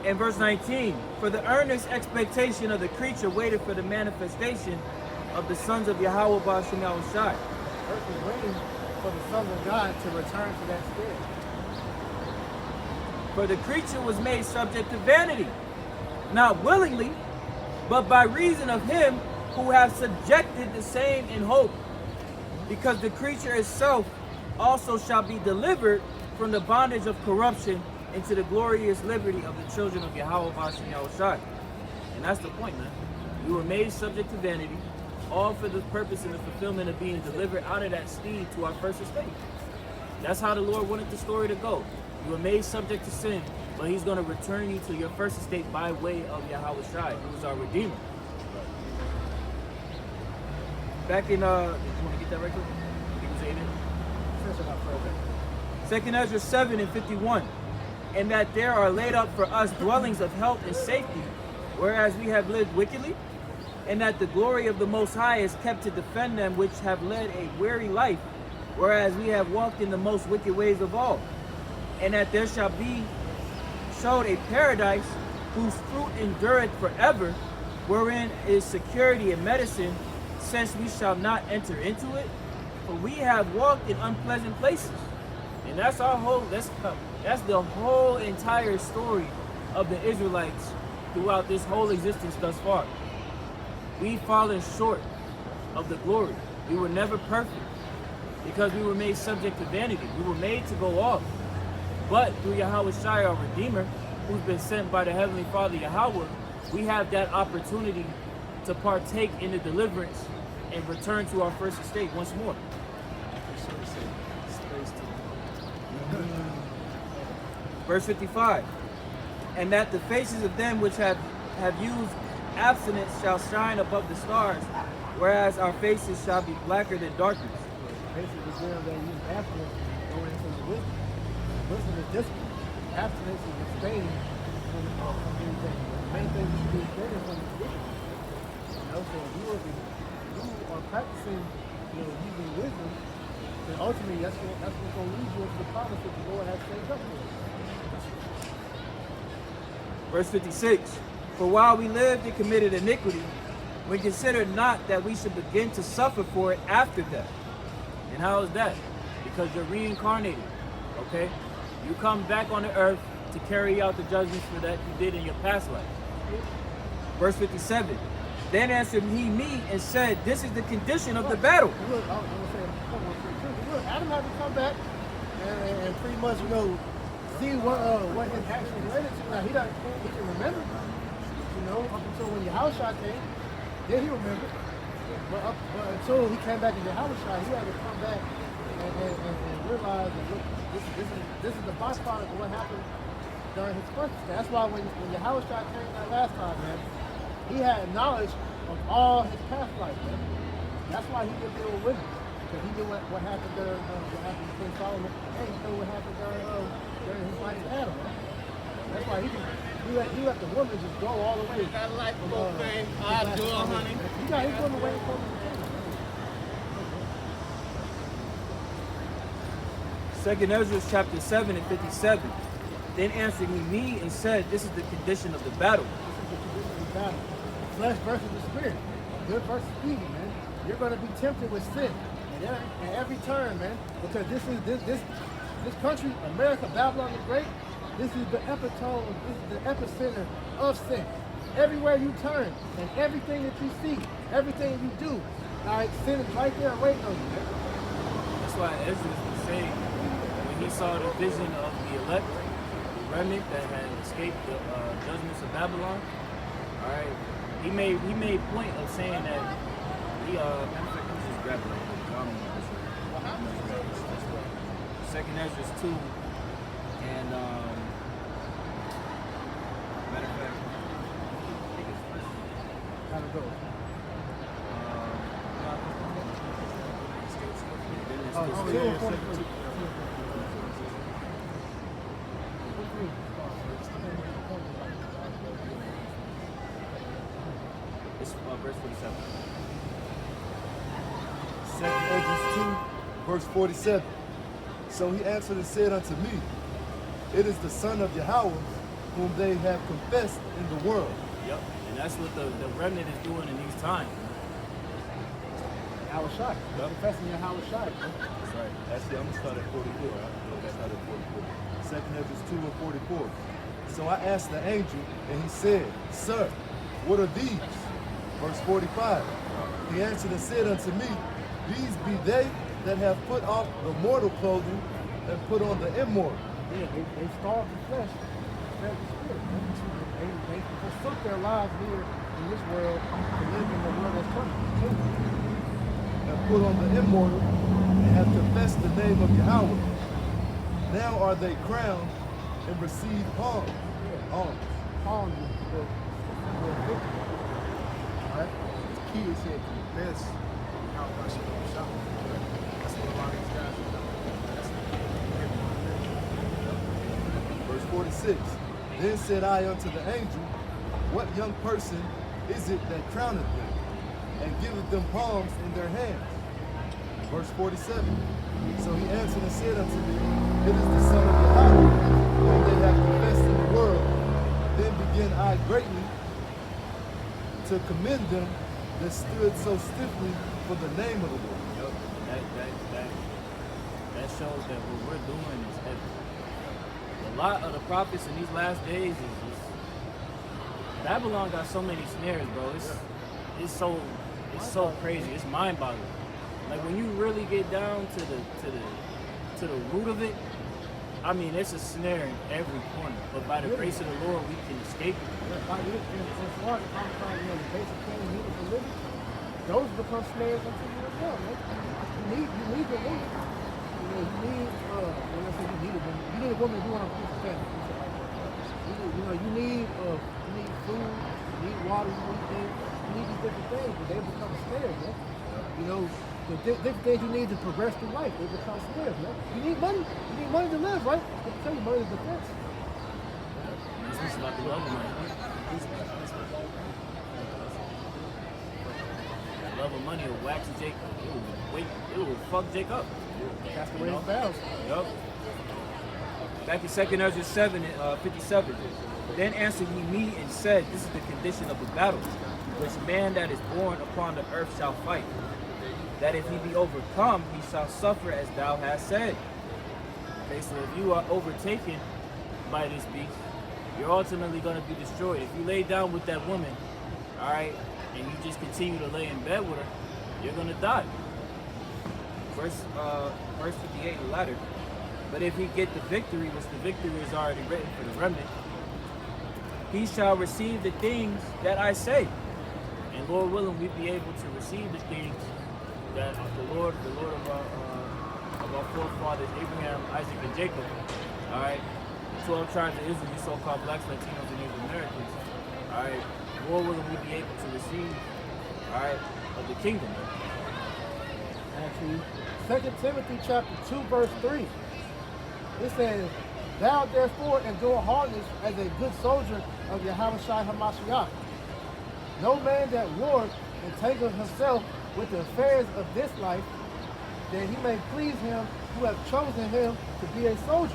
and verse 19. For the earnest expectation of the creature waited for the manifestation of the sons of Yahweh Ba'ashem Yahushai. Earth is waiting for the Son of God to return to that state. For the creature was made subject to vanity, not willingly, but by reason of him who hath subjected the same in hope. Because the creature itself also shall be delivered from the bondage of corruption into the glorious liberty of the children of Yahweh Ba'ashem Yahushai. And that's the point, man. We were made subject to vanity, all for the purpose and the fulfillment of being delivered out of that steed to our first estate. That's how the Lord wanted the story to go. You were made subject to sin, but he's going to return you to your first estate by way of Yahweh Shai, who is our Redeemer. Back in, you want to get that right quick? Second Ezra 7 and 51. And that there are laid up for us dwellings of health and safety, whereas we have lived wickedly, and that the glory of the Most High is kept to defend them which have led a weary life, whereas we have walked in the most wicked ways of all. And that there shall be showed a paradise whose fruit endureth forever, wherein is security and medicine, since we shall not enter into it, for we have walked in unpleasant places. And that's our whole, that's the whole entire story of the Israelites throughout this whole existence thus far. We've fallen short of the glory. We were never perfect because we were made subject to vanity. We were made to go off. But through Yahweh Shai, our Redeemer, who's been sent by the Heavenly Father Yahweh, we have that opportunity to partake in the deliverance and return to our first estate once more. Verse 55. And that the faces of them which have used abstinence shall shine above the stars, whereas our faces shall be blacker than darkness. Basically, them that use abstinence going into the wisdom. Wisdom is discipline. Abstinence is abstaining from anything. The main thing you should be abstaining from is wisdom. You know, so if you are practicing, using wisdom, then ultimately that's what's going to lead you into the promise that the Lord has saved up for you. Verse 56. For while we lived and committed iniquity, we considered not that we should begin to suffer for it after death. And how is that? Because you're reincarnated, okay? You come back on the earth to carry out the judgments for that you did in your past life. Verse 57. Then answered he me and said, this is the condition of the battle. Look, I'm going to say look, Adam had to come back and pretty much, see what his action related to. Now, he can remember, up until when Yahushua came, then he remembered. But until he came back to Yahushua, he had to come back and realize that, look, this is the byproduct of what happened during his first stay. That's why when Yahushua came that last time, man, he had knowledge of all his past life, man. That's why he could deal with it. Because he knew what happened during what happened to King Solomon, and he knew what happened during his life to Adam. That's why he let the woman just go all the way. Got a life to go, man. I'll do it, honey. He got his woman waiting for him. 2nd Ezra chapter 7 and 57. Then answered he me and said, this is the condition of the battle. This is the condition of the battle. Flesh versus the spirit. Good versus evil, man. You're going to be tempted with sin at every turn, man. Because this country, America, Babylon the Great, this is the epitome, this is the epicenter of sin. Everywhere you turn and everything that you see, everything you do, all right, sin is right there waiting on you, man. That's why Ezra was saying, when he saw the vision of the elect, the remnant that had escaped the judgments of Babylon, all right, he made point of saying that he, matter of fact, let me just grab it right quick. I don't know for sure. 2nd Ezra 2, and matter of fact, I think it's first. How to go? verse 47. 2 Edges 2, verse 47. So he answered and said unto me, it is the Son of Yahweh whom they have confessed in the world. Yep. And that's what the remnant is doing in these times. Yahweh Shai. Yep. Confessing Yahweh Shai. That's right. Actually, I'm going to start at 44. I'll start at 44. 2 Edges 2 and 44. So I asked the angel, and he said, Sir, what are these? Verse 45. He answered and said unto me, these be they that have put off the mortal clothing and put on the immortal. Yeah, they starved the flesh, fed the spirit. They forsook their lives here in this world to live in the world that's coming. And put on the immortal and have confessed the name of Yahweh. Now are they crowned and receive palms. Palms. Palms for victory. Right? The key is here, confess how much you don't shop. That's what a lot of these guys are doing. Verse 46. Then said I unto the angel, what young person is it that crowneth them, and giveth them palms in their hands? Verse 47. So he answered and said unto me, it is the Son of Yahweh, whom they have confessed in the world. Then began I greatly to commend them that stood so stiffly for the name of the Lord. Yep. That shows that what we're doing is heavy. A lot of the prophets in these last days is just Babylon got so many snares, bro. It's so crazy. It's mind-boggling. Like when you really get down to the root of it, I mean, it's a snare in every corner. But by the grace of the Lord, we can escape it. Like as far as I'm trying, the basic thing you need for living, those become snares unto you as well, man. You need the woman. You need when I say you need a woman, you need a woman who wants to be family. You need food, you need water, you need things, you need these different things, but they become snares, man. The different things you need to progress through life, they become snares, man. You need money. You need money to live, right? I can tell you money is defense. This is about the love of money. Love of money will wax Jacob. It will fuck Jacob. That's the way it fails. Yup. Back in 2 Ezra 7, 57. Then answered he me and said, this is the condition of the battle, which man that is born upon the earth shall fight. That if he be overcome, he shall suffer as thou hast said. Okay, so if you are overtaken by this beast, you're ultimately going to be destroyed. If you lay down with that woman, all right, and you just continue to lay in bed with her, you're going to die. Verse 58, the latter. But if he get the victory, which the victory is already written for the remnant, he shall receive the things that I say. And Lord willing, we be able to receive the things that the Lord of our forefathers, Abraham, Isaac, and Jacob, all right, 12 tribes of Israel, you so-called blacks, Latinos, and Native Americans, all right, Lord willing, we be able to receive, all right, of the kingdom. Actually, 2 Timothy chapter 2, verse 3. It says, thou therefore endure hardness as a good soldier of Yahweh Shai HaMashiach. No man that warreth entangle himself with the affairs of this life, that he may please him who have chosen him to be a soldier.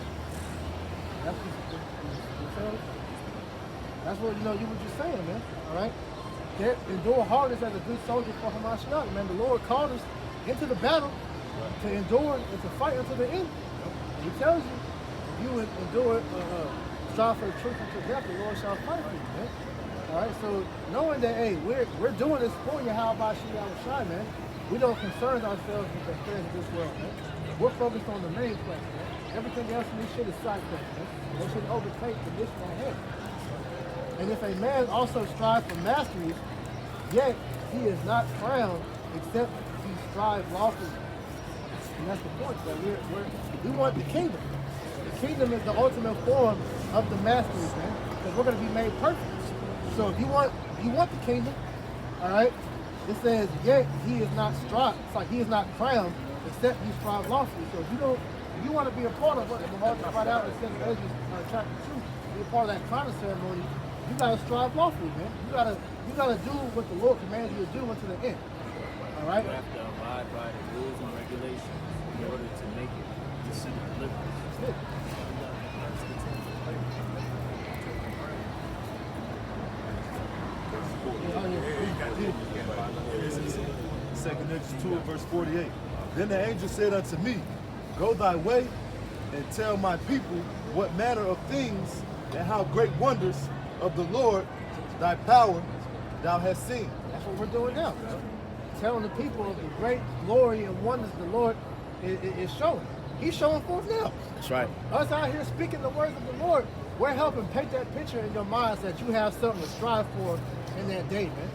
That's what you were just saying, man. All right? That endure hardness as a good soldier for Hamashiach. Man, the Lord called us into the battle to endure and to fight until the end. And he tells you, if you endure, strive for the truth until death, the Lord shall fight for you, man. All right, so knowing that, hey, we're doing this for you, how about Shai, man? We don't concern ourselves with the affairs of this world, man. We're focused on the main place, man. Everything else in this shit is side quest, man. They should overtake the mission at hand. And if a man also strive for mastery, yet he is not crowned except he strive lawfully. And that's the point, that we want the kingdom. The kingdom is the ultimate form of the mastery, man. Because we're going to be made perfect. So if you want the kingdom, all right, it says, yet he is not it's like he is not crowned, except you strive lawfully. So if you want to be a part of what the Lord brought out in 2 Ezra chapter 2, be a part of that crown ceremony, you gotta strive lawfully, man. You gotta do what the Lord commands you to do unto the end. All right. You have to abide by the rules and regulations in order to make it to see the deliverance. That's it. Second Exodus 2 and verse 48. Then the angel said unto me, Go thy way and tell my people what manner of things and how great wonders of the Lord thy power thou hast seen. That's what we're doing now, bro. Telling the people of the great glory and wonders the Lord is showing. He's showing forth now. That's right. Us out here speaking the words of the Lord, we're helping paint that picture in your minds that you have something to strive for in that day, man.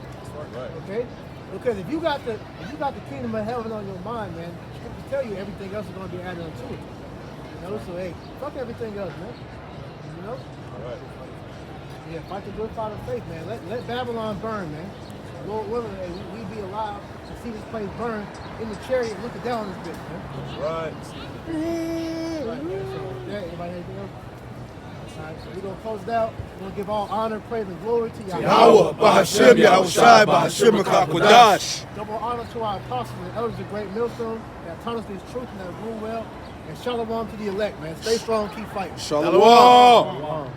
Right. Okay? Because if you got the kingdom of heaven on your mind, man, I can tell you everything else is going to be added unto it. You know, so hey, fuck everything else, man. You know? All right. Yeah, fight the good fight of faith, man. Let Babylon burn, man. Lord willing, hey, we be alive to see this place burn in the chariot looking down on this bitch, man. Right. Right, man. So, yeah, anybody have anything else? All right, so we're going to close it out. We're going to give all honor, praise, and glory to Yahweh. Yahweh, Bahashim, Yahushai, Bahashim, Makakwadash. Double honor to our apostles and elders of Great Millstone that taught us this truth and that rule well. And shalom to the elect, man. Stay strong, keep fighting. Shalom. Shalom.